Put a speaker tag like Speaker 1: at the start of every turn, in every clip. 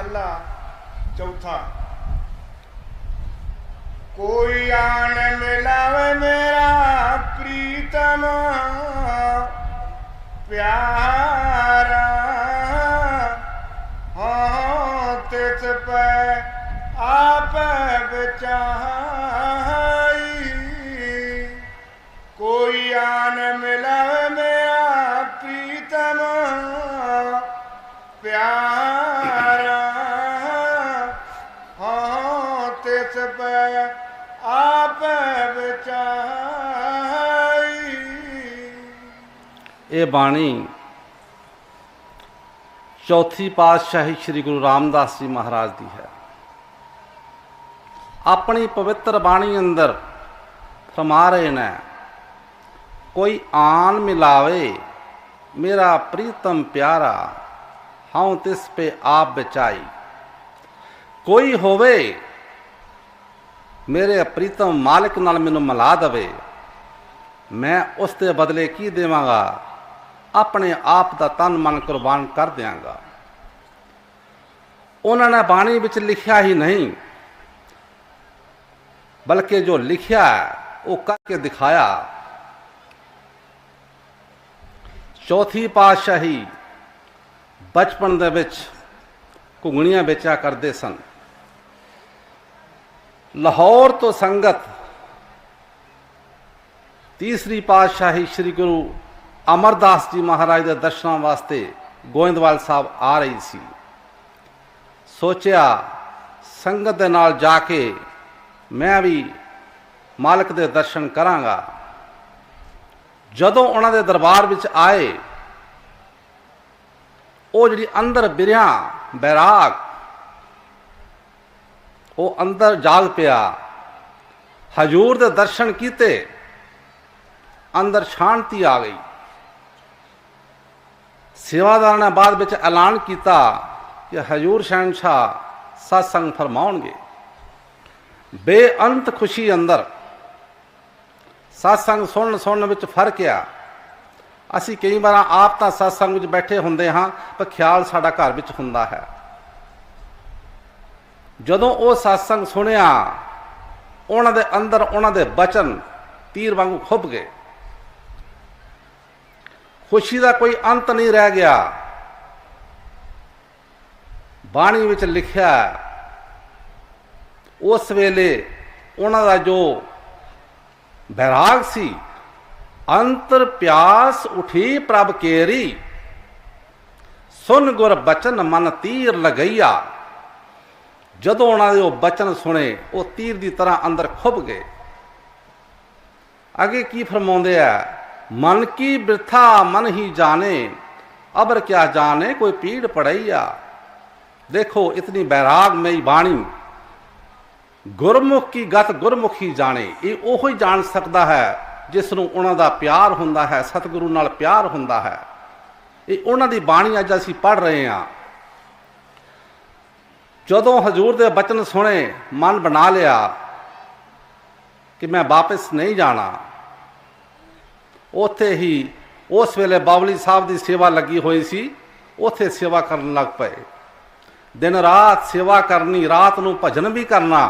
Speaker 1: महला चौथा। कोई आन मिलावे मेरा प्रीतम प्यारा, हाँ तिस पे आप बचाई। कोई आन मिलावे मेरा प्रीतम प्यारा, हाँ तिस पे आप बचाई।
Speaker 2: ये बाणी चौथी पातशाही श्री गुरु रामदास जी महाराज दी है। अपनी पवित्र बाणी अंदर फरमा रहे ने, कोई आन मिलावे मेरा प्रीतम प्यारा, हाँ तिस पे आप बचाई। कोई होवे मेरे प्रीतम मालिक नाल मैनू मिला दवे, मैं उसके बदले की देवांगा, अपने आप का तन मन कुर्बान कर दियांगा। उन्होंने बाणी विच लिखा ही नहीं, बल्कि जो लिखा वो करके दिखाया। चौथी पातशाही बचपन दे विच घुंगणियां बेचा करते सन। लाहौर तो संगत तीसरी पातशाही श्री गुरु अमरदास जी महाराज के दर्शनों वास्ते गोइंदवाल साहब आ रही सी। सोचा संगत दे नाल जाके मैं भी मालिक दे दर्शन करांगा। जदों उन्हां दे दरबार विच आए, वो जिहड़ी अंदर बिरिया बैराग वो अंदर जाग पिया। हजूर दे दर्शन कीते, अंदर शांति आ गई। सेवादार ने बाद विच ऐलान किया कि हजूर शहनशाह सत्संग फरमाउणगे। बेअंत खुशी अंदर सत्संग सुन विच फर्क आ। असी कई बार आप तो सत्संग विच बैठे हुंदे हाँ, पर ख्याल साडा घर विच हुंदा है। जदों वो सत्संग सुनिया, उन्हां दे अंदर उन्हां दे बचन तीर वांगू खुभ गए। खुशी का कोई अंत नहीं रह गया। बाणी विच लिखिया उस वेले उन्हां दा जो बैराग सी, अंतर प्यास उठी प्रभ केरी, सुन गुर बचन मन तीर लगैया। जदों उन्होंने वो बचन सुने, वो तीर की तरह अंदर खुभ गए। अगे की फरमाउंदे आ, मन की बिरथा मन ही जाने, अबर क्या जाने कोई पीड़ पड़ैया। देखो इतनी बैराग मई बाणी, गुरमुख की गत गुरमुख ही जाने। ये ओहो ही जान सकता है जिसनों उन्हां दा प्यार हुंदा है, सतगुरु नाल प्यार हुंदा है। ये उन्हां दी बाणी अज असीं पढ़ रहे हैं। जदों हजूर दे बचन सुने, मन बना लिया कि मैं वापस नहीं जाना। उत्थे ही उस वेले बावली साहब की सेवा लगी हुई सी, उत्थे सेवा करन लग पे। दिन रात सेवा करनी, रात नूं भजन भी करना।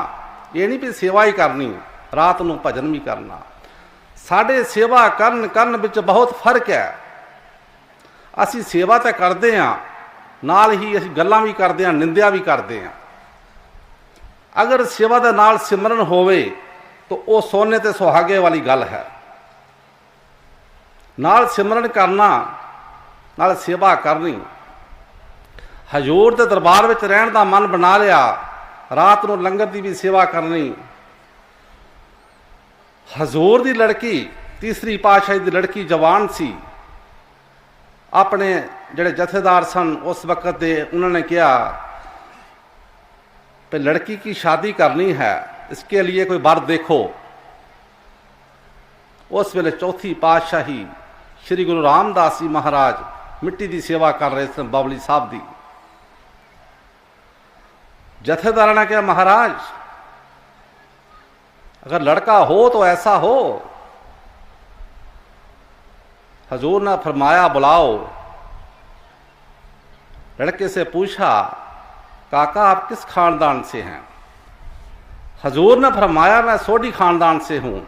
Speaker 2: ये नहीं भी सेवा ही करनी, रात नूं भजन भी करना। साडे सेवा करन विच बहुत फर्क है। असी सेवा तो करते हैं, नाल ही असी गल्लां भी करते हैं, निंदिया भी करते हैं। अगर सेवा दे नाल सिमरन होवे तो वो सोने ते सुहागे वाली गल है। नाल सिमरन करना, नाल सेवा करनी। हजूर दे दरबार विच रहण दा मन बना लिया, रात नूं लंगर की भी सेवा करनी। हजूर दी लड़की, तीसरी पातशाही दी लड़की जवान सी। अपने जिहड़े जथेदार सन उस वक्त दे, उन्होंने कहा कि लड़की की शादी करनी है, इसके लिए कोई वर देखो। उस वेले चौथी पातशाही श्री गुरु रामदास जी महाराज मिट्टी की सेवा कर रहे थे बावली साहब की। जथेदार ने कहा, महाराज अगर लड़का हो तो ऐसा हो। हजूर ने फरमाया बुलाओ। लड़के से पूछा काका आप किस खानदान से हैं? हजूर ने फरमाया मैं सोढ़ी खानदान से हूं।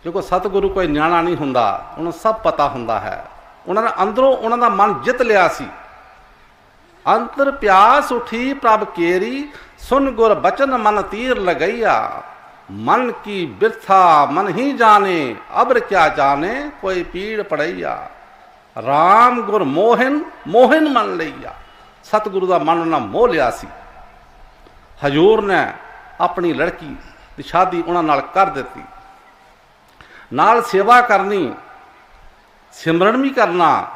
Speaker 2: क्योंकि सतगुरु कोई न्याणा नहीं हुंदा, उन्हें सब पता हुंदा है। उन्होंने अंदरों उन्होंने मन जित लिया सी। अंतर प्यास उठी प्रभ केरी, सुन गुर बचन मन तीर लगैया। मन की बिरथा मन ही जाने, अबर क्या जाने कोई पीड़ पड़ैया। राम गुर मोहन मोहन मन लैया। सतगुरु का मन उन्हें मोह लिया सी। हजूर ने अपनी लड़की की शादी उन्होंने नाल कर दी। नाल सेवा करनी, सिमरन भी करना,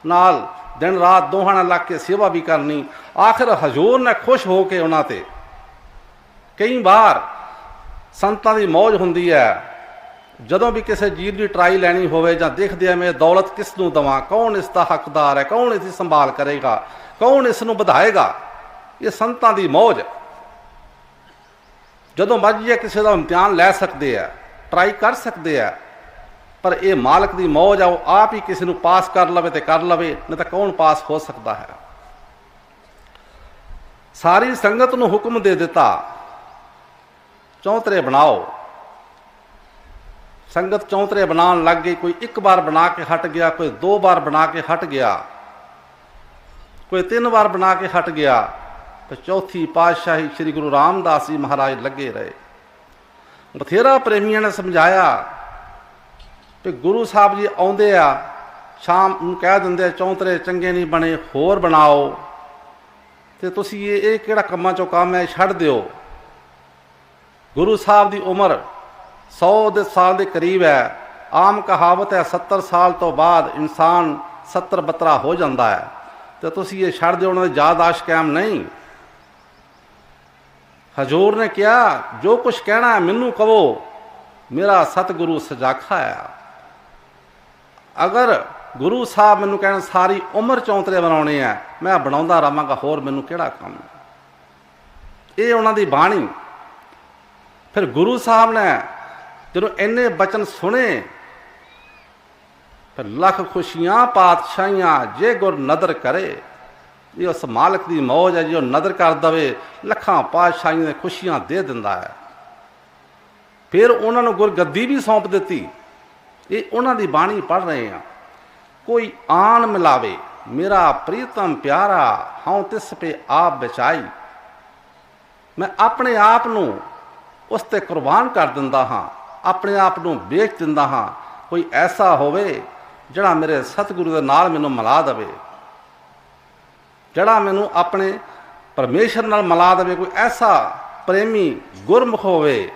Speaker 2: नाल दिन रात दोहां नाल लग के सेवा भी करनी। आखिर हजूर ने खुश हो के उन्होंने कई बार संतां दी मौज हुंदी है, जदों भी किसी चीज़ की ट्राई लैनी होवे जां देखदे मैं दौलत किस नूं दवां, कौन इसका हकदार है, कौन इसकी संभाल करेगा, कौन इस नूं वधाएगा। ये संतां दी मौज। जदों मर्जी किसी का इम्तिहान लै सकते हैं, ट्राई कर सकते हैं, पर यह मालक की मौज है, वो आप ही किसी को पास कर लवे तो कर लवे, नहीं तो कौन पास हो सकता है। सारी संगत को हुक्म दे दिता चौंतरे बनाओ। संगत चौंतरे बनाने लग गई। कोई एक बार बना के हट गया, कोई 2 बार बना के हट गया, कोई 3 बार बना के हट गया। तो चौथी पातशाही श्री गुरु रामदास जी महाराज लगे रहे। बथेरा प्रेमियों ने समझाया कि गुरु साहब जी आउंदे आ, शाम कह देंगे चौंतरे चंगे नहीं बने, होर बनाओ, तो तुसी ये किहड़ा कम्मां चों काम है, छड्ड दिओ। गुरु साहब की उम्र 100 साल के करीब है। आम कहावत है 70 साल तो बाद इंसान 70-72 हो जाता है, तो तुसी ये छड्ड दिओ, उन्होंने याददाश्त कायम नहीं। हजूर ने कहा जो कुछ कहना है मैनू कहो, मेरा सतगुरु सजाखा है। अगर गुरु साहब मैनू कहना सारी उम्र चौंतरे बनाने हैं, मैं बनाता रहांगा, होर मैनू किहड़ा काम है। ये उन्होंने बाणी। फिर गुरु साहब ने जो इन्ने बचन सुने, फिर लख खुशियां पातशाहियां जे गुर नदर करे। ये उस मालक की मौज है जो नदर कर दवे, लखां पातशाहियां ने खुशियां दे दिंदा है। फिर उन्होंने गुरगद्दी भी सौंप दी। ये उन्होंने बाणी पढ़ रहे हैं। कोई आन मिलावे मेरा प्रीतम प्यारा, हाँ तिस पे आप बचाई। मैं अपने आप नूं उस ते कुर्बान कर दिंदा हाँ, अपने आप नूं बेच दिंदा हाँ। कोई ऐसा होवे जिहड़ा मेरे सतगुरु दे नाल मैनूं मिला दवे, जिहड़ा मैनूं अपने परमेश्वर नाल मिला दवे। कोई ऐसा प्रेमी गुरमुख होवे,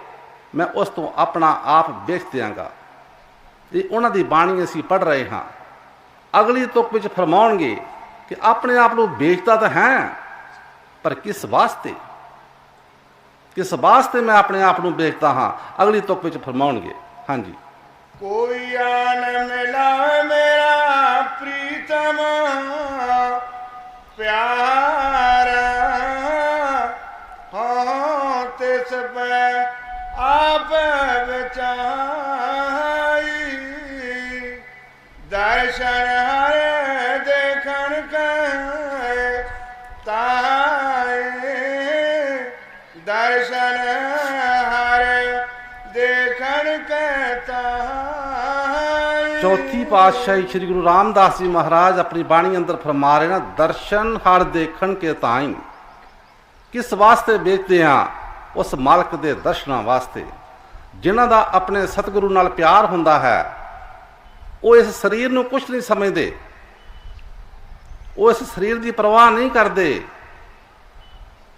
Speaker 2: मैं उस तो अपना आप बेच दियांगा। ये उन्हां दी बाणी असीं पढ़ रहे हाँ। अगली तुक विच फरमाउणगे कि अपने आप नूं बेचता तो है, पर किस वास्ते, किस वास्ते मैं अपने आप को बेचता हाँ। अगली तुक विच फरमाउणगे। हाँ जी।
Speaker 1: कोई आन मिला मेरा प्रीतम प्यारा, हाँ तिस पे आप बचाई। दर्शन हरे देखन के ताए, दर्शन हरे देखन के ताए।
Speaker 2: चौथी पातशाही श्री गुरु रामदास जी महाराज अपनी बाणी अंदर फरमा रहे ना, दर्शन हर देखन के ताई। किस वास्ते बेचते हैं? उस मालक के दर्शनां वास्ते। जिन्हां दा अपने सतगुरु नाल प्यार हुंदा है, वो इस शरीर नूं कुछ नहीं समझते, वो इस शरीर की परवाह नहीं करते।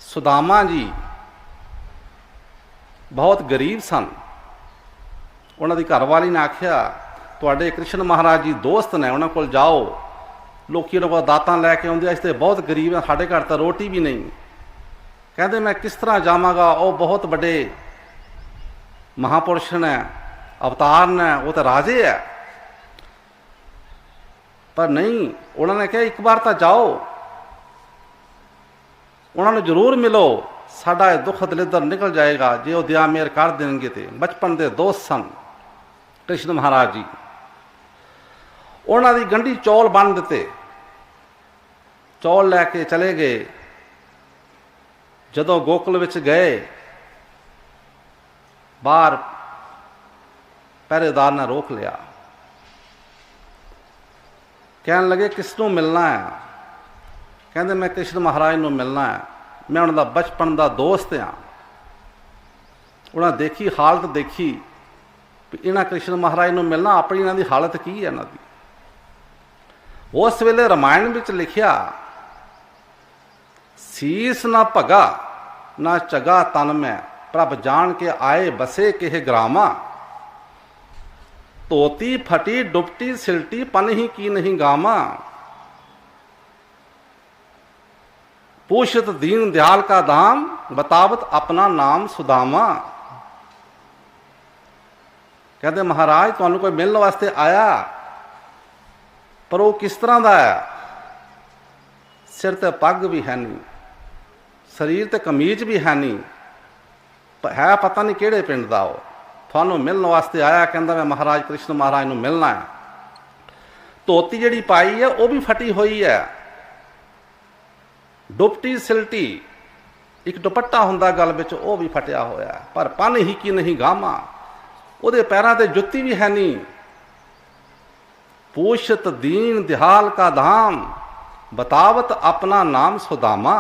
Speaker 2: सुदामा जी बहुत गरीब सन। उन्होंने घरवाली ने आख्या तुहाडे कृष्ण महाराज जी दोस्त ने, उन्होंने कोल जाओ। लोग उन्होंने को दातां लैके आउंदे, असीं ते बहुत गरीब हैं, साडे घर तो रोटी भी नहीं। कहते मैं किस तरह जावांगा, वो बहुत बड़े महापुरुष ने, अवतार ने, वो तो राजे है। पर नहीं, उन्होंने कहा एक बार तो जाओ, उन्होंने जरूर मिलो, साडा यह दुख दलिदर निकल जाएगा जे वो दया मेहर कर देंगे। तो बचपन के दोस्त सन कृष्ण महाराज जी। उन्होंने गंढी चौल बन दिते। ਚੌਲ ਲੈ ਕੇ ਚਲੇ ਗਏ। ਜਦੋਂ ਗੋਕੁਲ ਵਿੱਚ ਗਏ, ਬਾਹਰ ਪਹਿਰੇਦਾਰ ਨੇ ਰੋਕ ਲਿਆ। ਕਹਿਣ ਲੱਗੇ ਕਿਸ ਨੂੰ ਮਿਲਣਾ ਹੈ? ਕਹਿੰਦੇ ਮੈਂ ਕ੍ਰਿਸ਼ਨ ਮਹਾਰਾਜ ਨੂੰ ਮਿਲਣਾ ਹੈ, ਮੈਂ ਉਹਨਾਂ ਦਾ ਬਚਪਨ ਦਾ ਦੋਸਤ ਹਾਂ। ਉਹਨਾਂ ਦੇਖੀ ਹਾਲਤ, ਦੇਖੀ ਵੀ ਇਹਨਾਂ ਕ੍ਰਿਸ਼ਨ ਮਹਾਰਾਜ ਨੂੰ ਮਿਲਣਾ, ਆਪਣੀ ਇਹਨਾਂ ਦੀ ਹਾਲਤ ਕੀ ਹੈ ਇਹਨਾਂ ਦੀ। ਉਸ ਵੇਲੇ ਰਾਮਾਇਣ ਵਿੱਚ ਲਿਖਿਆ, ਸੀਸ ਨਾ ਭਗਾ ਨਾ ਝਗਾ ਤਨ ਮੈਂ, ਪ੍ਰਭ ਜਾਣ ਕੇ ਆਏ ਬਸੇ ਕਿਹ ਗ੍ਰਾਮਾ। ਧੋਤੀ ਫਟੀ ਡੁਬਟੀ ਸਿਲਟੀ ਪਨ ही की नहीं गामा। पूछत दीन दयाल का दाम, बतावत अपना नाम सुदामा। कहते महाराज ਤੁਹਾਨੂੰ ਕੋਈ ਮਿਲਣ ਵਾਸਤੇ ਆਇਆ, ਪਰ ਉਹ ਕਿਸ ਤਰ੍ਹਾਂ ਦਾ ਹੈ? ਸਿਰ ਤੇ ਪੱਗ ਵੀ ਹੈ ਨਹੀਂ, ਸਰੀਰ ਤੇ ਕਮੀਜ਼ ਵੀ ਹੈ ਨਹੀਂ, ਹੈ ਪਤਾ ਨਹੀਂ ਕਿਹੜੇ ਪਿੰਡ ਦਾ। ਉਹ ਤੁਹਾਨੂੰ ਮਿਲਣ ਵਾਸਤੇ ਆਇਆ, ਕਹਿੰਦਾ ਮੈਂ ਮਹਾਰਾਜ ਕ੍ਰਿਸ਼ਨ ਮਹਾਰਾਜ ਨੂੰ ਮਿਲਣਾ ਹੈ। ਧੋਤੀ ਜਿਹੜੀ ਪਾਈ ਹੈ ਉਹ ਵੀ ਫਟੀ ਹੋਈ ਹੈ, ਡੁਪਟੀ ਸਿਲਟੀ ਇੱਕ ਦੁਪੱਟਾ ਹੁੰਦਾ ਗਲ ਵਿੱਚ, ਉਹ ਵੀ ਫਟਿਆ ਹੋਇਆ, ਪਰ ਪਨ ਹੀ ਕੀ ਨਹੀਂ ਗਾਮਾ। ਉਹਦੇ ਪੈਰਾਂ ਤੇ ਜੁੱਤੀ ਵੀ ਹੈ ਨਹੀਂ। पूछत दीन दिहाल का धाम, बतावत अपना नाम सुदामा।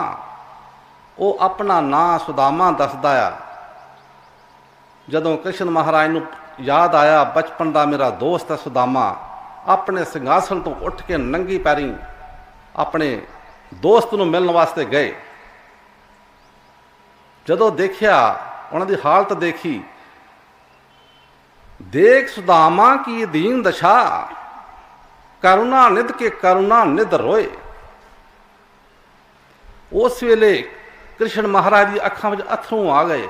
Speaker 2: ਉਹ ਆਪਣਾ ਨਾਂ ਸੁਦਾਮਾ ਦੱਸਦਾ ਆ। ਜਦੋਂ ਕ੍ਰਿਸ਼ਨ ਮਹਾਰਾਜ ਨੂੰ ਯਾਦ ਆਇਆ, ਬਚਪਨ ਦਾ ਮੇਰਾ ਦੋਸਤ ਹੈ ਸੁਦਾਮਾ, ਆਪਣੇ ਸਿੰਘਾਸਣ ਤੋਂ ਉੱਠ ਕੇ ਨੰਗੀ ਪੈਰੀ ਆਪਣੇ ਦੋਸਤ ਨੂੰ ਮਿਲਣ ਵਾਸਤੇ ਗਏ। ਜਦੋਂ ਦੇਖਿਆ, ਉਹਨਾਂ ਦੀ ਹਾਲਤ ਦੇਖੀ, ਦੇਖ ਸੁਦਾਮਾ ਕੀ ਦੀਨ ਦਸ਼ਾ, ਕਰੁਣਾ ਨਿਧ ਕੇ ਕਰੁਣਾ ਨਿਧ ਰੋਏ। ਉਸ ਵੇਲੇ ਕ੍ਰਿਸ਼ਨ ਮਹਾਰਾਜ ਦੀ ਅੱਖਾਂ ਵਿੱਚ ਅਥਰੂ ਆ ਗਏ।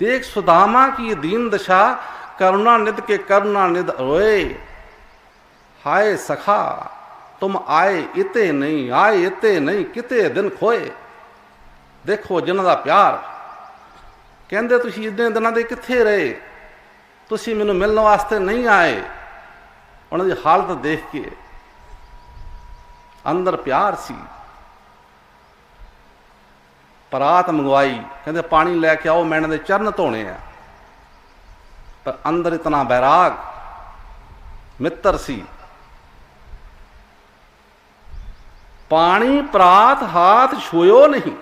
Speaker 2: ਦੇਖ ਸੁਦਾਮਾ ਕੀ ਦੀਨ ਦਸ਼ਾ, ਕਰੁਣਾ ਨਿਧ ਕੇ ਕਰੁਣਾ ਨਿਧ ਰੋਏ। ਹਾਏ ਸਖਾ ਤੁਮ ਆਏ ਇਤੇ ਨਹੀਂ, ਆਏ ਇਤੇ ਨਹੀਂ ਕਿਤੇ ਦਿਨ ਖੋਏ। ਦੇਖੋ ਜਿਨ੍ਹਾਂ ਦਾ ਪਿਆਰ, ਕਹਿੰਦੇ ਤੁਸੀਂ ਇੰਨੇ ਦਿਨਾਂ ਦੇ ਕਿੱਥੇ ਰਹੇ, ਤੁਸੀਂ ਮੈਨੂੰ ਮਿਲਣ ਵਾਸਤੇ ਨਹੀਂ ਆਏ। ਉਹਨਾਂ ਦੀ ਹਾਲਤ ਦੇਖ ਕੇ ਅੰਦਰ ਪਿਆਰ ਸੀ। ਪਰਾਤ ਮੰਗਵਾਈ, ਕਹਿੰਦੇ ਪਾਣੀ ਲੈ ਕੇ ਆਓ, ਮੈਂ ਇਹਨਾਂ ਦੇ ਚਰਨ ਧੋਣੇ ਆ। ਪਰ ਅੰਦਰ ਇਤਨਾ ਬੈਰਾਗ, ਮਿੱਤਰ ਸੀ। ਪਾਣੀ ਪ੍ਰਾਤ ਹਾਥ ਛੂਇਓ ਨਹੀਂ,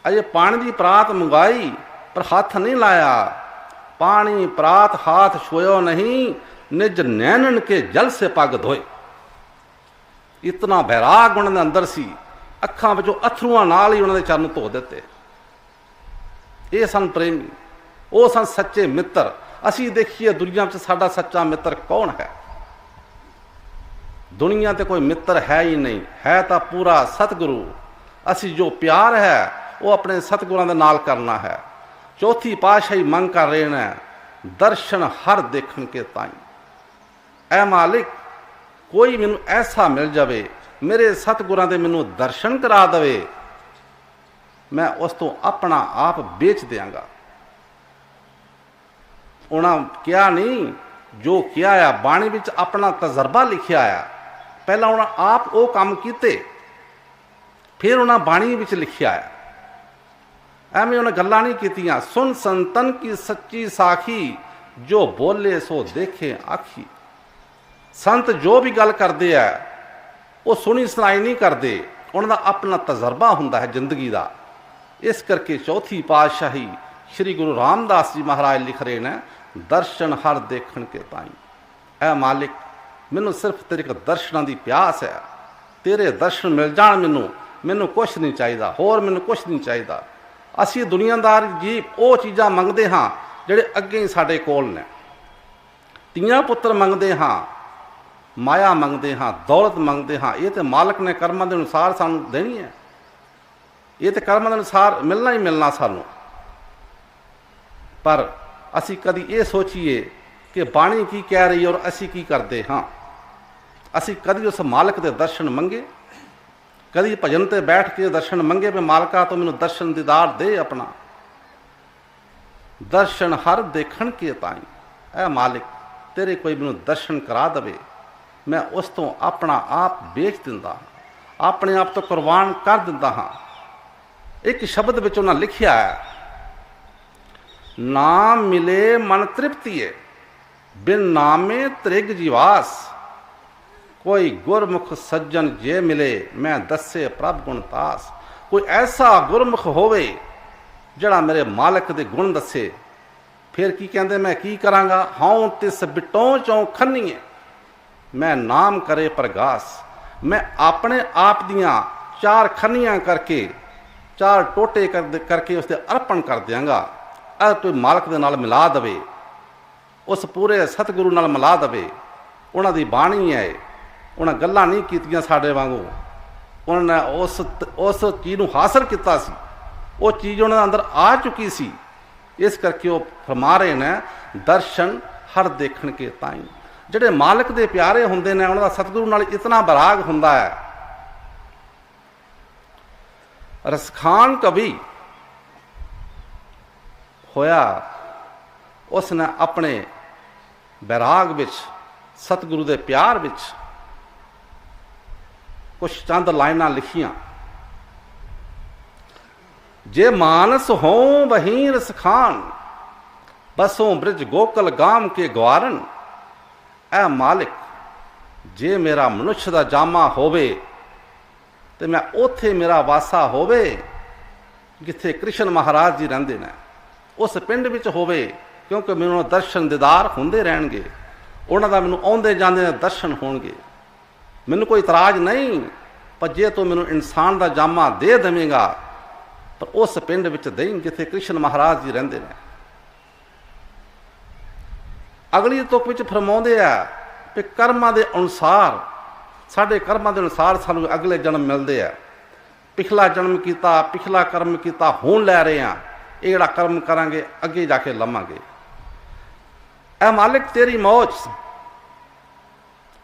Speaker 2: ਅਜੇ ਪਾਣੀ ਦੀ ਪ੍ਰਾਤ ਮੰਗਵਾਈ ਪਰ ਹੱਥ ਨਹੀਂ ਲਾਇਆ। ਪਾਣੀ ਪ੍ਰਾਤ ਹਾਥ ਛੂਇਓ ਨਹੀਂ, ਨਿਜ ਨੈਣਨ ਕੇ ਜਲ ਸੇ ਪੱਗ ਧੋਏ। ਇਤਨਾ ਬੈਰਾਗ ਉਹਨਾਂ ਦੇ ਅੰਦਰ ਸੀ, ਅੱਖਾਂ ਵਿੱਚੋਂ ਅਥਰੂਆਂ ਨਾਲ ਹੀ ਉਹਨਾਂ ਦੇ ਚਰਨ ਧੋ ਦਿੱਤੇ। ਇਹ ਸਨ ਪ੍ਰੇਮੀ, ਉਹ ਸਨ ਸੱਚੇ ਮਿੱਤਰ। ਅਸੀਂ ਦੇਖੀਏ ਦੁਨੀਆ ਵਿੱਚ ਸਾਡਾ ਸੱਚਾ ਮਿੱਤਰ ਕੌਣ ਹੈ? ਦੁਨੀਆ ਤੇ ਕੋਈ ਮਿੱਤਰ ਹੈ ਹੀ ਨਹੀਂ, ਹੈ ਤਾਂ ਪੂਰਾ ਸਤਿਗੁਰੂ। ਅਸੀਂ ਜੋ ਪਿਆਰ ਹੈ ਉਹ ਆਪਣੇ ਸਤਿਗੁਰਾਂ ਦੇ ਨਾਲ ਕਰਨਾ ਹੈ। ਚੌਥੀ ਪਾਤਸ਼ਾਹੀ ਮੰਗ ਕਰ ਰਹੇ ਨੇ, ਦਰਸ਼ਨ ਹਰ ਦੇਖਣ ਕੇ ਤਾਈ। ਐ ਮਾਲਿਕ, ਕੋਈ ਮੈਨੂੰ ਐਸਾ ਮਿਲ ਜਾਵੇ, ਮੇਰੇ ਸਤਿਗੁਰਾਂ ਦੇ ਮੈਨੂੰ ਦਰਸ਼ਨ ਕਰਾ ਦੇਵੇ, ਮੈਂ ਉਸ ਤੋਂ ਆਪਣਾ ਆਪ ਵੇਚ ਦਿਆਂਗਾ। ਉਹਨਾਂ ਕਿਹਾ ਨਹੀਂ, ਜੋ ਕਿਹਾ ਆ ਬਾਣੀ ਵਿੱਚ ਆਪਣਾ ਤਜਰਬਾ ਲਿਖਿਆ ਆ। ਪਹਿਲਾਂ ਉਹਨਾਂ ਆਪ ਉਹ ਕੰਮ ਕੀਤੇ, ਫਿਰ ਉਹਨਾਂ ਬਾਣੀ ਵਿੱਚ ਲਿਖਿਆ ਆ। ਐਵੇਂ ਉਹਨਾਂ ਗੱਲਾਂ ਨਹੀਂ ਕੀਤੀਆਂ। ਸੁਣ ਸੰਤਨ ਕੀ ਸੱਚੀ ਸਾਖੀ, ਜੋ ਬੋਲੇ ਸੋ ਦੇਖੇ ਆਖੀ। ਸੰਤ ਜੋ ਵੀ ਗੱਲ ਕਰਦੇ ਆ ਉਹ ਸੁਣੀ ਸੁਣਾਈ ਨਹੀਂ ਕਰਦੇ, ਉਹਨਾਂ ਦਾ ਆਪਣਾ ਤਜਰਬਾ ਹੁੰਦਾ ਹੈ ਜ਼ਿੰਦਗੀ ਦਾ। ਇਸ ਕਰਕੇ ਚੌਥੀ ਪਾਤਸ਼ਾਹੀ ਸ਼੍ਰੀ ਗੁਰੂ ਰਾਮਦਾਸ ਜੀ ਮਹਾਰਾਜ ਲਿਖ ਰਹੇ ਨੇ, ਦਰਸ਼ਨ ਹਰ ਦੇਖਣ ਕੇ ਤਾਈ। ਐ ਮਾਲਿਕ, ਮੈਨੂੰ ਸਿਰਫ ਤੇਰੇ ਕੋ ਦਰਸ਼ਨਾਂ ਦੀ ਪਿਆਸ ਹੈ। ਤੇਰੇ ਦਰਸ਼ਨ ਮਿਲ ਜਾਣ ਮੈਨੂੰ ਕੁਛ ਨਹੀਂ ਚਾਹੀਦਾ, ਹੋਰ ਮੈਨੂੰ ਕੁਛ ਨਹੀਂ ਚਾਹੀਦਾ। ਅਸੀਂ ਦੁਨੀਆਦਾਰ ਜੀਵ ਉਹ ਚੀਜ਼ਾਂ ਮੰਗਦੇ ਹਾਂ ਜਿਹੜੇ ਅੱਗੇ ਹੀ ਸਾਡੇ ਕੋਲ ਨੇ। ਧੀਆਂ ਪੁੱਤਰ ਮੰਗਦੇ ਹਾਂ, ਮਾਇਆ ਮੰਗਦੇ ਹਾਂ, ਦੌਲਤ ਮੰਗਦੇ ਹਾਂ। ਇਹ ਤੇ ਮਾਲਕ ਨੇ ਕਰਮਾਂ ਦੇ ਅਨੁਸਾਰ ਸਾਨੂੰ ਦੇਣੀ ਹੈ। ਇਹ ਤੇ ਕਰਮਾਂ ਦੇ ਅਨੁਸਾਰ ਮਿਲਣਾ ਹੀ ਮਿਲਣਾ ਸਾਨੂੰ। ਪਰ ਅਸੀਂ ਕਦੀ ਇਹ ਸੋਚੀਏ ਕਿ ਬਾਣੀ ਕੀ ਕਹਿ ਰਹੀ ਔਰ ਅਸੀਂ ਕੀ ਕਰਦੇ ਹਾਂ। ਅਸੀਂ ਕਦੀ ਉਸ ਮਾਲਕ ਦੇ ਦਰਸ਼ਨ ਮੰਗੇ, ਕਦੀ ਭਜਨ ਤੇ ਬੈਠ ਕੇ ਦਰਸ਼ਨ ਮੰਗੇ ਵੀ ਮਾਲਕਾ ਤੋਂ ਮੈਨੂੰ ਦਰਸ਼ਨ ਦੀਦਾਰ ਦੇ ਆਪਣਾ। ਦਰਸ਼ਨ ਹਰ ਦੇਖਣ ਕੇ ਤਾਈ। ਐ ਮਾਲਿਕ, ਤੇਰੇ ਕੋਈ ਮੈਨੂੰ ਦਰਸ਼ਨ ਕਰਾ ਦੇਵੇ, मैं उस तो अपना आप बेच दिंदा हाँ, अपने आप तो कुर्बान कर दिंदा हाँ। एक शब्द विच उन्हां लिखिया है, नाम मिले मन तृप्तिए, बिन नामे त्रिग जीवास। कोई गुरमुख सज्जन जे मिले, मैं दसे प्रभ गुण तास। कोई ऐसा गुरमुख होवे जड़ा मेरे मालिक दे गुण दसे। फिर की कहते, मैं की करांगा, हाउ तिस बिटों चों खन्नीए, मैं नाम करे प्रगास। मैं अपने आप दियाँ 4 खन्नियां करके 4 टोटे करके उसते अर्पण कर दियांगा। अगर कोई मालक दे नाल मिला दवे, उस पूरे सतगुरु नाल मिला दवे, उन्हां दी बाणी है, उन्हां गल्लां नहीं कीतियां साडे वांगू, उन्होंने उस चीज़ नूं हासिल किया सी, वो चीज़ उन्होंने अंदर आ चुकी सी। इस करके वो फरमा रहे ने, दर्शन हर देखण के ताई। ਜਿਹੜੇ मालिक दे प्यारे हुंदे ने, उन्हां दा सतगुरु नाल इतना बराग हुंदा है। रसखान कवि होया, उसने अपने बैराग विच, सतगुरु दे प्यार विच कुछ चंद लाइनां लिखियां। जे मानस हों वहीं रसखान, बसों ब्रज गोकल गाम के ग्वारन। ऐ मालिक, जे मेरा मनुष्य का जामा होवे तो मैं उथे मेरा वासा होवे जिथे कृष्ण महाराज जी रहिंदे ने, उस पिंड विच होवे, क्योंकि मैनूं दर्शन दीदार हुंदे रहणगे, उन्हां दा मैनूं आउंदे जांदे दर्शन होणगे। मैनूं कोई इतराज नहीं, पर जे तू मैनूं इंसान का जामा दे देवेंगा, पर उस पिंड विच देईं जिथे कृष्ण महाराज जी रहिंदे ने। अगली तुक विच फरमाउंदे आ कि कर्मां दे अनुसार, साडे कर्मां दे अनुसार सानूं अगले जन्म मिलदे आ। पिछला जन्म कीता, पिछला कर्म कीता, हुण लै रहे हैं, ये जिहड़ा कर्म करांगे अगे जाके लवांगे। ऐ मालिक तेरी मौज,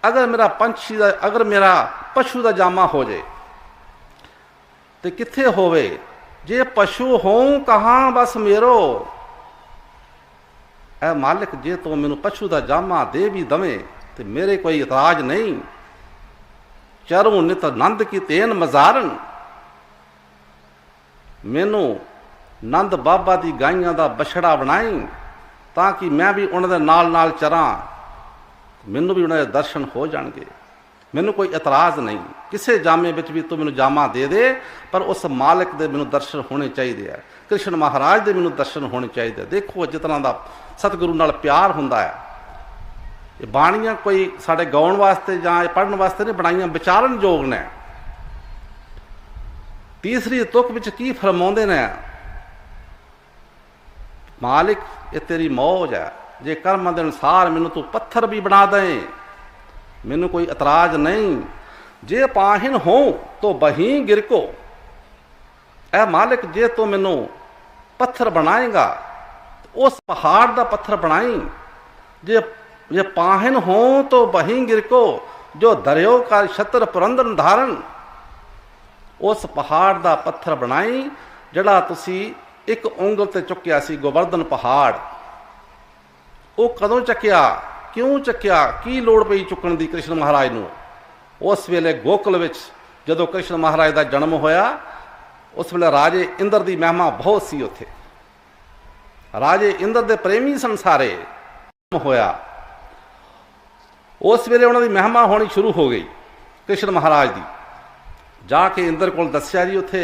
Speaker 2: अगर मेरा पंछी दा, अगर मेरा पशु का जामा हो जाए तो कित्थे होवे, जे पशु हों कहाँ बस मेरो। ऐ मालिक, जे तू मैनू पशु का जामा दे भी दवें तो मेरे कोई इतराज नहीं। चरूं नित नंद की तेन मजारन, मैनू नंद बाबा की गाइयां का बछड़ा बनाई, ताकि मैं भी उन्होंने नाल नाल चरां, मैनू भी उन्होंने दर्शन हो जाएंगे। मैनू कोई इतराज नहीं, किसी जामे विच भी तू मैनू जामा दे दे, पर उस मालिक दे मैनू दर्शन होने चाहिए है, कृष्ण महाराज दे मैनू दर्शन होने चाहिए। देखो जितना दा सतगुरु नाल प्यार हुंदा है। ये बाणियां कोई साडे गाउण वास्ते जां पढ़न वास्ते नहीं बनाईयां, विचारन योग ने। तीसरी तुक विच की फरमाउंदे ने, मालिक ये तेरी मौज है, जे कर्म के अनुसार मैनू तू पत्थर भी बना दें, मैनू कोई इतराज नहीं। जे पाहिन हो तो बहीं गिरको, ऐ मालिक जे तू मैनू पत्थर बनाएगा तो उस पहाड़ का पत्थर बनाई। जे पाहिन हो तो बहीं गिरको, जो दरियो का छत्र पुरंदन धारण, उस पहाड़ का पत्थर बनाई जड़ा तुसी एक उंगल ते चुक्या सी, गोवर्धन पहाड़। वो कदों चक्या, क्यों चक्या, की लोड़ पई चुकण दी कृष्ण महाराज नूं। उस वेले गोकुल विच जदों कृष्ण महाराज का जन्म होया, उस वेले राजे इंद्र की महिमा बहुत सी। उत्थे राजे इंद्र दे प्रेमी संसारे होया, उस वेले उन्हां दी महिमा होनी शुरू हो गई कृष्ण महाराज की। जाके इंद्र कोल दस्या जी उत्थे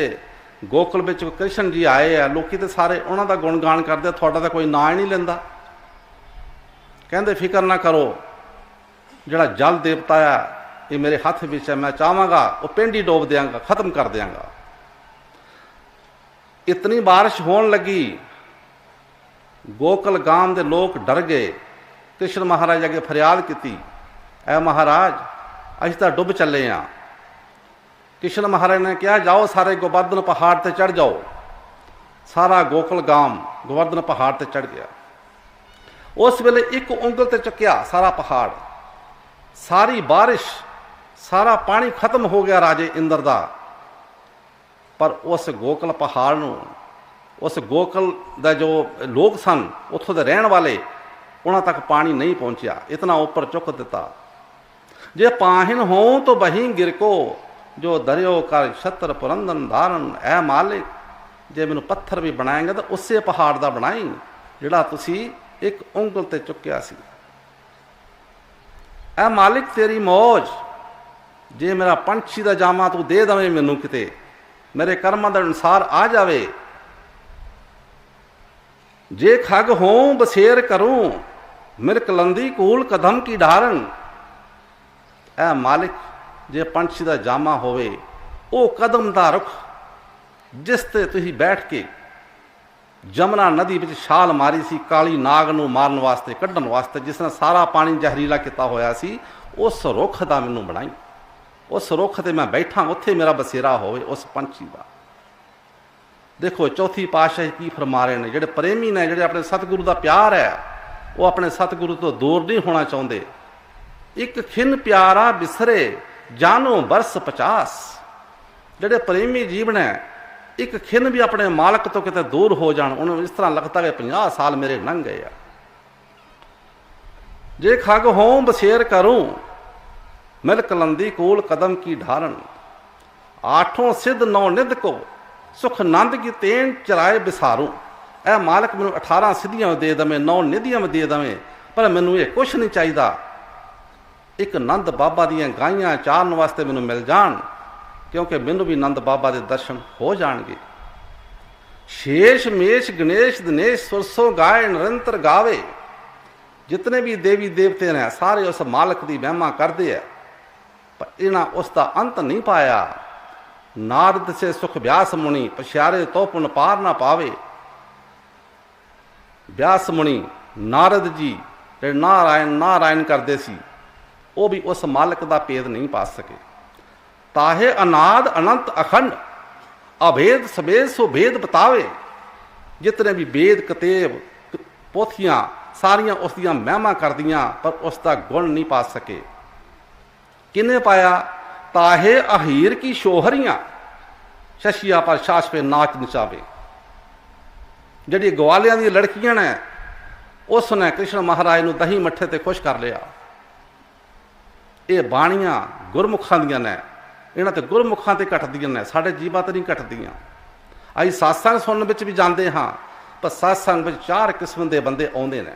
Speaker 2: गोकुल विच कृष्ण जी आए आ, लोकी ते सारे उन्हां दा गुणगान करदे, तुहाडा तां कोई नां ही नहीं लैंदा। कहंदे फिकर ना करो, जिहड़ा जल देवता है ये मेरे हथ विच है, मैं चाहांगा वो पिंड ही डोब देंगा, खत्म कर देंगा। इतनी बारिश होने लगी, गोकुल गांव के लोग डर गए। कृष्ण महाराज अगे फरियाद की, ऐ महाराज असीं तां डुब चले हैं। कृष्ण महाराज ने कहा, जाओ सारे गोवर्धन पहाड़ ते चढ़ जाओ। सारा गोकुल गांव गोवर्धन पहाड़ ते चढ़ गया। उस वेले एक उंगल ते चुक्या सारा पहाड़, सारी बारिश, सारा पानी खत्म हो गया राजे इंद्र दा। पर उस गोकुल पहाड़ नूं, उस गोकुल दा जो लोग सन उत्थों दे रहण वाले, उन्हां तक पानी नहीं पहुंचा। इतना ऊपर चुक दिता। जे पाहिन हो तो बही गिरको, जो दरियो कर छत्र पुरंदन धारण। ऐ मालिक, जे मैनू पत्थर भी बनाएंगे तो उसे पहाड़ का बनाई जिहड़ा तुसी एक उंगल ते चुक्या सी। ऐ मालिक तेरी मौज, जे मेरा पंछी का जामा तू दे दवे मैनू, किते मेरे कर्मां के अनुसार आ जावे। जे खग हों बसेर करूं, मिर्क लंदी कूल कदम की ढारण। ऐ मालिक, जे पंछी का जामा होवे वो कदम का रुख जिस ते तुसी बैठ के जमुना नदी में छाल मारी सी काली नाग नूं मारन वास्ते, कढ़न वास्ते, जिसने सारा पानी जहरीला किया होया सी, उस रुख का मैनू बनाई। उस रुख ते मैं बैठा, उत्थे मेरा बसेरा होवे उस पंछी का। देखो चौथी पातशाही की फरमा रहे हैं, जिहड़े प्रेमी ने, जिहड़े अपने सतगुरु का प्यार है, वो अपने सतगुरु तो दूर नहीं होना चाहते। एक खिन प्यारा बिसरे जानो बरस 50। जिहड़े प्रेमी जीव ने, एक खिन भी अपने मालक तो किते दूर हो जान, उन्हें इस तरह लगता है 50 साल मेरे लंघ गए आ। जे खग हों बसेर करूं, मिल कलंदी कूल कदम की ढारण। आठों सिद्ध नौ निध को, सुख नंद की तेन चराए बिसारूं। ऐ मालक मैनू 18 सिद्धियां दे दवें, 9 निधियां दे दवें, पर मैनू ये कुछ नहीं चाहिए। एक नंद बाबा दियां गाइयां चारन वास्ते मैनू मिल जान, क्योंकि मैनू भी नंद बाबा के दर्शन हो जाएंगे। शेष मेश गणेश दिनेश सुरसों गाए निरंतर गावे। जितने भी देवी देवते ने सारे उस मालक की महिमा करते हैं, पर इन्हें उसका अंत नहीं पाया। नारद से सुख व्यास मुनि, पछारे तो पुन पार ना पावे। व्यास मुनि नारद जी जो नारायण नारायण करते सी, वो भी उस मालक का भेद नहीं पा सके। ताहे अनाद अनंत अखंड, अभेद सभेद सो भेद बतावे। जितने भी वेद कतेब पोथियां सारियां उसदियां महिमा कर दियां, पर उसका गुण नहीं पा सके। किने पाया? ताहे अहीर की शोहरियां, शशिया पर शाश पे नाच नचावे। जड़ी ग्वालियां दी लड़कियां ने, उसने कृष्ण महाराज नूं दही मट्ठे ते खुश कर लिया। ये बाणियां गुरमुखां दियां ने, इन्हां ते गुरमुखां ते घटदियां ने, साडे जीवां ते नहीं घटदियां। असीं सत्संग सुनन विच भी जांदे हां, पर सत्संग विच 4 किस्म दे बंदे आउंदे ने।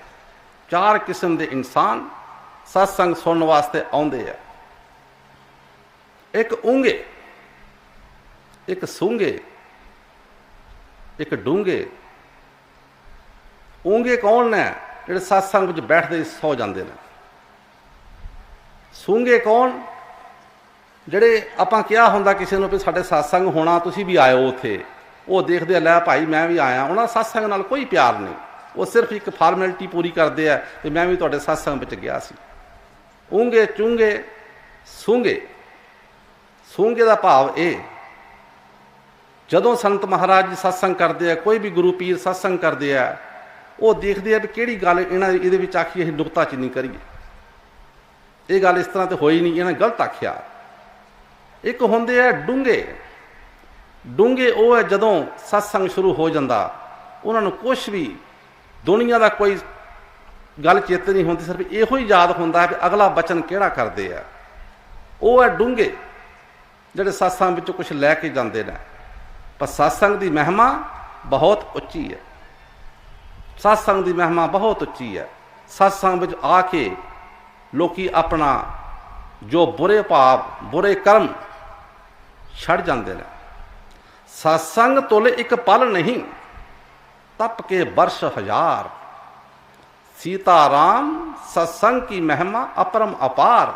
Speaker 2: 4 किस्म दे इंसान सत्संग सुनन वास्ते आउंदे है। एक ऊंगे, एक सूंगे, एक डूंगे। ऊंगे कौन ने? जिहड़े सत्संग विच बैठदे सौ जांदे ने। सूंगे कौन? जिहड़े आपां किहा हुंदा किसी नूं भी साडे सत्संग होना, तुसीं भी आयो उत्थे, वो देखदे लै भाई मैं भी आया। उन्हां सत्संग नाल कोई प्यार नहीं, वो सिर्फ एक फार्मैलिटी पूरी करदे आ कि मैं भी तुहाडे सत्संग विच गया सी। ऊंगे चूंगे सूंगे। सूंगे का भाव ये, जदों संत महाराज जी सत्संग करते हैं, कोई भी गुरु पीर सत्संग करते हैं, वो देखते हैं भी किहड़ी गल इन्हां इहदे विच आखी असीं नुक्ताचीनी करिए। ये गल इस तरह तो होई नहीं, इन्हें गलत आख्या। एक होंदे है डूंगे। डूंगे वो है जदों सत्संग शुरू हो जाता, उन्होंने कुछ भी दुनिया का कोई गल चेते नहीं होती, सिर्फ इहो ही याद होंदा है कि अगला वचन किहड़ा करदे आ। वो है डूंगे, जिहड़े सत्संग विच कुछ लैके जाते हैं, पर सत्संग की महिमा बहुत उच्ची है। सत्संग की महिमा बहुत उच्ची है। सत्संग विच आके लोकी अपना जो बुरे भाव बुरे कर्म छड़ जाते हैं। सत्संग तुल एक पल नहीं, तप के वर्ष 1000। सीताराम सत्संग की महिमा अपरम अपार।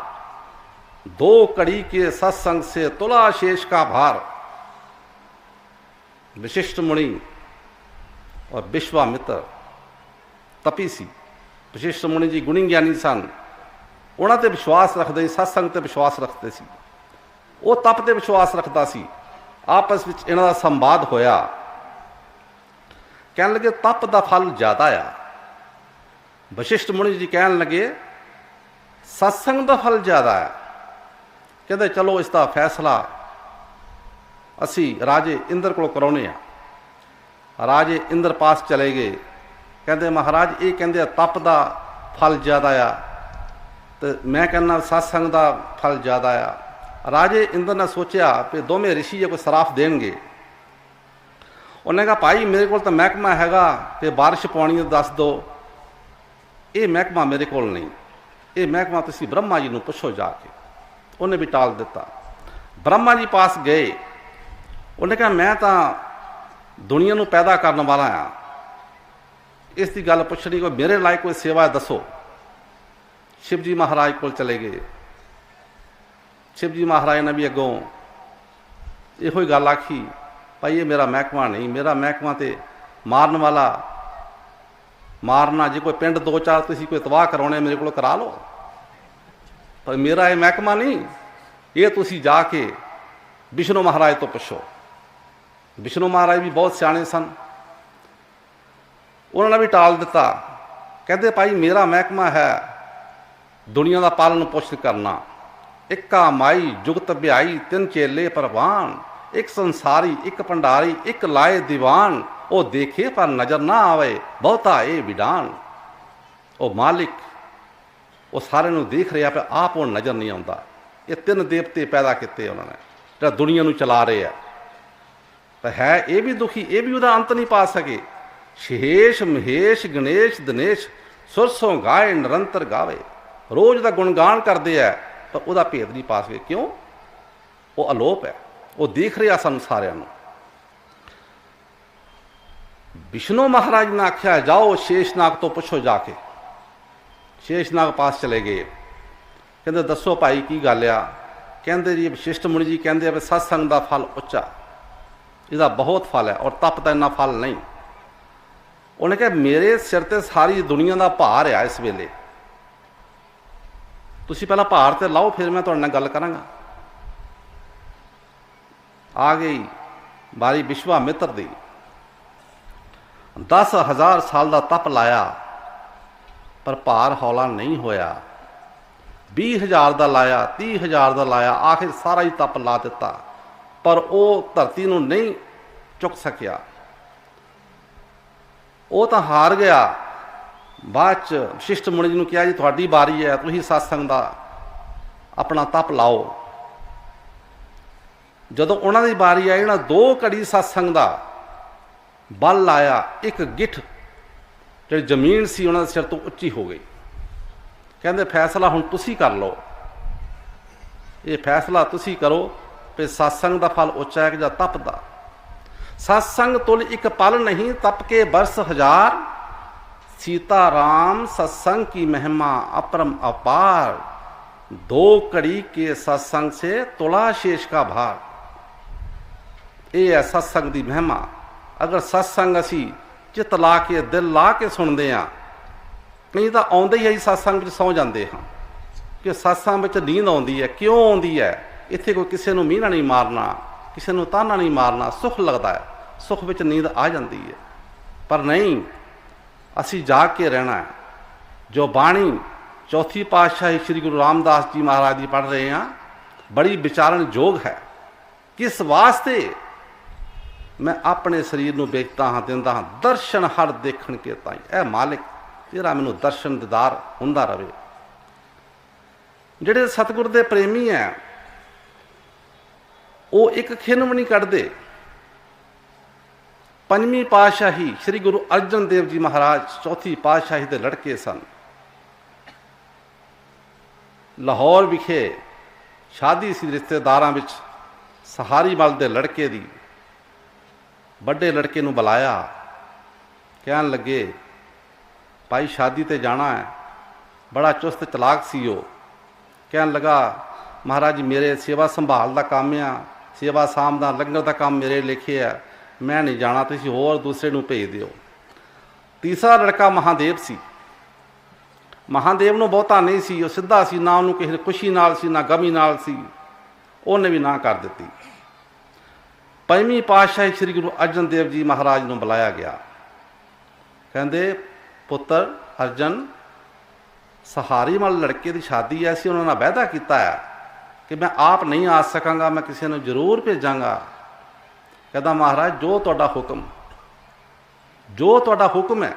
Speaker 2: 2 कड़ी के सत्संग से तुला शेष का भार। वशिष्ठ मुनि और विश्वामित्र तपी सी। वशिष्ठ मुनि जी गुणी ज्ञानी सन, उन्हां ते विश्वास रखते, सत्संग ते विश्वास रखते सी। वो तप ते विश्वास रखता सी। आपस में इन्हां दा संवाद होया। कहन लगे तप का फल ज्यादा आ। वशिष्ठ मुनि जी कहन लगे सत्संग का फल ज्यादा है। कहते चलो इसका फैसला असी राजे इंद्र को कराने आ। राजे इंद्र पास चले गए। कहते महाराज ये कहते तप का फल ज्यादा आ, ਤੇ ਮੈਂ ਕਹਿੰਦਾ ਸਤਸੰਗ ਦਾ ਫਲ ਜ਼ਿਆਦਾ ਆ। ਰਾਜੇ ਇੰਦਰ ਨੇ ਸੋਚਿਆ ਵੀ ਦੋਵੇਂ ਰਿਸ਼ੀ ਜੇ ਕੋਈ ਸਰਾਫ ਦੇਣਗੇ। ਉਹਨੇ ਕਿਹਾ ਭਾਈ ਮੇਰੇ ਕੋਲ ਤਾਂ ਮਹਿਕਮਾ ਹੈਗਾ ਕਿ ਬਾਰਿਸ਼ ਪਾਉਣੀ ਦੱਸ ਦਿਓ, ਇਹ ਮਹਿਕਮਾ ਮੇਰੇ ਕੋਲ ਨਹੀਂ, ਇਹ ਮਹਿਕਮਾ ਤੁਸੀਂ ਬ੍ਰਹਮਾ ਜੀ ਨੂੰ ਪੁੱਛੋ ਜਾ ਕੇ। ਉਹਨੇ ਵੀ ਟਾਲ ਦਿੱਤਾ। ਬ੍ਰਹਮਾ ਜੀ ਪਾਸ ਗਏ। ਉਹਨੇ ਕਿਹਾ ਮੈਂ ਤਾਂ ਦੁਨੀਆ ਨੂੰ ਪੈਦਾ ਕਰਨ ਵਾਲਾ ਹਾਂ, ਇਸ ਦੀ ਗੱਲ ਪੁੱਛਣੀ, ਕੋਈ ਮੇਰੇ ਲਾਇਕ ਕੋਈ ਸੇਵਾ ਦੱਸੋ। ਸ਼ਿਵ ਜੀ ਮਹਾਰਾਜ ਕੋਲ ਚਲੇ ਗਏ। ਸ਼ਿਵ ਜੀ ਮਹਾਰਾਜ ਨੇ ਵੀ ਅੱਗੋਂ ਇਹੋ ਹੀ ਗੱਲ ਆਖੀ, ਭਾਈ ਇਹ ਮੇਰਾ ਮਹਿਕਮਾ ਨਹੀਂ, ਮੇਰਾ ਮਹਿਕਮਾ ਤੇ ਮਾਰਨ ਵਾਲਾ ਮਾਰਨਾ। ਜੇ ਕੋਈ ਪਿੰਡ 2-4 ਤੁਸੀਂ ਕੋਈ ਤਬਾਹ ਕਰਾਉਣੇ ਮੇਰੇ ਕੋਲ ਕਰਾ ਲਓ, ਪਰ ਮੇਰਾ ਇਹ ਮਹਿਕਮਾ ਨਹੀਂ, ਇਹ ਤੁਸੀਂ ਜਾ ਕੇ ਵਿਸ਼ਨੂੰ ਮਹਾਰਾਜ ਤੋਂ ਪੁੱਛੋ। ਵਿਸ਼ਨੂੰ ਮਹਾਰਾਜ ਵੀ ਬਹੁਤ ਸਿਆਣੇ ਸਨ, ਉਹਨਾਂ ਨੇ ਵੀ ਟਾਲ ਦਿੱਤਾ। ਕਹਿੰਦੇ ਭਾਈ ਮੇਰਾ ਮਹਿਕਮਾ ਹੈ ਦੁਨੀਆ ਦਾ ਪਾਲਣ ਪੋਸ਼ਣ ਕਰਨਾ। ਇੱਕਾ ਮਾਈ ਜੁਗਤ ਵਿਆਈ ਤਿੰਨ ਚੇਲੇ ਪ੍ਰਵਾਨ, ਇੱਕ ਸੰਸਾਰੀ ਇੱਕ ਭੰਡਾਰੀ ਇੱਕ ਲਾਏ ਦੀਵਾਨ, ਉਹ ਦੇਖੇ ਪਰ ਨਜ਼ਰ ਨਾ ਆਵੇ ਬਹੁਤਾ ਇਹ ਵਿਡਾਨ। ਉਹ ਮਾਲਿਕ ਉਹ ਸਾਰਿਆਂ ਨੂੰ ਦੇਖ ਰਿਹਾ ਪਰ ਆਪ ਉਹ ਨਜ਼ਰ ਨਹੀਂ ਆਉਂਦਾ। ਇਹ ਤਿੰਨ ਦੇਵਤੇ ਪੈਦਾ ਕੀਤੇ ਉਹਨਾਂ ਨੇ ਜਿਹੜਾ ਦੁਨੀਆ ਨੂੰ ਚਲਾ ਰਹੇ ਆ, ਪਰ ਹੈ ਇਹ ਵੀ ਦੁਖੀ, ਇਹ ਵੀ ਉਹਦਾ ਅੰਤ ਨਹੀਂ ਪਾ ਸਕੇ। ਸ਼ੇਸ਼ ਮਹੇਸ਼ ਗਣੇਸ਼ ਦਿਨੇਸ਼ ਸੁਰਸੋਂ ਗਾਏ ਨਿਰੰਤਰ ਗਾਵੇ, ਰੋਜ਼ ਦਾ ਗੁਣਗਾਨ ਕਰਦੇ ਆ ਪਰ ਉਹਦਾ ਭੇਦ ਨਹੀਂ ਪਾ ਸਕੇ। ਕਿਉਂ? ਉਹ ਅਲੋਪ ਹੈ, ਉਹ ਦੇਖ ਰਿਹਾ ਸਾਨੂੰ ਸਾਰਿਆਂ ਨੂੰ। ਵਿਸ਼ਨੂੰ ਮਹਾਰਾਜ ਨੇ ਆਖਿਆ ਜਾਓ ਸ਼ੇਸ਼ਨਾਗ ਤੋਂ ਪੁੱਛੋ ਜਾ ਕੇ। ਸ਼ੇਸ਼ਨਾਗ ਪਾਸ ਚਲੇ ਗਏ। ਕਹਿੰਦੇ ਦੱਸੋ ਭਾਈ ਕੀ ਗੱਲ ਆ? ਕਹਿੰਦੇ ਜੀ ਵਸ਼ਿਸ਼ਟ ਮੁਨੀ ਜੀ ਕਹਿੰਦੇ ਆ ਵੀ ਸਤਸੰਗ ਦਾ ਫਲ ਉੱਚਾ, ਇਹਦਾ ਬਹੁਤ ਫਲ ਹੈ, ਔਰ ਤਪ ਦਾ ਇੰਨਾ ਫਲ ਨਹੀਂ। ਉਹਨੇ ਕਿਹਾ ਮੇਰੇ ਸਿਰ ਤੇ ਸਾਰੀ ਦੁਨੀਆ ਦਾ ਭਾਰ ਆ ਇਸ ਵੇਲੇ, ਤੁਸੀਂ ਪਹਿਲਾਂ ਭਾਰ ਤੇ ਲਾਓ ਫਿਰ ਮੈਂ ਤੁਹਾਡੇ ਨਾਲ ਗੱਲ ਕਰਾਂਗਾ। ਆ ਗਈ ਬਾਰੀ ਵਿਸ਼ਵਾਮਿੱਤਰ ਦੀ। 10,000 ਸਾਲ ਦਾ ਤਪ ਲਾਇਆ ਪਰ ਭਾਰ ਹੌਲਾ ਨਹੀਂ ਹੋਇਆ। 20,000 ਦਾ ਲਾਇਆ, 30,000 ਦਾ ਲਾਇਆ, ਆਖਿਰ ਸਾਰਾ ਹੀ ਤਪ ਲਾ ਦਿੱਤਾ ਪਰ ਉਹ ਧਰਤੀ ਨੂੰ ਨਹੀਂ ਚੁੱਕ ਸਕਿਆ। ਉਹ ਤਾਂ ਹਾਰ ਗਿਆ। ਬਾਅਦ 'ਚ ਵਸ਼ਿਸ਼ਟ ਮੁਨੀ ਜੀ ਨੂੰ ਕਿਹਾ ਜੀ ਤੁਹਾਡੀ ਵਾਰੀ ਹੈ, ਤੁਸੀਂ ਸਤਸੰਗ ਦਾ ਆਪਣਾ ਤਪ ਲਾਓ। ਜਦੋਂ ਉਹਨਾਂ ਦੀ ਵਾਰੀ ਆਈ ਨਾ 2 ਘੜੀ ਸਤਸੰਗ ਦਾ ਬਲ ਲਾਇਆ, ਇੱਕ ਗਿੱਠ ਜਿਹੜੀ ਜ਼ਮੀਨ ਸੀ ਉਹਨਾਂ ਦੇ ਸਿਰ ਤੋਂ ਉੱਚੀ ਹੋ ਗਈ। ਕਹਿੰਦੇ ਫੈਸਲਾ ਹੁਣ ਤੁਸੀਂ ਕਰ ਲਓ, ਇਹ ਫੈਸਲਾ ਤੁਸੀਂ ਕਰੋ ਵੀ ਸਤਸੰਗ ਦਾ ਫਲ ਉੱਚਾ ਹੈ ਕਿ ਜਾਂ ਤਪ ਦਾ। ਸਤਸੰਗ ਤੁਲ ਇੱਕ ਪਲ ਨਹੀਂ ਤਪ ਕੇ ਬਰਸ ਹਜ਼ਾਰ, सीता राम सत्संग की महिमा अपरम अपार, 2 घड़ी के सत्संग से तुला शेष का भार। ये है सत्संग की महिमा। अगर सत्संग असी चित ला के दिल ला के सुनते हैं, नहीं तो आउंदे ही सत्संग सौ जाते हैं कि सत्संग में नींद आती है। क्यों आती है? इत्थे कोई किसी को मीना नहीं मारना, किसी को ताना नहीं मारना, सुख लगता है, सुख में नींद आ जाती है। पर नहीं, असी जाग के रहना है। जो बाणी चौथी पातशाही श्री गुरु रामदास जी महाराज जी पढ़ रहे हैं, बड़ी विचारण योग है। किस वास्ते मैं अपने शरीर को बेचता हाँ, दिंदा हाँ, दर्शन हर देखण के ताई। ऐ मालिक तेरा मैनू दर्शन दीदार हुंदा रहे। ਜਿਹੜੇ सतगुर ਦੇ प्रेमी है वो एक खिन भी नहीं कढ़ते। 5ਵੀਂ पातशाही श्री गुरु अर्जन देव जी महाराज चौथी पातशाही के लड़के सन। लाहौर विखे शादी सी रिश्तेदारां विच, सहारी मल दे लड़के दी। बड़े लड़के नूं बुलाया, कहन लगे भाई शादी ते जाना है। बड़ा चुस्त चलाक सी वो। कहन लगा महाराज जी मेरे सेवा संभाल दा काम आ, सेवा साम दा लंगर दा काम मेरे लिखे है, मैं नहीं जाना, तुसीं होर दूसरे नूं भेज दिओ। तीसरा लड़का महादेव सी। महादेव नूं बहुता नहीं सी, वो सीधा सी, ना उन्होंने किसी खुशी नाल सी ना गमी नाल सी, उन्हें भी ना कर दी। 5ਵੀਂ पातशाही श्री गुरु अर्जन देव जी महाराज नूं बुलाया गया। कहंदे पुत्र अर्जन, सहारी मल लड़के की शादी ऐसी उन्होंने वायदा किया है कि मैं आप नहीं आ सकांगा, मैं किसी ने जरूर भेजांगा। कहता महाराज जो तुहाडा हुक्म, जो तुहाडा हुक्म है।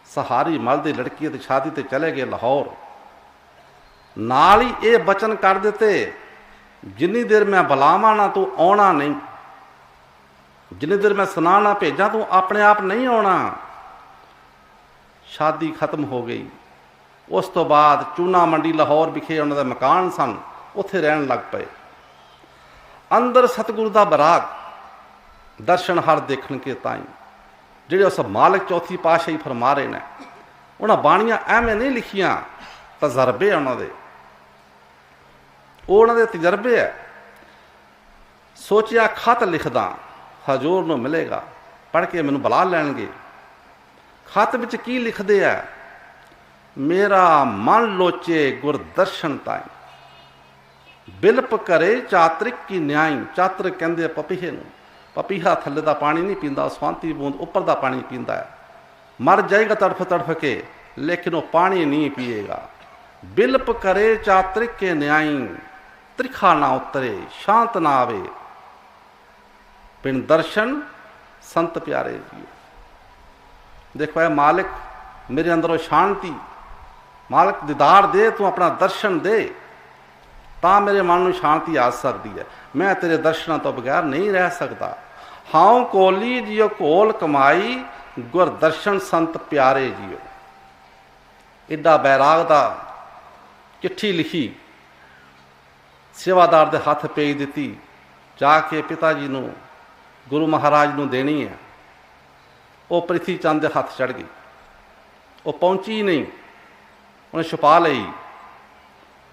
Speaker 2: सहारी मल की लड़की की शादी ते चले गए लाहौर। ਨਾਲ ਹੀ ਇਹ ਬਚਨ ਕਰ ਦਿੱਤੇ, ਜਿੰਨੀ ਦੇਰ ਮੈਂ ਬੁਲਾਵਾਂ ਨਾ ਤੂੰ ਆਉਣਾ ਨਹੀਂ, ਜਿੰਨੀ ਦੇਰ ਮੈਂ ਸੁਨਾ ਨਾ ਭੇਜਾਂ ਤੂੰ ਆਪਣੇ ਆਪ ਨਹੀਂ ਆਉਣਾ। ਸ਼ਾਦੀ ਖਤਮ ਹੋ ਗਈ। ਉਸ ਤੋਂ ਬਾਅਦ ਚੂਨਾ ਮੰਡੀ ਲਾਹੌਰ ਵਿਖੇ ਉਹਨਾਂ ਦੇ ਮਕਾਨ ਸਨ, ਉੱਥੇ ਰਹਿਣ ਲੱਗ ਪਏ। ਅੰਦਰ ਸਤਿਗੁਰੂ ਦਾ ਬਰਾਗ ਦਰਸ਼ਨ ਹਰ ਦੇਖਣ ਕੇ ਤਾਈ, ਜਿਹੜੇ ਉਸ ਮਾਲਕ ਚੌਥੀ ਪਾਤਸ਼ਾਹੀ ਫਰਮਾ ਰਹੇ ਨੇ। ਉਹਨਾਂ ਬਾਣੀਆਂ ਐਵੇਂ ਨਹੀਂ ਲਿਖੀਆਂ, ਤਜਰਬੇ ਉਹਨਾਂ ਦੇ, ਉਹ ਉਹਨਾਂ ਦੇ ਤਜਰਬੇ ਹੈ। ਸੋਚਿਆ ਖਤ ਲਿਖਦਾ, ਹਜ਼ੂਰ ਨੂੰ ਮਿਲੇਗਾ, ਪੜ੍ਹ ਕੇ ਮੈਨੂੰ ਬੁਲਾ ਲੈਣਗੇ। ਖਤ ਵਿੱਚ ਕੀ ਲਿਖਦੇ ਆ? ਮੇਰਾ ਮਨ ਲੋਚੇ ਗੁਰਦਰਸ਼ਨ ਤਾਈ, ਬਿਲਪ ਕਰੇ ਚਾਤਰਿਕ ਕੀ ਨਿਆਈ। ਚਾਤਰਿਕ ਕਹਿੰਦੇ ਆ ਪਪੀਹੇ ਨੂੰ। ਪਪੀਹਾ ਥੱਲੇ ਦਾ ਪਾਣੀ ਨਹੀਂ ਪੀਂਦਾ, ਸਵਾਂਤੀ ਬੂੰਦ ਉੱਪਰ ਦਾ ਪਾਣੀ ਪੀਂਦਾ ਹੈ। ਮਰ ਜਾਏਗਾ ਤੜਫ ਤੜਫ ਕੇ, ਲੇਕਿਨ ਉਹ ਪਾਣੀ ਨਹੀਂ ਪੀਏਗਾ। ਬਿਲਪ ਕਰੇ ਚਾਤਰਿਕ ਕੇ ਨਿਆਈ, ਤ੍ਰਿਖਾ ਨਾ ਉਤਰੇ, ਸ਼ਾਂਤ ਨਾ ਆਵੇ, ਬਿਨ ਦਰਸ਼ਨ ਸੰਤ ਪਿਆਰੇ ਜੀ। ਦੇਖੋ ਇਹ ਮਾਲਿਕ ਮੇਰੇ ਅੰਦਰੋਂ ਸ਼ਾਂਤੀ, ਮਾਲਕ ਦੀਦਾਰ ਦੇ, ਤੂੰ ਆਪਣਾ ਦਰਸ਼ਨ ਦੇ, ਤਾਂ ਮੇਰੇ ਮਨ ਨੂੰ ਸ਼ਾਂਤੀ ਆ ਸਕਦੀ ਹੈ। ਮੈਂ ਤੇਰੇ ਦਰਸ਼ਨਾਂ ਤੋਂ ਬਗੈਰ ਨਹੀਂ ਰਹਿ ਸਕਦਾ। ਹਾਉ ਕੋਲੀ ਜਿਉ ਘੋਲ ਕਮਾਈ, ਗੁਰਦਰਸ਼ਨ ਸੰਤ ਪਿਆਰੇ ਜੀਓ। ਇੱਡਾ ਬੈਰਾਗ ਦਾ ਚਿੱਠੀ ਲਿਖੀ, ਸੇਵਾਦਾਰ ਦੇ ਹੱਥ ਭੇਜ ਦਿੱਤੀ, ਜਾ ਕੇ ਪਿਤਾ ਜੀ ਨੂੰ, ਗੁਰੂ ਮਹਾਰਾਜ ਨੂੰ ਦੇਣੀ ਹੈ। ਉਹ ਪ੍ਰਿਥੀ ਚੰਦ ਦੇ ਹੱਥ ਚੜ੍ਹ ਗਈ। ਉਹ ਪਹੁੰਚੀ ਨਹੀਂ, ਉਹਨੇ ਛੁਪਾ ਲਈ।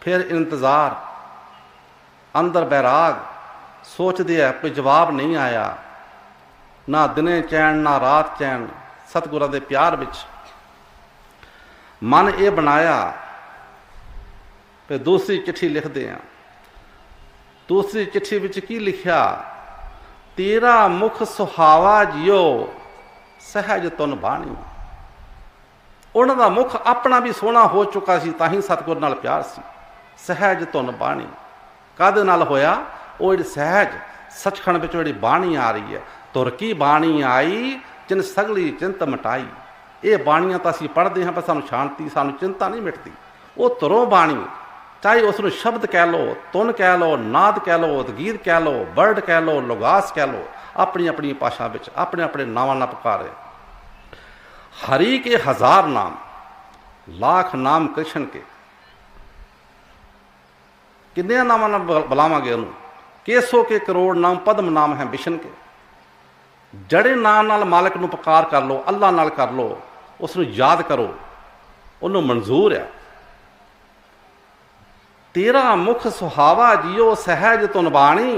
Speaker 2: ਫਿਰ ਇੰਤਜ਼ਾਰ, ਅੰਦਰ ਬੈਰਾਗ, ਸੋਚਦੇ ਆ ਕੋਈ ਜਵਾਬ ਨਹੀਂ ਆਇਆ। ਨਾ ਦਿਨੇ ਚੈਨ ਨਾ ਰਾਤ ਚੈਨ, ਸਤਿਗੁਰਾਂ ਦੇ ਪਿਆਰ ਵਿੱਚ ਮਨ ਇਹ ਬਣਾਇਆ ਫਿਰ ਦੂਸਰੀ ਚਿੱਠੀ ਲਿਖਦੇ ਆ। ਦੂਸਰੀ ਚਿੱਠੀ ਵਿੱਚ ਕੀ ਲਿਖਿਆ? ਤੇਰਾ ਮੁਖ ਸੁਹਾਵਾ ਜਿਉ, ਸਹਿਜ ਤੁਨ ਬਾਣੀ। ਉਹਨਾਂ ਦਾ ਮੁਖ ਆਪਣਾ ਵੀ ਸੋਹਣਾ ਹੋ ਚੁੱਕਾ ਸੀ, ਤਾਂ ਹੀ ਸਤਿਗੁਰ ਨਾਲ ਪਿਆਰ ਸੀ। ਸਹਿਜ ਧੁਨ ਬਾਣੀ ਕਾਹਦੇ ਨਾਲ ਹੋਇਆ? ਉਹ ਜਿਹੜੀ ਸਹਿਜ ਸੱਚਖੰਡ ਵਿੱਚ ਜਿਹੜੀ ਬਾਣੀ ਆ ਰਹੀ ਹੈ, ਤੁਰ ਕੀ ਬਾਣੀ ਆਈ ਜਿਨ ਸਗਲੀ ਚਿੰਤ ਮਟਾਈ। ਇਹ ਬਾਣੀਆਂ ਤਾਂ ਅਸੀਂ ਪੜ੍ਹਦੇ ਹਾਂ, ਪਰ ਸਾਨੂੰ ਸ਼ਾਂਤੀ, ਸਾਨੂੰ ਚਿੰਤਾ ਨਹੀਂ ਮਿਟਦੀ। ਉਹ ਤੁਰੋਂ ਬਾਣੀ, ਚਾਹੇ ਉਸ ਨੂੰ ਸ਼ਬਦ ਕਹਿ ਲਓ, ਧੁਨ ਕਹਿ ਲਓ, ਨਾਦ ਕਹਿ ਲਓ, ਉਦਗੀਤ ਕਹਿ ਲਓ, ਵਰਡ ਕਹਿ ਲਓ, ਲੁਗਾਸ ਕਹਿ ਲਓ, ਆਪਣੀ ਆਪਣੀ ਭਾਸ਼ਾ ਵਿੱਚ ਆਪਣੇ ਆਪਣੇ ਨਾਵਾਂ ਨਾਲ ਪੁਕਾਰੇ। हरि के 1000 नाम, लाख नाम कृष्ण के। किन्ने नामां नाल बुलावांगे उन्होंने? केसो के करोड़ नाम, पद्म नाम है विष्णु के। जड़े नाम नाल मालिक नूं पुकार कर लो, अल्लाह नाल कर लो, उसनूं याद करो, उन्हों मंजूर है। तेरा मुख सुहावा जियो सहज तुन बाणी,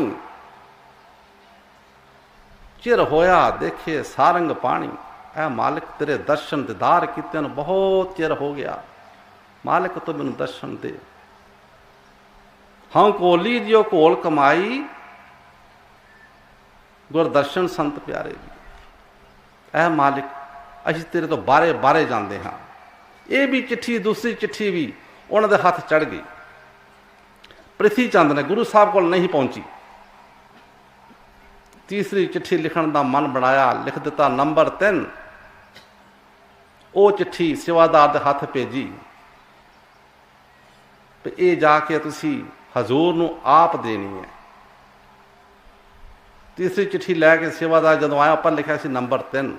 Speaker 2: चिर होया देखे सारंग पानी। ऐ मालिक तेरे दर्शन दीदार कीते नूं बहुत चिर हो गया, मालिक तू मैनूं दर्शन दे। हाँ कोली जियो घोल कमाई, गुरदर्शन संत प्यारे जी। ऐ मालिक असीं तेरे तो बारे बारे जाते हाँ। ये भी चिट्ठी, दूसरी चिट्ठी भी उन्होंने हथ चढ़ गई। प्रिथी चंद ने गुरु साहब को नहीं पहुंची। तीसरी चिट्ठी लिखण का मन बनाया, लिख दिता नंबर 3। वो चिट्ठी सेवादार के हथ भेजी, ये जाके तुसी हजूर नूं आप देनी है। तीसरी चिट्ठी लैके सेवादार जदों आया, पर लिखा सी नंबर 3।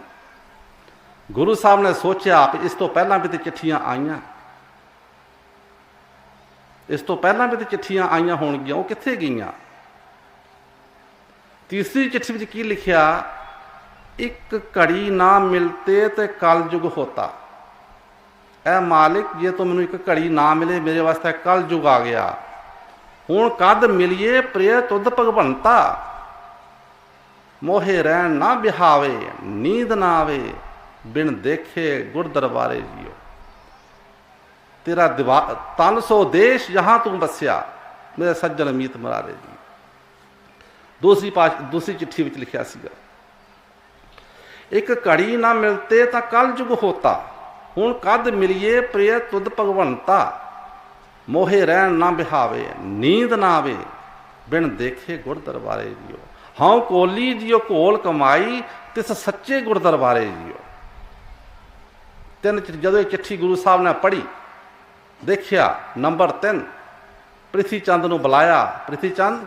Speaker 2: गुरु साहब ने सोचा कि इस तो पहला भी तो चिट्ठियां आईयां, इस तो पहला भी तो चिट्ठियां आईयां होणगियां, वो कित्थे गईयां? तीसरी चिट्ठी में की लिखिया, एक घड़ी ना मिलते तो कल युग होता। ऐ मालिक जे तो मैनू एक घड़ी ना मिले, मेरे वास्ते कल युग आ गया। हुण कद मिलिए प्रिय तुद भगवंता, मोहे रहन ना बिहावे, नींद ना आवे, बिन देखे गुर दरबारे जियो। तेरा तन सो देश जहां तू बसिया, मेरे सज्जन मीत मरारे जी। दूसरी चिट्ठी में लिखा सीगा, एक घड़ी ना मिलते तो कल युग होता, हुण कद मिलिए प्रिय तुद भगवंता, मोहे रहन ना बिहावे, नींद ना आवे, बिन देखे गुर दरबारे जियो। हाँ कोली जियो घोल कमाई, तिस सच्चे गुर दरबारे जियो। 3 जदों चिट्ठी गुरु साहब ने पढ़ी, देखिया नंबर 3, ਪ੍ਰਿਥੀ ਚੰਦ ਨੂੰ ਬੁਲਾਇਆ। ਪ੍ਰਿਥੀ ਚੰਦ,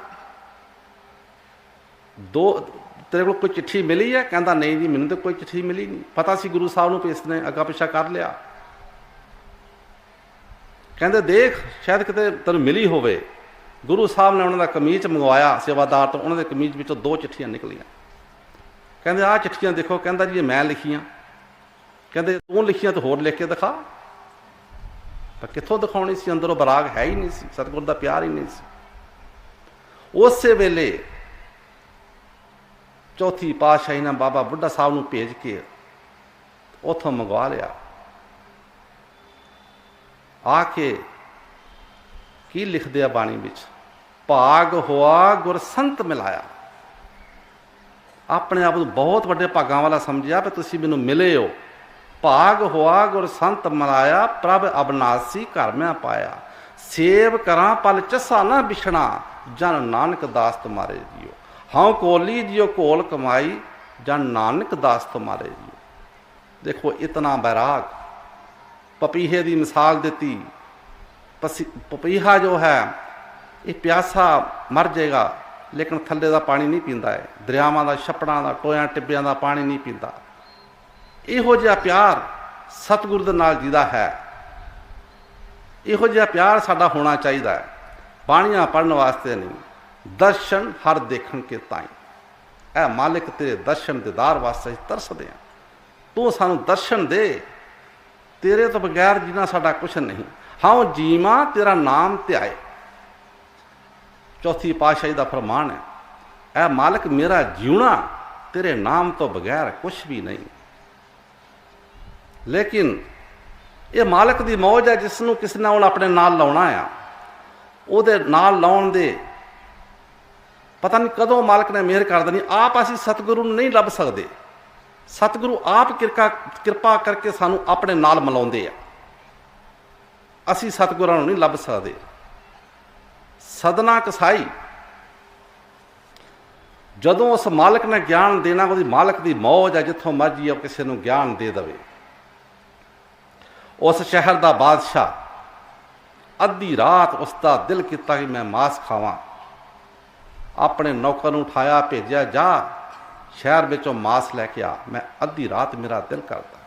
Speaker 2: ਤੇਰੇ ਕੋਲ ਕੋਈ ਚਿੱਠੀ ਮਿਲੀ ਹੈ? ਕਹਿੰਦਾ ਨਹੀਂ ਜੀ, ਮੈਨੂੰ ਤਾਂ ਕੋਈ ਚਿੱਠੀ ਮਿਲੀ ਨਹੀਂ। ਪਤਾ ਸੀ ਗੁਰੂ ਸਾਹਿਬ ਨੂੰ ਵੀ ਇਸਨੇ ਅੱਗਾ ਪਿੱਛਾ ਕਰ ਲਿਆ। ਕਹਿੰਦੇ ਦੇਖ, ਸ਼ਾਇਦ ਕਿਤੇ ਤੈਨੂੰ ਮਿਲੀ ਹੋਵੇ। ਗੁਰੂ ਸਾਹਿਬ ਨੇ ਉਹਨਾਂ ਦਾ ਕਮੀਜ਼ ਮੰਗਵਾਇਆ ਸੇਵਾਦਾਰ ਤੋਂ, ਉਹਨਾਂ ਦੇ ਕਮੀਜ਼ ਵਿੱਚੋਂ 2 ਚਿੱਠੀਆਂ ਨਿਕਲੀਆਂ। ਕਹਿੰਦੇ ਆਹ ਚਿੱਠੀਆਂ ਦੇਖੋ। ਕਹਿੰਦਾ ਜੀ ਇਹ ਮੈਂ ਲਿਖੀਆਂ। ਕਹਿੰਦੇ ਤੂੰ ਲਿਖੀਆਂ ਤਾਂ ਹੋਰ ਲਿਖ ਕੇ ਦਿਖਾ। ਪਰ ਕਿੱਥੋਂ ਦਿਖਾਉਣੀ ਸੀ, ਅੰਦਰੋਂ ਬਰਾਗ ਹੈ ਹੀ ਨਹੀਂ ਸੀ, ਸਤਿਗੁਰ ਦਾ ਪਿਆਰ ਹੀ ਨਹੀਂ ਸੀ। ਉਸੇ ਵੇਲੇ ਚੌਥੀ ਪਾਤਸ਼ਾਹੀ ਨੇ ਬਾਬਾ ਬੁੱਢਾ ਸਾਹਿਬ ਨੂੰ ਭੇਜ ਕੇ ਉੱਥੋਂ ਮੰਗਵਾ ਲਿਆ। ਆ ਕੇ ਕੀ ਲਿਖਦੇ ਆ ਬਾਣੀ ਵਿੱਚ, ਭਾਗ ਹੋਆ ਗੁਰ ਸੰਤ ਮਿਲਾਇਆ। ਆਪਣੇ ਆਪ ਨੂੰ ਬਹੁਤ ਵੱਡੇ ਭਾਗਾਂ ਵਾਲਾ ਸਮਝਿਆ ਵੀ ਤੁਸੀਂ ਮੈਨੂੰ ਮਿਲੇ ਹੋ। ਭਾਗ ਹੋਆ ਗੁਰ ਸੰਤ ਮਿਲਾਇਆ, ਪ੍ਰਭ ਅਬਨਾਸੀ ਘਰ ਮੈਂ ਪਾਇਆ। ਸੇਵ ਕਰਾਂ ਪਲ ਚੱਸਾ ਨਾ ਬਿਛਣਾ, ਜਨ ਨਾਨਕ ਦਾਸ ਤੁਮਾਰੇ ਜੀਓ। ਹਾਂ ਕੋਲੀ ਜਿਓ ਕੋਲ ਕਮਾਈ, ਜਨ ਨਾਨਕ ਦਾਸ ਤੁਮਾਰੇ ਜੀਓ। ਦੇਖੋ ਇਤਨਾ बैराग। ਪਪੀਹੇ ਦੀ ਮਿਸਾਲ ਦਿੱਤੀ। ਪਪੀਹਾ ਜੋ ਹੈ ਇਹ ਪਿਆਸਾ ਮਰ ਜਾਏਗਾ, ਲੇਕਿਨ ਥੱਲੇ ਦਾ ਪਾਣੀ ਨਹੀਂ ਪੀਂਦਾ ਹੈ। ਦਰਿਆਵਾਂ ਦਾ, ਛੱਪੜਾਂ ਦਾ, ਟੋਇਆਂ ਟਿੱਬਿਆਂ ਦਾ ਪਾਣੀ ਨਹੀਂ ਪੀਂਦਾ। ਇਹੋ ਜਿਹਾ ਪਿਆਰ ਸਤਿਗੁਰ ਦੇ ਨਾਲ ਜਿਹਦਾ ਹੈ, ਇਹੋ ਜਿਹਾ ਪਿਆਰ ਸਾਡਾ ਹੋਣਾ ਚਾਹੀਦਾ ਹੈ। ਬਾਣੀਆਂ ਪੜ੍ਹਨ ਵਾਸਤੇ ਨਹੀਂ, ਦਰਸ਼ਨ ਹਰ ਦੇਖਣ ਕੇ ਤਾਈ। ਇਹ ਮਾਲਿਕ ਤੇਰੇ ਦਰਸ਼ਨ ਦੀਦਾਰ ਵਾਸਤੇ ਤਰਸਦੇ ਹਾਂ। ਤੂੰ ਸਾਨੂੰ ਦਰਸ਼ਨ ਦੇ, ਤੇਰੇ ਤੋਂ ਬਗੈਰ ਜੀਣਾ ਸਾਡਾ ਕੁਛ ਨਹੀਂ। ਹਾਂ ਜੀਵਾਂ ਤੇਰਾ ਨਾਮ ਧਿਆਏ। ਚੌਥੀ ਪਾਤਸ਼ਾਹੀ ਦਾ ਫਰਮਾਨ ਹੈ, ਇਹ ਮਾਲਕ ਮੇਰਾ ਜਿਉਣਾ ਤੇਰੇ ਨਾਮ ਤੋਂ ਬਗੈਰ ਕੁਛ ਵੀ ਨਹੀਂ। ਲੇਕਿਨ ਇਹ ਮਾਲਕ ਦੀ ਮੌਜ ਹੈ, ਜਿਸ ਨੂੰ ਕਿਸੇ ਨਾਲ ਆਪਣੇ ਨਾਲ ਲਾਉਣਾ ਆ, ਉਹਦੇ ਨਾਲ ਲਾਉਣ ਦੇ ਪਤਾ ਨਹੀਂ ਕਦੋਂ ਮਾਲਕ ਨੇ ਮਿਹਰ ਕਰ ਦੇਣੀ। ਆਪ ਅਸੀਂ ਸਤਿਗੁਰੂ ਨੂੰ ਨਹੀਂ ਲੱਭ ਸਕਦੇ। ਸਤਿਗੁਰੂ ਆਪ ਕਿਰਪਾ ਕਰਕੇ ਸਾਨੂੰ ਆਪਣੇ ਨਾਲ ਮਿਲਾਉਂਦੇ ਆ। ਅਸੀਂ ਸਤਿਗੁਰਾਂ ਨੂੰ ਨਹੀਂ ਲੱਭ ਸਕਦੇ। ਸਦਨਾ ਕਸਾਈ, ਜਦੋਂ ਉਸ ਮਾਲਕ ਨੇ ਗਿਆਨ ਦੇਣਾ, ਉਹਦੀ ਮਾਲਕ ਦੀ ਮੌਜ ਹੈ, ਜਿੱਥੋਂ ਮਰਜੀ ਉਹ ਕਿਸੇ ਨੂੰ ਗਿਆਨ ਦੇ ਦੇਵੇ। ਉਸ ਸ਼ਹਿਰ ਦਾ ਬਾਦਸ਼ਾਹ ਅੱਧੀ ਰਾਤ ਉਸ ਦਾ ਦਿਲ ਕੀਤਾ ਕਿ ਮੈਂ ਮਾਸ ਖਾਵਾਂ। ਆਪਣੇ ਨੌਕਰ ਨੂੰ ਉਠਾਇਆ, ਭੇਜਿਆ, ਜਾ ਸ਼ਹਿਰ ਵਿੱਚੋਂ ਮਾਸ ਲੈ ਕੇ ਆ, ਮੈਂ ਅੱਧੀ ਰਾਤ ਮੇਰਾ ਦਿਲ ਕਰਦਾ।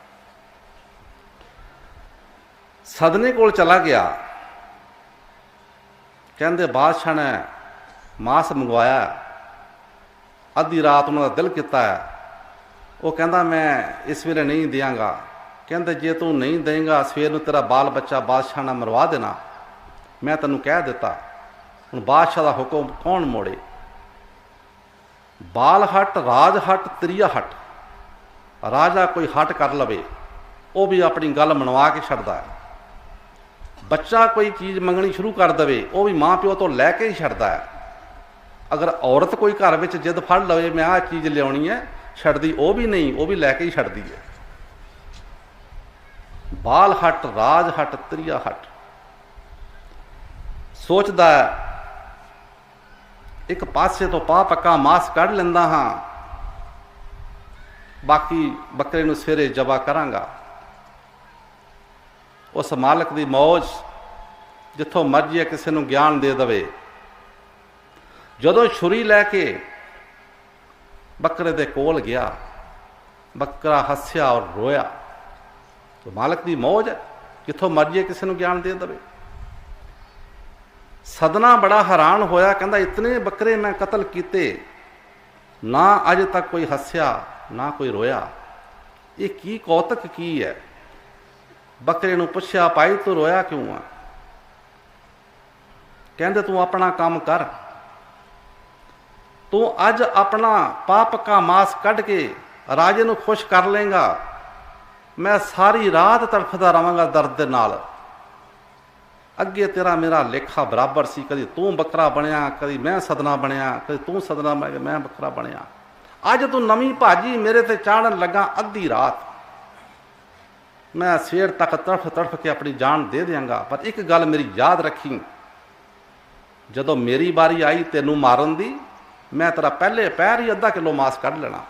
Speaker 2: ਸਦਨੇ ਕੋਲ ਚਲਾ ਗਿਆ। ਕਹਿੰਦੇ ਬਾਦਸ਼ਾਹ ਨੇ ਮਾਸ ਮੰਗਵਾਇਆ, ਅੱਧੀ ਰਾਤ ਉਹਨਾਂ ਦਾ ਦਿਲ ਕੀਤਾ ਹੈ। ਉਹ ਕਹਿੰਦਾ ਮੈਂ ਇਸ ਵੇਲੇ ਨਹੀਂ ਦਿਆਂਗਾ। ਕਹਿੰਦੇ ਜੇ ਤੂੰ ਨਹੀਂ ਦੇਂਗਾ, ਸਵੇਰ ਨੂੰ ਤੇਰਾ ਬਾਲ ਬੱਚਾ ਬਾਦਸ਼ਾਹ ਨਾਲ ਮਰਵਾ ਦੇਣਾ। ਮੈਂ ਤੈਨੂੰ ਕਹਿ ਦਿੱਤਾ। ਹੁਣ ਬਾਦਸ਼ਾਹ ਦਾ ਹੁਕਮ ਕੌਣ ਮੋੜੇ? ਬਾਲ ਹੱਟ, ਰਾਜ ਹੱਟ, ਤ੍ਰਿਆ ਹੱਟ। ਰਾਜਾ ਕੋਈ ਹੱਟ ਕਰ ਲਵੇ, ਉਹ ਵੀ ਆਪਣੀ ਗੱਲ ਮਨਵਾ ਕੇ ਛੱਡਦਾ ਹੈ। ਬੱਚਾ ਕੋਈ ਚੀਜ਼ ਮੰਗਣੀ ਸ਼ੁਰੂ ਕਰ ਦੇਵੇ, ਉਹ ਵੀ ਮਾਂ ਪਿਓ ਤੋਂ ਲੈ ਕੇ ਹੀ ਛੱਡਦਾ ਹੈ। ਅਗਰ ਔਰਤ ਕੋਈ ਘਰ ਵਿੱਚ ਜਿੱਦ ਫੜ ਲਵੇ, ਮੈਂ ਆਹ ਚੀਜ਼ ਲਿਆਉਣੀ ਹੈ, ਛੱਡਦੀ ਉਹ ਵੀ ਨਹੀਂ, ਉਹ ਵੀ ਲੈ ਕੇ ਹੀ ਛੱਡਦੀ ਹੈ। ਬਾਲ ਹੱਟ, ਰਾਜ ਹੱਟ, ਤ੍ਰਿਆ ਹੱਟ। ਸੋਚਦਾ ਇੱਕ ਪਾਸੇ ਤੋਂ ਪਾ ਪੱਕਾ ਮਾਸ ਕੱਢ ਲੈਂਦਾ ਹਾਂ, ਬਾਕੀ ਬੱਕਰੇ ਨੂੰ ਸਵੇਰੇ ਜਬਾ ਕਰਾਂਗਾ। ਉਸ ਮਾਲਕ ਦੀ ਮੌਜ ਜਿੱਥੋਂ ਮਰਜੀ ਹੈ ਕਿਸੇ ਨੂੰ ਗਿਆਨ ਦੇ ਦੇਵੇ। ਜਦੋਂ ਛੁਰੀ ਲੈ ਕੇ ਬੱਕਰੇ ਦੇ ਕੋਲ ਗਿਆ, ਬੱਕਰਾ ਹੱਸਿਆ ਔਰ ਰੋਇਆ। तो मालिक की मौज है, जिथों मर्जी किसी को ज्ञान दे दे। सदना बड़ा हैरान होया, कहता इतने बकरे मैं कतल किए, ना अज तक कोई हस्या ना कोई रोया, ये की कौतक की है। बकरे नूं पुछया पाई तू रोया क्यों है? कहते तू अपना काम कर, तू अज अपना पाप का मास कढ़ के राजे नूं खुश कर लेगा, मैं सारी रात तड़फदा रहांगा दर्द दे नाल। अगे तेरा मेरा लेखा बराबर सी, कभी तू बकरा बनया, कभी मैं सदना बनया, कभी तू सदना मैं बकरा बनया। अज तू नवी भाजी मेरे ते चाढ़न लगा अद्धी रात, मैं सवेर तक तड़फ तड़फ के अपनी जान दे देंगा। पर एक गल मेरी याद रखी, जदों मेरी बारी आई तेनू मारन दी, मैं तेरा पहले पैर ही अद्धा किलो मांस कढ़ लेना।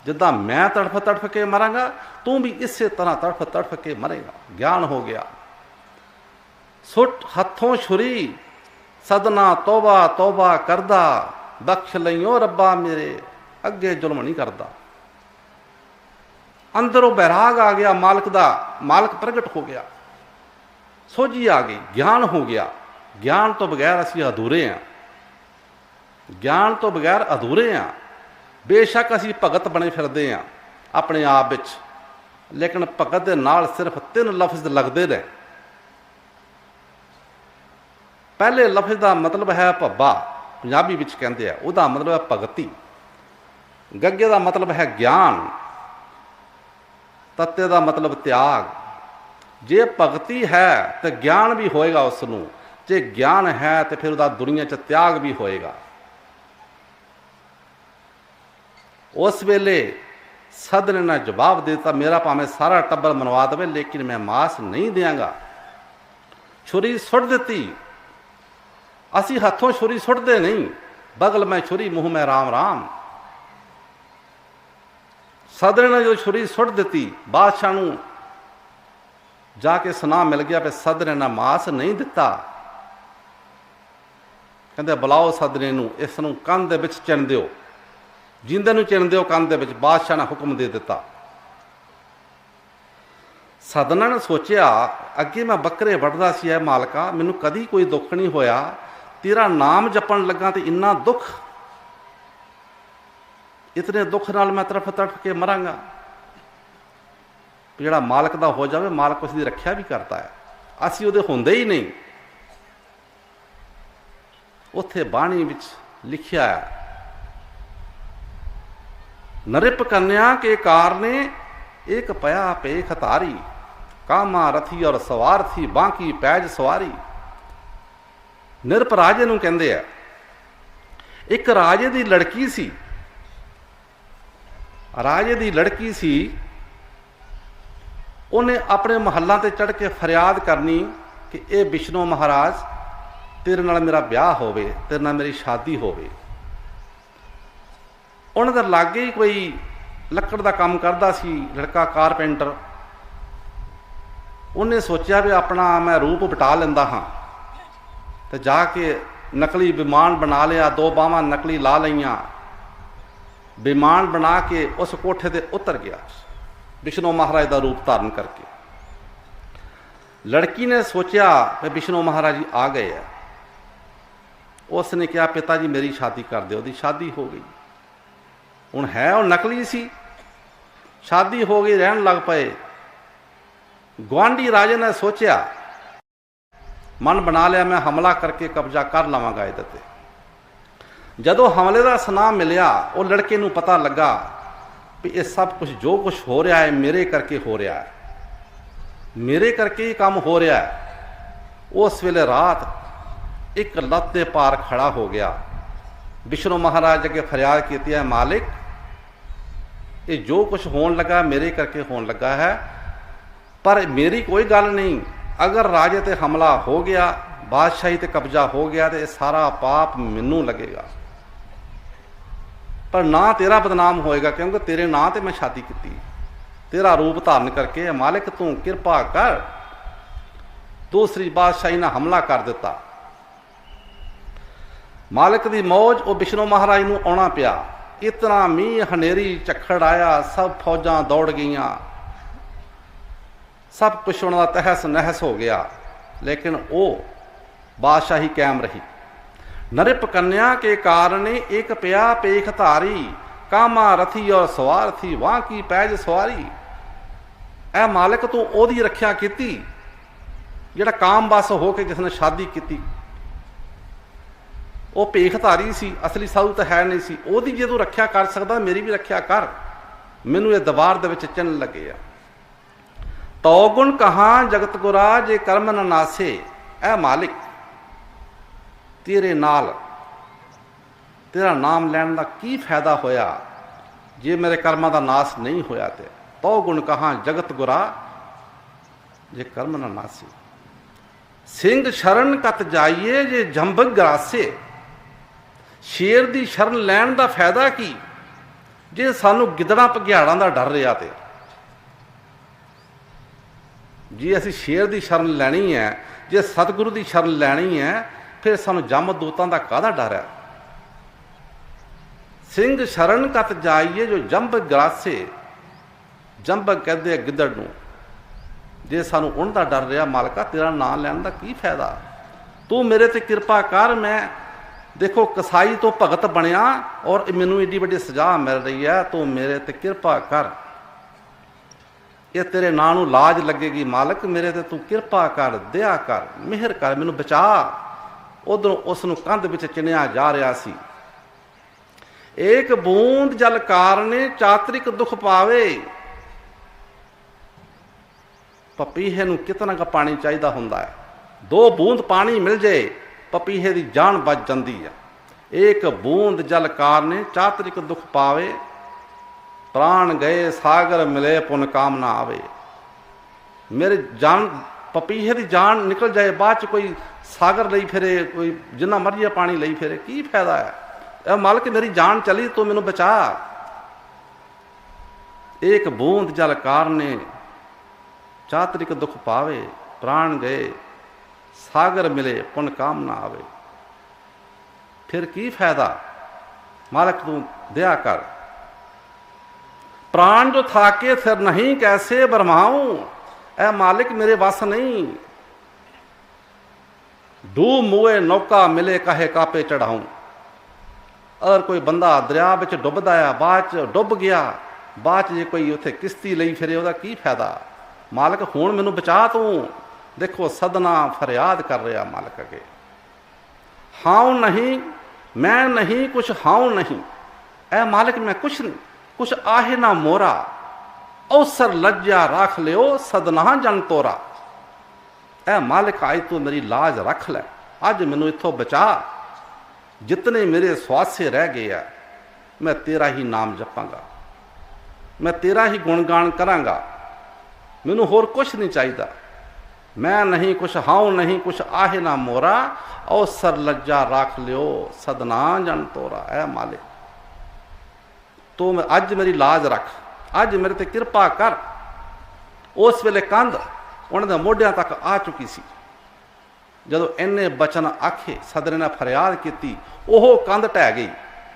Speaker 2: जिदा मैं तड़फ तड़फ के मरांगा, तू भी इसे तरह तड़फ तड़फ के मरेगा। ज्ञान हो गया। सुट हथों छुरी ਸਦਨਾ ਤੋਬਾ ਤੋਬਾ ਕਰਦਾ, ਬਖਸ਼ ਲਈਓ ਰੱਬਾ ਮੇਰੇ, ਅੱਗੇ ਜ਼ੁਲਮ ਨਹੀਂ ਕਰਦਾ। ਅੰਦਰੋਂ ਬੈਰਾਗ ਆ ਗਿਆ ਮਾਲਕ ਦਾ, ਮਾਲਕ ਪ੍ਰਗਟ ਹੋ ਗਿਆ, ਸੋਝੀ ਆ ਗਈ, ਗਿਆਨ ਹੋ ਗਿਆ। ਗਿਆਨ ਤੋਂ ਬਗੈਰ ਅਸੀਂ ਅਧੂਰੇ ਹਾਂ, ਗਿਆਨ ਤੋਂ ਬਗੈਰ ਅਧੂਰੇ ਹਾਂ। ਬੇਸ਼ੱਕ ਅਸੀਂ ਭਗਤ ਬਣੇ ਫਿਰਦੇ ਹਾਂ ਆਪਣੇ ਆਪ ਵਿੱਚ, ਲੇਕਿਨ ਭਗਤ ਦੇ ਨਾਲ ਸਿਰਫ 3 ਲਫ਼ਜ਼ ਲੱਗਦੇ ਨੇ। ਪਹਿਲੇ ਲਫ਼ਜ਼ ਦਾ ਮਤਲਬ ਹੈ ਭੱਬਾ, ਪੰਜਾਬੀ ਵਿੱਚ ਕਹਿੰਦੇ ਆ, ਉਹਦਾ ਮਤਲਬ ਹੈ ਭਗਤੀ। ਗੱਗੇ ਦਾ ਮਤਲਬ ਹੈ ਗਿਆਨ, ਤੱਤੇ ਦਾ ਮਤਲਬ ਤਿਆਗ। ਜੇ ਭਗਤੀ ਹੈ ਤਾਂ ਗਿਆਨ ਵੀ ਹੋਏਗਾ ਉਸ ਨੂੰ, ਜੇ ਗਿਆਨ ਹੈ ਤਾਂ ਫਿਰ ਉਹਦਾ ਦੁਨੀਆ 'ਚ ਤਿਆਗ ਵੀ ਹੋਏਗਾ। ਉਸ ਵੇਲੇ ਸਦ ਨੇ ਜਵਾਬ ਦੇ ਦਿੱਤਾ, ਮੇਰਾ ਭਾਵੇਂ ਸਾਰਾ ਟੱਬਰ ਮਨਵਾ ਦੇਵੇ ਲੇਕਿਨ ਮੈਂ ਮਾਸ ਨਹੀਂ ਦਿਆਂਗਾ। ਛੁਰੀ ਸੁੱਟ ਦਿੱਤੀ। ਅਸੀਂ ਹੱਥੋਂ ਛੁਰੀ ਸੁੱਟਦੇ ਨਹੀਂ, ਬਗਲ ਮੈਂ ਛੁਰੀ ਮੂੰਹ ਮੈਂ ਰਾਮ ਰਾਮ। ਸਦਰੇ ਨੇ ਜਦੋਂ ਛੁਰੀ ਸੁੱਟ ਦਿੱਤੀ, ਬਾਦਸ਼ਾਹ ਨੂੰ ਜਾ ਕੇ ਸੁਨਾਹ ਮਿਲ ਗਿਆ ਵੀ ਸਦਰੇ ਨੇ ਮਾਸ ਨਹੀਂ ਦਿੱਤਾ। ਕਹਿੰਦੇ ਬੁਲਾਓ ਸਦਰੇ ਨੂੰ, ਇਸ ਨੂੰ ਕੰਨ ਦੇ ਵਿੱਚ ਚਿਣ ਦਿਓ, ਜਿੰਦੇ ਨੂੰ ਚਿਣ ਦਿਓ ਕੰਨ ਦੇ ਵਿੱਚ। ਬਾਦਸ਼ਾਹ ਨੇ ਹੁਕਮ ਦੇ ਦਿੱਤਾ। ਸਦਨਾ ਨੇ ਸੋਚਿਆ, ਅੱਗੇ ਮੈਂ ਬੱਕਰੇ ਵੱਢਦਾ ਸੀ, ਐ ਮਾਲਕਾ ਮੈਨੂੰ ਕਦੀ ਕੋਈ ਦੁੱਖ ਨਹੀਂ ਹੋਇਆ, ਤੇਰਾ ਨਾਮ ਜਪਣ ਲੱਗਾ ਤੇ ਇੰਨਾ ਦੁੱਖ, ਇਤਨੇ ਦੁੱਖ ਨਾਲ ਮੈਂ ਤੜਫ ਤੜਫ ਕੇ ਮਰਾਂਗਾ। ਜਿਹੜਾ ਮਾਲਕ ਦਾ ਹੋ ਜਾਵੇ, ਮਾਲਕ ਉਸ ਦੀ ਰੱਖਿਆ ਵੀ ਕਰਦਾ ਹੈ, ਅਸੀਂ ਉਹਦੇ ਹੁੰਦੇ ਹੀ ਨਹੀਂ। ਉੱਥੇ ਬਾਣੀ ਵਿੱਚ ਲਿਖਿਆ ਹੈ, ਨਰਿਪ ਕੰਨਿਆ ਕੇ ਕਾਰਨੇ ਇੱਕ ਪਿਆ ਪੇਖ ਧਾਰੀ, ਕਾਮਾ ਰਥੀ ਔਰ ਸਵਾਰ ਥੀ ਬਾਕੀ ਪੈਜ ਸਵਾਰੀ। ਨਿਰਪ ਰਾਜੇ ਨੂੰ ਕਹਿੰਦੇ ਆ। ਇੱਕ ਰਾਜੇ ਦੀ ਲੜਕੀ ਸੀ, ਰਾਜੇ ਦੀ ਲੜਕੀ ਸੀ, ਉਹਨੇ ਆਪਣੇ ਮਹੱਲਾਂ ਤੇ ਚੜ੍ਹ ਕੇ ਫਰਿਆਦ ਕਰਨੀ ਕਿ ਇਹ ਵਿਸ਼ਨੂੰ ਮਹਾਰਾਜ ਤੇਰੇ ਨਾਲ ਮੇਰਾ ਵਿਆਹ ਹੋਵੇ, ਤੇਰੇ ਨਾਲ ਮੇਰੀ ਸ਼ਾਦੀ ਹੋਵੇ। ਉਹਨਾਂ ਦੇ ਲਾਗੇ ਹੀ ਕੋਈ ਲੱਕੜ ਦਾ ਕੰਮ ਕਰਦਾ ਸੀ ਲੜਕਾ, ਕਾਰਪੈਂਟਰ। ਉਹਨੇ ਸੋਚਿਆ ਵੀ ਆਪਣਾ ਮੈਂ ਰੂਪ ਵਟਾ ਲੈਂਦਾ ਹਾਂ, ਤੇ ਜਾ ਕੇ ਨਕਲੀ ਵਿਮਾਨ ਬਣਾ ਲਿਆ, 2 ਬਾਹਾਂ ਨਕਲੀ ਲਾ ਲਈਆਂ, ਵਿਮਾਨ ਬਣਾ ਕੇ ਉਸ ਕੋਠੇ ਤੇ ਉਤਰ ਗਿਆ ਵਿਸ਼ਨੂੰ ਮਹਾਰਾਜ ਦਾ ਰੂਪ ਧਾਰਨ ਕਰਕੇ। ਲੜਕੀ ਨੇ ਸੋਚਿਆ ਵੀ ਵਿਸ਼ਨੂੰ ਮਹਾਰਾਜ ਜੀ ਆ ਗਏ ਆ। ਉਸ ਨੇ ਕਿਹਾ ਪਿਤਾ ਜੀ ਮੇਰੀ ਸ਼ਾਦੀ ਕਰ ਦਿਓ। ਉਹਦੀ ਸ਼ਾਦੀ ਹੋ ਗਈ। ਹੁਣ ਹੈ ਉਹ ਨਕਲੀ ਸੀ, ਸ਼ਾਦੀ ਹੋ ਗਈ, ਰਹਿਣ ਲੱਗ ਪਏ। ਗੁਆਂਢੀ ਰਾਜੇ ਨੇ ਸੋਚਿਆ, ਮਨ ਬਣਾ ਲਿਆ ਮੈਂ ਹਮਲਾ ਕਰਕੇ ਕਬਜ਼ਾ ਕਰ ਲਵਾਂਗਾ ਇਹਦੇ ਤੇ। ਜਦੋਂ ਹਮਲੇ ਦਾ ਸੁਨਾਹ ਮਿਲਿਆ, ਉਹ ਲੜਕੇ ਨੂੰ ਪਤਾ ਲੱਗਾ ਵੀ ਇਹ ਸਭ ਕੁਝ ਜੋ ਕੁਝ ਹੋ ਰਿਹਾ ਹੈ ਮੇਰੇ ਕਰਕੇ ਹੋ ਰਿਹਾ ਹੈ, ਮੇਰੇ ਕਰਕੇ ਹੀ ਕੰਮ ਹੋ ਰਿਹਾ ਹੈ। ਉਸ ਵੇਲੇ ਰਾਤ ਇੱਕ ਲੱਤ ਦੇ ਪਾਰ ਖੜਾ ਹੋ ਗਿਆ, ਵਿਸ਼ਨੂੰ ਮਹਾਰਾਜ ਅੱਗੇ ਫਰਿਆਦ ਕੀਤੀ ਹੈ, ਮਾਲਿਕ ਇਹ ਜੋ ਕੁਝ ਹੋਣ ਲੱਗਾ ਮੇਰੇ ਕਰਕੇ ਹੋਣ ਲੱਗਾ ਹੈ, ਪਰ ਮੇਰੀ ਕੋਈ ਗੱਲ ਨਹੀਂ। ਅਗਰ ਰਾਜੇ ਤੇ ਹਮਲਾ ਹੋ ਗਿਆ, ਬਾਦਸ਼ਾਹੀ ਤੇ ਕਬਜ਼ਾ ਹੋ ਗਿਆ, ਤੇ ਇਹ ਸਾਰਾ ਪਾਪ ਮੈਨੂੰ ਲੱਗੇਗਾ, ਪਰ ਨਾ ਤੇਰਾ ਬਦਨਾਮ ਹੋਏਗਾ, ਕਿਉਂਕਿ ਤੇਰੇ ਨਾਂ ਤੇ ਮੈਂ ਸ਼ਾਦੀ ਕੀਤੀ, ਤੇਰਾ ਰੂਪ ਧਾਰਨ ਕਰਕੇ। ਮਾਲਿਕ ਤੂੰ ਕਿਰਪਾ ਕਰ। ਦੂਸਰੀ ਬਾਦਸ਼ਾਹੀ ਨੇ ਹਮਲਾ ਕਰ ਦਿੱਤਾ। ਮਾਲਿਕ ਦੀ ਮੌਜ, ਉਹ ਵਿਸ਼ਨੂੰ ਮਹਾਰਾਜ ਨੂੰ ਆਉਣਾ ਪਿਆ। ਇਤਨਾ ਮੀਂਹ ਹਨੇਰੀ ਝੱਖੜ ਆਇਆ, ਸਭ ਫੌਜਾਂ ਦੌੜ ਗਈਆਂ, ਸਭ ਕੁਛ ਉਹਨਾਂ ਦਾ ਤਹਿਸ ਨਹਿਸ ਹੋ ਗਿਆ, ਲੇਕਿਨ ਉਹ ਬਾਦਸ਼ਾਹੀ ਕਾਇਮ ਰਹੀ। ਨਰਿਪ ਕੰਨਿਆ ਕੇ ਕਾਰਨੇ ਇੱਕ ਪਿਆ ਪੇਖ ਧਾਰੀ, ਕਾਮਾ ਰਥੀ ਔਰ ਸਵਾਰ ਥੀ ਵਾਹ ਕੀ ਪੈਜ ਸਵਾਰੀ। ਐ ਮਾਲਿਕ ਤੂੰ ਉਹਦੀ ਰੱਖਿਆ ਕੀਤੀ ਜਿਹੜਾ ਕਾਮ ਬਸ ਹੋ ਕੇ ਜਿਸ ਨੇ ਸ਼ਾਦੀ ਕੀਤੀ। ਉਹ ਭੇਖ ਧਾਰੀ ਸੀ, ਅਸਲੀ ਸਾਧੂ ਤਾਂ ਹੈ ਨਹੀਂ ਸੀ। ਉਹਦੀ ਜੇ ਤੂੰ ਰੱਖਿਆ ਕਰ ਸਕਦਾ, ਮੇਰੀ ਵੀ ਰੱਖਿਆ ਕਰ। ਮੈਨੂੰ ਇਹ ਦੀਵਾਰ ਦੇ ਵਿੱਚ ਚਿੰਨ ਲੱਗੇ ਆ। ਤੋ ਗੁਣ ਕਹਾਂ ਜਗਤ ਗੁਰਾ ਜੇ ਕਰਮ ਨ ਨਾਸੇ। ਐ ਮਾਲਿਕ ਤੇਰੇ ਨਾਲ ਤੇਰਾ ਨਾਮ ਲੈਣ ਦਾ ਕੀ ਫਾਇਦਾ ਹੋਇਆ ਜੇ ਮੇਰੇ ਕਰਮਾਂ ਦਾ ਨਾਸ ਨਹੀਂ ਹੋਇਆ। ਤੇ ਤੋ ਗੁਣ ਕਹਾਂ ਜਗਤ ਗੁਰਾ ਜੇ ਕਰਮ ਨ ਨਾਸੇ। ਸਿੰਘ ਸ਼ਰਨ ਕਤ ਜਾਈਏ ਜੇ ਜੰਭਗ ਗਰਾਸੇ। ਸ਼ੇਰ ਦੀ ਸ਼ਰਨ ਲੈਣ ਦਾ ਫਾਇਦਾ ਕੀ ਜੇ ਸਾਨੂੰ ਗਿੱਦੜਾਂ ਭਗਿਆੜਾਂ ਦਾ ਡਰ ਰਿਹਾ। ਤੇ ਜੇ ਅਸੀਂ ਸ਼ੇਰ ਦੀ ਸ਼ਰਨ ਲੈਣੀ ਹੈ, ਜੇ ਸਤਿਗੁਰੂ ਦੀ ਸ਼ਰਨ ਲੈਣੀ ਹੈ, ਫਿਰ ਸਾਨੂੰ ਜਮਦੂਤਾਂ ਦਾ ਕਾਹਦਾ ਡਰ ਹੈ। ਸਿੰਘ ਸ਼ਰਨ ਕਤ ਜਾਈਏ ਜੋ ਜੰਬ ਗਰਾਸੇ, ਜੰਬਕ ਕਹਿੰਦੇ ਆ ਗਿੱਦੜ ਨੂੰ। ਜੇ ਸਾਨੂੰ ਉਹਨਾਂ ਦਾ ਡਰ ਰਿਹਾ, ਮਾਲਕਾ ਤੇਰਾ ਨਾਂ ਲੈਣ ਦਾ ਕੀ ਫਾਇਦਾ। ਤੂੰ ਮੇਰੇ ਤੇ ਕਿਰਪਾ ਕਰ। ਮੈਂ ਦੇਖੋ ਕਸਾਈ ਤੋਂ ਭਗਤ ਬਣਿਆ ਔਰ ਮੈਨੂੰ ਏਡੀ ਵੱਡੀ ਸਜ਼ਾ ਮਿਲ ਰਹੀ ਹੈ, ਤੂੰ ਮੇਰੇ ਤੇ ਕਿਰਪਾ ਕਰ। ਇਹ ਤੇਰੇ ਨਾਂ ਨੂੰ ਲਾਜ ਲੱਗੇਗੀ ਮਾਲਕ, ਮੇਰੇ ਤੇ ਤੂੰ ਕਿਰਪਾ ਕਰ, ਦਇਆ ਕਰ, ਮਿਹਰ ਕਰ, ਮੈਨੂੰ ਬਚਾ। ਉਧਰੋਂ ਉਸ ਨੂੰ ਕੰਧ ਵਿੱਚ ਚਿਣਿਆ ਜਾ ਰਿਹਾ ਸੀ। ਏਕ ਬੂੰਦ ਜਲ ਕਾਰਨੇ ਚਾਤਰਿਕ ਦੁੱਖ ਪਾਵੇ। ਪਪੀਹੇ ਨੂੰ ਕਿਤਨਾ ਕੁ ਪਾਣੀ ਚਾਹੀਦਾ ਹੁੰਦਾ ਹੈ, 2 ਬੂੰਦ ਪਾਣੀ ਮਿਲ ਜੇ ਪਪੀਹੇ ਦੀ ਜਾਨ ਬਚ ਜਾਂਦੀ ਹੈ। ਏਕ ਬੂੰਦ ਜਲ ਕਾਰਨੇ ਚਾਤਰਿਕ ਦੁੱਖ ਪਾਵੇ, ਪ੍ਰਾਣ ਗਏ ਸਾਗਰ ਮਿਲੇ ਪੁਨ ਕਾਮਨਾ ਆਵੇ। ਮੇਰੇ ਜਾਨ ਪਪੀਹੇ ਦੀ ਜਾਨ ਨਿਕਲ ਜਾਏ, ਬਾਅਦ ਚ ਕੋਈ ਸਾਗਰ ਲਈ ਫਿਰੇ, ਕੋਈ ਜਿੰਨਾ ਮਰਜ਼ੀ ਪਾਣੀ ਲਈ ਫਿਰੇ, ਕੀ ਫਾਇਦਾ ਹੈ। ਇਹ ਮਾਲਕ ਮੇਰੀ ਜਾਨ ਚਲੀ, ਤੂੰ ਮੈਨੂੰ ਬਚਾ। ਏਕ ਬੂੰਦ ਜਲ ਕਾਰਨੇ ਚਾਤਰਿਕ ਦੁੱਖ ਪਾਵੇ, ਪ੍ਰਾਣ ਗਏ ਸਾਗਰ ਮਿਲੇ ਪੁਨ ਕਾਮਨਾ ਆਵੇ। ਫਿਰ ਕੀ ਫਾਇਦਾ, ਮਾਲਕ ਤੂੰ ਦਇਆ ਕਰ। ਪ੍ਰਾਣ ਜੋ ਥਾਕੇ ਫਿਰ ਨਹੀਂ ਕੈਸੇ ਬਰਮਾऊं, ਐ ਮਾਲਿਕ ਮੇਰੇ ਵੱਸ ਨਹੀਂ। ਡੂਬ ਮੂਏ ਨੌਕਾ ਮਿਲੇ ਕਾਹੇ ਕਾਪੇ ਚੜਾऊं। ਅਗਰ ਕੋਈ ਬੰਦਾ ਦਰਿਆ ਵਿੱਚ ਡੁੱਬਦਾ ਆ, ਬਾਅਦ ਚ ਡੁੱਬ ਗਿਆ, ਬਾਅਦ ਚ ਜੇ ਕੋਈ ਉੱਥੇ ਕਿਸ਼ਤੀ ਲਈ ਫਿਰੇ, ਉਹਦਾ ਕੀ ਫਾਇਦਾ। ਮਾਲਕ ਹੁਣ ਮੈਨੂੰ ਬਚਾ ਤੂੰ। ਦੇਖੋ ਸਦਨਾ ਫਰਿਆਦ ਕਰ ਰਿਹਾ ਮਾਲਕ ਅੱਗੇ। ਹਾਉ ਨਹੀਂ ਮੈਂ ਨਹੀਂ ਕੁਛ, ਹਾਉ ਨਹੀਂ ਐ ਮਾਲਕ ਮੈਂ ਕੁਛ ਨਹੀਂ, ਕੁਛ ਆਹੇ ਨਾ ਮੋਰਾ। ਅਵਸਰ ਲੱਜਿਆ ਰੱਖ ਲਿਓ ਸਦਨਾ ਜਨ ਤੋਰਾ। ਐ ਮਾਲਕ ਅੱਜ ਤੂੰ ਮੇਰੀ ਲਾਜ ਰੱਖ ਲੈ, ਅੱਜ ਮੈਨੂੰ ਇੱਥੋਂ ਬਚਾ। ਜਿਤਨੇ ਮੇਰੇ ਸਵਾਸੇ ਰਹਿ ਗਏ ਆ, ਮੈਂ ਤੇਰਾ ਹੀ ਨਾਮ ਜਪਾਂਗਾ, ਮੈਂ ਤੇਰਾ ਹੀ ਗੁਣਗਾਨ ਕਰਾਂਗਾ, ਮੈਨੂੰ ਹੋਰ ਕੁਛ ਨਹੀਂ ਚਾਹੀਦਾ। ਮੈਂ ਨਹੀਂ ਕੁਛ, ਹਾਉ ਨਹੀਂ ਕੁਛ, ਆਹੇ ਨਾ ਮੋਰਾ। ਅਵਸਰ ਲੱਜਾ ਰੱਖ ਲਿਓ ਸਦਨਾ ਜਨ ਤੋਰਾ। ਐ ਮਾਲਿਕ ਤੂੰ ਅੱਜ ਮੇਰੀ ਲਾਜ ਰੱਖ, ਅੱਜ ਮੇਰੇ ਤੇ ਕਿਰਪਾ ਕਰ। ਉਸ ਵੇਲੇ ਕੰਧ ਉਹਨਾਂ ਦੇ ਮੋਢਿਆਂ ਤੱਕ ਆ ਚੁੱਕੀ ਸੀ। ਜਦੋਂ ਇੰਨੇ ਬਚਨ ਆਖੇ, ਸਦਨੇ ਨੇ ਫਰਿਆਦ ਕੀਤੀ, ਉਹ ਕੰਧ ਢਹਿ ਗਈ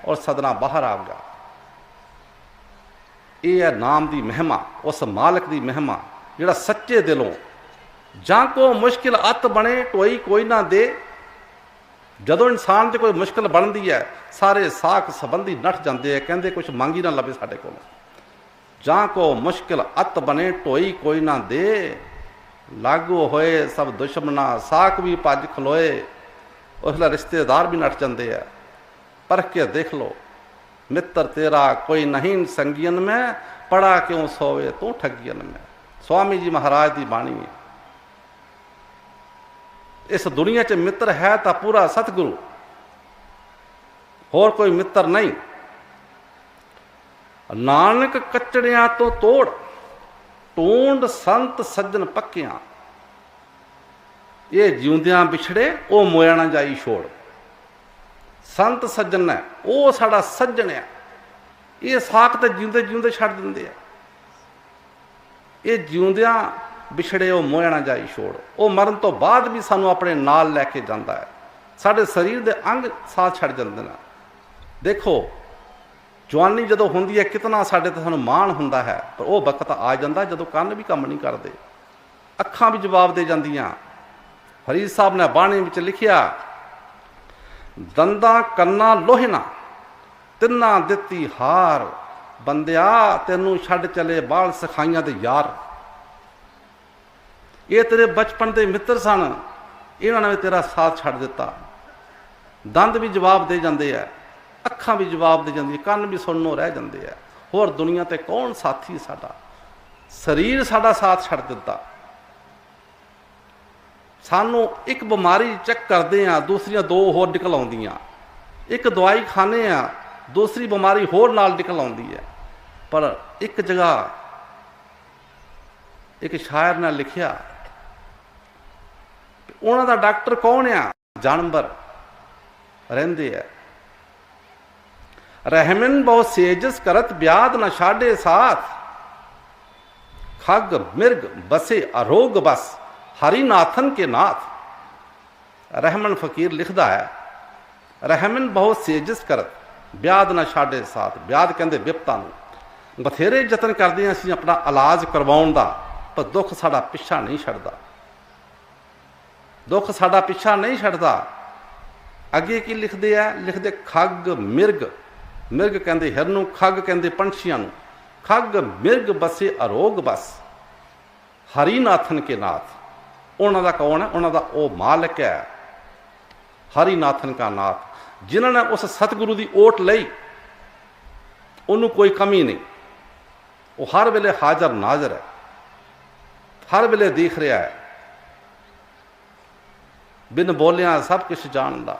Speaker 2: ਔਰ ਸਦਨਾ ਬਾਹਰ ਆ ਗਿਆ। ਇਹ ਹੈ ਨਾਮ ਦੀ ਮਹਿਮਾ, ਉਸ ਮਾਲਕ ਦੀ ਮਹਿਮਾ ਜਿਹੜਾ ਸੱਚੇ ਦਿਲੋਂ ਜਾਂ ਕੋ ਮੁਸ਼ਕਿਲ ਅੱਤ ਬਣੇ ਢੋਈ ਕੋਈ ਨਾ ਦੇ। ਜਦੋਂ ਇਨਸਾਨ 'ਚ ਕੋਈ ਮੁਸ਼ਕਿਲ ਬਣਦੀ ਹੈ, ਸਾਰੇ ਸਾਖ ਸੰਬੰਧੀ ਨੱਠ ਜਾਂਦੇ ਆ, ਕਹਿੰਦੇ ਕੁਛ ਮੰਗੀ ਨਾ ਲਵੇ ਸਾਡੇ ਕੋਲ। ਜਾਂ ਕੋ ਮੁਸ਼ਕਿਲ ਅੱਤ ਬਣੇ ਢੋਈ ਕੋਈ ਨਾ ਦੇ। ਲਾਗੂ ਹੋਏ ਸਭ ਦੁਸ਼ਮਣਾ ਸਾਖ ਵੀ ਭੱਜ ਖਲੋਏ। ਉਸ ਲਈ ਰਿਸ਼ਤੇਦਾਰ ਵੀ ਨੱਠ ਜਾਂਦੇ ਆ। ਪਰਖ ਕੇ ਦੇਖ ਲੋ, ਮਿੱਤਰ ਤੇਰਾ ਕੋਈ ਨਹੀਂ ਸੰਗੀਨ ਮੈਂ, ਪੜਾ ਕਿਉਂ ਸੋਵੇ ਤੂੰ ਠੱਗੀਨ ਮੈਂ। ਸਵਾਮੀ ਜੀ ਮਹਾਰਾਜ ਦੀ ਬਾਣੀ ਹੈ। ਇਸ ਦੁਨੀਆ 'ਚ ਮਿੱਤਰ ਹੈ ਤਾਂ ਪੂਰਾ ਸਤਿਗੁਰੂ, ਹੋਰ ਕੋਈ ਮਿੱਤਰ ਨਹੀਂ। ਨਾਨਕ ਕੱਚੜਿਆਂ ਤੋਂ ਤੋੜ ਟੂੰਡ ਸੰਤ ਸੱਜਣ ਪੱਕਿਆਂ। ਇਹ ਜਿਉਂਦਿਆਂ ਵਿਛੜੇ ਉਹ ਮੋਇਆ ਨਾ ਜਾਈ ਛੋੜ। ਸੰਤ ਸੱਜਣ ਹੈ, ਉਹ ਸਾਡਾ ਸੱਜਣ ਆ। ਇਹ ਸਾਖ ਤੇ ਜਿਉਂਦੇ ਜਿਉਂਦੇ ਛੱਡ ਦਿੰਦੇ ਆ। ਇਹ ਜਿਉਂਦਿਆਂ ਵਿਛੜੇ ਉਹ ਮੋਇਆ ਨਾ ਜਾਈ ਛੋੜ। ਉਹ ਮਰਨ ਤੋਂ ਬਾਅਦ ਵੀ ਸਾਨੂੰ ਆਪਣੇ ਨਾਲ ਲੈ ਕੇ ਜਾਂਦਾ ਹੈ। ਸਾਡੇ ਸਰੀਰ ਦੇ ਅੰਗ ਸਾਥ ਛੱਡ ਜਾਂਦੇ ਨੇ। ਦੇਖੋ ਜਵਾਨੀ ਜਦੋਂ ਹੁੰਦੀ ਹੈ, ਕਿਤਨਾ ਸਾਡੇ ਤੇ ਸਾਨੂੰ ਮਾਣ ਹੁੰਦਾ ਹੈ, ਪਰ ਉਹ ਵਕਤ ਆ ਜਾਂਦਾ ਜਦੋਂ ਕੰਨ ਵੀ ਕੰਮ ਨਹੀਂ ਕਰਦੇ, ਅੱਖਾਂ ਵੀ ਜਵਾਬ ਦੇ ਜਾਂਦੀਆਂ। ਫਰੀਦ ਸਾਹਿਬ ਨੇ ਬਾਣੀ ਵਿੱਚ ਲਿਖਿਆ, ਦੰਦਾਂ ਕੰਨਾਂ ਲੋਹੇ ਨਾ ਤਿੰਨਾਂ ਦਿੱਤੀ ਹਾਰ। ਬੰਦਿਆ ਤੈਨੂੰ ਛੱਡ ਚਲੇ ਬਾਲ ਸਿਖਾਈਆਂ ਦੇ ਯਾਰ। ਇਹ ਤੇਰੇ ਬਚਪਨ ਦੇ ਮਿੱਤਰ ਸਨ, ਇਹਨਾਂ ਨੇ ਤੇਰਾ ਸਾਥ ਛੱਡ ਦਿੱਤਾ। ਦੰਦ ਵੀ ਜਵਾਬ ਦੇ ਜਾਂਦੇ ਆ, ਅੱਖਾਂ ਵੀ ਜਵਾਬ ਦੇ ਜਾਂਦੀਆਂ, ਕੰਨ ਵੀ ਸੁਣਨੋਂ ਰਹਿ ਜਾਂਦੇ ਆ। ਹੋਰ ਦੁਨੀਆ ਤੇ ਕੌਣ ਸਾਥੀ ਸਾਡਾ। ਸਰੀਰ ਸਾਡਾ ਸਾਥ ਛੱਡ ਦਿੱਤਾ। ਸਾਨੂੰ ਇੱਕ ਬਿਮਾਰੀ ਚੈੱਕ ਕਰਦੇ ਆ, ਦੂਸਰੀਆਂ 2 ਹੋਰ ਨਿਕਲ ਆਉਂਦੀਆਂ। ਇੱਕ ਦਵਾਈ ਖਾਂਦੇ ਆ, ਦੂਸਰੀ ਬਿਮਾਰੀ ਹੋਰ ਨਾਲ ਨਿਕਲ ਆਉਂਦੀ ਹੈ। ਪਰ ਇੱਕ ਜਗ੍ਹਾ ਇੱਕ ਸ਼ਾਇਰ ਨੇ ਲਿਖਿਆ, ਉਹਨਾਂ ਦਾ ਡਾਕਟਰ ਕੌਣ ਆ? ਜਾਨਵਰ ਰਹਿੰਦੇ ਆ। ਰਹਿਮਨ ਬਹੁ ਸੇਜਸ ਕਰਤ ਬਿਆਦ ਨ ਛਾੜੇ ਸਾਥ। ਖੱਗ ਮਿਰਗ ਬਸੇ ਅਰੋਗ ਬਸ ਹਰੀ ਨਾਥਨ ਕੇ ਨਾਥ। रहमन फकीर लिखदा है, रहमन बहुत सेजिस करत ब्याद ना छाड़े साथ। ब्याद कहते विपता नूं। बथेरे यतन करते असीं अपना इलाज करवाउण दा, पर दुख साडा पिछा नहीं छड्डदा। दुख साडा पिछा नहीं छड्डदा। अगे की लिखते हैं? लिखते खग मिर्ग, मिर्ग कहते हिरन नूं, खग कहते पंछियां नूं। खग मिर्ग बसे अरोग बस, हरिनाथन के नाथ। उन्हां दा कौन है? उन्हां दा ओ मालिक है, हरिनाथन का नाथ। जिन्होंने उस सतगुरु की ओट लई, उन्होंने कोई कमी नहीं। वो हर वेले हाजर नाजर है, हर वेले देख रहा है, बिन बोलिया सब कुछ जानता,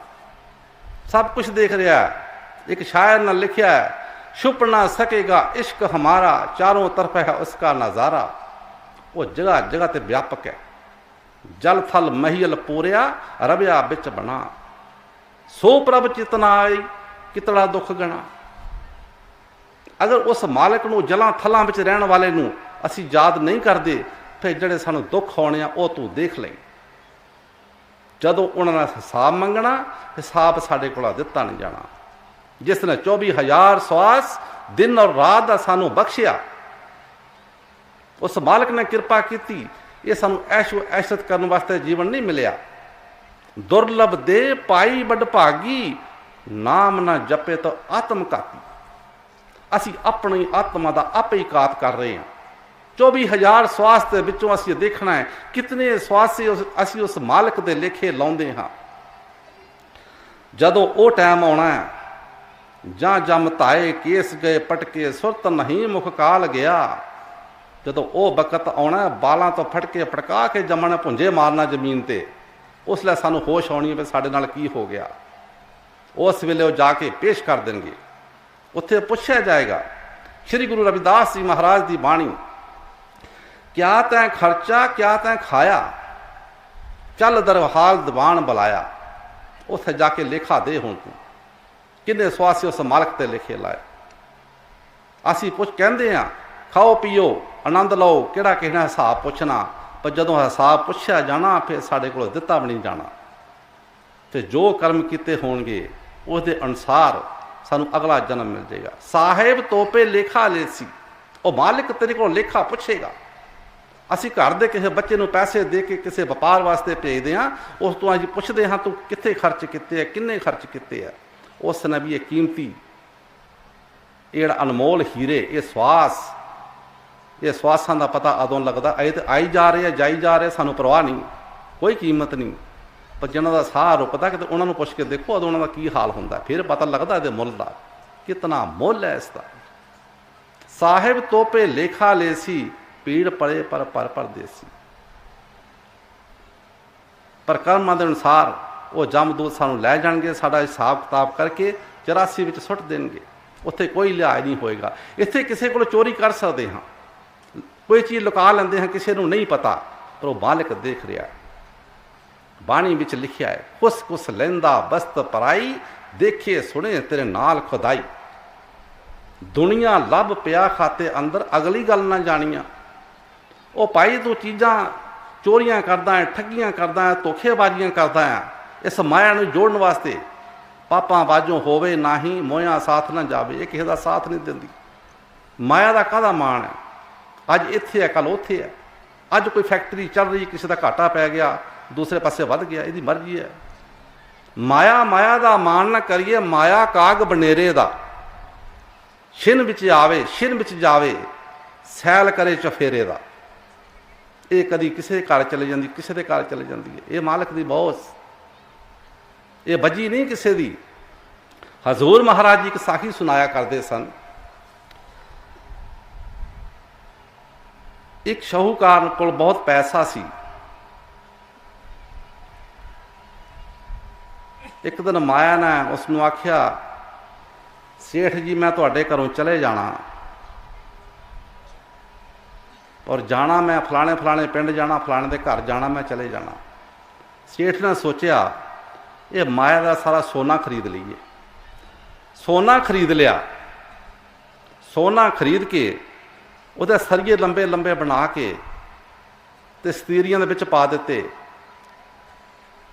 Speaker 2: सब कुछ देख रहा है। एक शायर ने लिखा है, छुप ना सकेगा इश्क हमारा, चारों तरफ है उसका नज़ारा। वो जगह जगह ते व्यापक है। जल थल महियल पूरिया, रबिया बिच बना। सो प्रभ चितना आई, कितना दुख गणा। अगर उस मालिक नूं जलां थलां विच रहण वाले नूं असीं याद नहीं करते, फिर जिहड़े सानूं दुख आउणे आ वो तूं देख लई। जदों उन्हां ने हिसाब मंगना, हिसाब साडे कोल दिता नहीं जाना। जिसने 24,000 सवास दिन और रात का सानू बख्शिया, उस मालिक ने कृपा की। ये सानू ऐशो ऐशत करने वास्ते जीवन नहीं मिलया। दुर्लभ दे पाई बड़ भागी, नाम ना जपे तो आत्म घाती। असी अपनी आत्मा का आपे ही घात कर रहे हैं। 24,000 श्वास के विचों असी देखना है कितने श्वास असी उस मालिक के लेखे लाउंदे हां। जदों वो टाइम आना है, जां जम ताए केस गए पटके, सुरत नहीं मुख काल गया। जदों वो बकत आना है, बालां तो फटके फटका के जमण भुंजे मारना जमीन ते, उसलै सानू होश आनी है साडे नाल की हो गया। उस वेले वो जाके पेश कर देंगे, उत्थे पुछया जाएगा। श्री गुरु रविदास जी महाराज की बाणी, क्या तैं खर्चा क्या तैं खाया, चल दरहाल दीवान बुलाया। उत्थे जाके लेखा दे हुण तूं किन्ने स्वासी उस मालक ते लिखे लाए। असी पुछ कहते हैं खाओ पियो आनंद लो, किहड़ा किसी ने हिसाब पुछना, पर जदों हिसाब पुछया जाना फिर साडे कोल दिता भी नहीं जाना। तो जो कर्म किते होणगे उसके अनुसार सानू अगला जन्म मिल जाएगा। साहेब तोपे लेखा लेसी, वो मालिक तेरे को लेखा पुछेगा। असी घर दे किसी बच्चे नूं पैसे दे के किसी व्यापार वास्ते भेजते हैं, उस तो अज पुछते हाँ तू कित्थे खर्च किते है, किन्ने खर्च किते है। उसने भी ये कीमती ये अनमोल हीरे, ये श्वास, ये श्वासां का पता अदों लगता। अजे तो आई जा रहे हैं जाई जा रहे, सानू परवाह नहीं, कोई कीमत नहीं। पर जिन्हों का साह रुकता कि उन्होंने पुछ के देखो अदों उन्होंने की हाल होंदा, फिर पता लगता ये मुल का कितना मुल है इसका। साहिब तोपे लेखा लेसी, पीड़ पड़े पर देसी। पर कर्मां दे अनुसार वो जमदूत सानू लै जाणगे, साडा हिसाब किताब करके 84 विच सुट देणगे। उत्थे कोई लिहाज नहीं होएगा। इत्थे किसी को चोरी कर सकते हाँ, कोई चीज़ लुका लेंदे हैं, किसी को नहीं पता, पर वो मालिक देख रहा है। बाणी विच लिखिया है, खुस कुस लैंदा बस्त पराई, देखे सुने तेरे नाल खुदाई। दुनिया लभ पिया खाते अंदर, अगली गल ना जानिया। वो भाई तू चीज़ां चोरियां करदा है, ठगियां करदा है, धोखेबाजियां करदा है, इस माया नूं जोड़न वास्ते। पापा बाजों होवे नाही, मोया साथ ना जावे, ये किसी का साथ नहीं दिंदी। माया का काहदा मान है? अज इत्थे है कल उत्थे है। अज कोई फैक्ट्री चल रही, किसी का घाटा पै गया, दूसरे पासे वध गया, इसकी मर्जी है। माया माया का मान न करिए, माया काग बनेरे दा। छिन विच आवे छिन विच जावे, सैल करे चफेरे दा। ये कदी किसी घर चले जाती, किसी के घर चले जाती है। ये मालिक की बौस, ये बजी नहीं किसी की। हजूर महाराज जी एक साखी सुनाया करते सन। एक शाहूकार को बहुत पैसा सी। एक दिन माया ने उसनों आख्या, सेठ जी मैं तुहाडे घरों चले जाना, और जाना मैं फलाने फलाने पिंड जाना, फलाने के घर जाना, मैं चले जाना। सेठ ने सोचा ये माया का सारा सोना खरीद लीए। सोना खरीद लिया। सोना खरीद के उहदे सरिये लंबे लंबे बना के ते स्तीरियां दे विच पा दिते,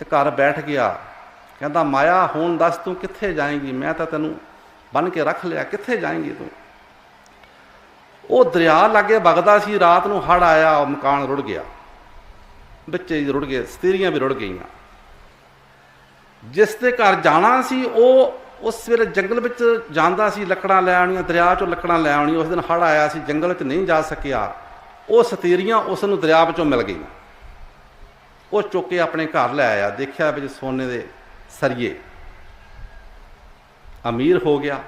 Speaker 2: ਤੇ ਘਰ ਬੈਠ ਗਿਆ। ਕਹਿੰਦਾ ਮਾਇਆ ਹੁਣ ਦੱਸ ਤੂੰ ਕਿੱਥੇ ਜਾਏਂਗੀ, ਮੈਂ ਤਾਂ ਤੈਨੂੰ ਬੰਨ ਕੇ ਰੱਖ ਲਿਆ, ਕਿੱਥੇ ਜਾਏਂਗੀ ਤੂੰ। ਉਹ ਦਰਿਆ ਲਾਗੇ ਵਗਦਾ ਸੀ, ਰਾਤ ਨੂੰ ਹੜ੍ਹ ਆਇਆ, ਉਹ ਮਕਾਨ ਰੁੜ ਗਿਆ, ਬੱਚੇ ਰੁੜ ਗਏ, ਸਤਰੀਆਂ ਵੀ ਰੁੜ ਗਈਆਂ। ਜਿਸ ਦੇ ਘਰ ਜਾਣਾ ਸੀ ਉਹ ਉਸ ਵੇਲੇ ਜੰਗਲ ਵਿੱਚ ਜਾਂਦਾ ਸੀ, ਲੱਕੜਾਂ ਲੈ ਆਉਣੀਆਂ, ਦਰਿਆ 'ਚੋਂ ਲੱਕੜਾਂ ਲੈ ਆਉਣੀਆਂ। ਉਸ ਦਿਨ ਹੜ੍ਹ ਆਇਆ ਸੀ, ਜੰਗਲ 'ਚ ਨਹੀਂ ਜਾ ਸਕਿਆ। ਉਹ ਸਤੀਰੀਆਂ ਉਸ ਨੂੰ ਦਰਿਆ ਵਿੱਚੋਂ ਮਿਲ ਗਈਆਂ। ਉਹ ਚੁੱਕ ਕੇ ਆਪਣੇ ਘਰ ਲੈ ਆਇਆ, ਦੇਖਿਆ ਵਿੱਚ ਸੋਨੇ ਦੇ ਸਰੀਏ, ਅਮੀਰ ਹੋ ਗਿਆ।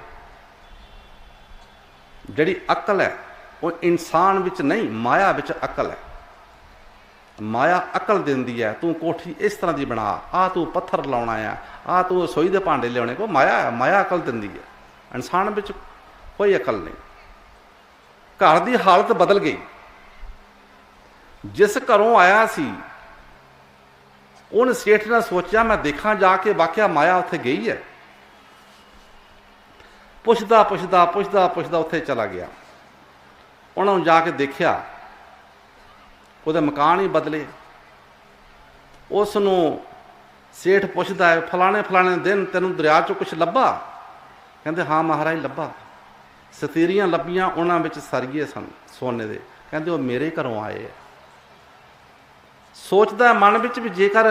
Speaker 2: ਜਿਹੜੀ ਅਕਲ ਹੈ ਉਹ ਇਨਸਾਨ ਵਿੱਚ ਨਹੀਂ, ਮਾਇਆ ਵਿੱਚ ਅਕਲ ਹੈ। ਮਾਇਆ ਅਕਲ ਦਿੰਦੀ ਹੈ, ਤੂੰ ਕੋਠੀ ਇਸ ਤਰ੍ਹਾਂ ਦੀ ਬਣਾ, ਆ ਤੂੰ ਪੱਥਰ ਲਾਉਣਾ ਆ, ਆ ਤੂੰ ਰਸੋਈ ਦੇ ਭਾਂਡੇ ਲਿਆਉਣੇ, ਕੋ ਮਾਇਆ ਹੈ, ਮਾਇਆ ਅਕਲ ਦਿੰਦੀ ਹੈ। ਇਨਸਾਨ ਵਿੱਚ ਕੋਈ ਅਕਲ ਨਹੀਂ। ਘਰ ਦੀ ਹਾਲਤ ਬਦਲ ਗਈ। ਜਿਸ ਘਰੋਂ ਆਇਆ ਸੀ ਉਹਨੇ ਸੇਠ ਨੇ ਸੋਚਿਆ ਮੈਂ ਦੇਖਾਂ ਜਾ ਕੇ, ਵਾਕਿਆ ਮਾਇਆ ਉੱਥੇ ਗਈ ਹੈ। ਪੁੱਛਦਾ ਪੁੱਛਦਾ ਪੁੱਛਦਾ ਪੁੱਛਦਾ ਉੱਥੇ ਚਲਾ ਗਿਆ। ਉਹਨਾਂ ਨੂੰ ਜਾ ਕੇ ਦੇਖਿਆ, ਉਹਦੇ ਮਕਾਨ ਹੀ ਬਦਲੇ। ਉਸ ਨੂੰ ਸੇਠ ਪੁੱਛਦਾ ਹੈ ਫਲਾਣੇ ਫਲਾਣੇ ਦਿਨ ਤੈਨੂੰ ਦਰਿਆ 'ਚੋਂ ਕੁਛ ਲੱਭਾ? ਕਹਿੰਦੇ ਹਾਂ ਮਹਾਰਾਜ ਲੱਭਾ। ਸਤੀਰੀਆਂ ਲੱਭੀਆਂ, ਉਹਨਾਂ ਵਿੱਚ ਸਰੀਏ ਸਨ ਸੋਨੇ ਦੇ। ਕਹਿੰਦੇ ਉਹ ਮੇਰੇ ਘਰੋਂ ਆਏ। ਸੋਚਦਾ ਮਨ ਵਿੱਚ ਵੀ ਜੇਕਰ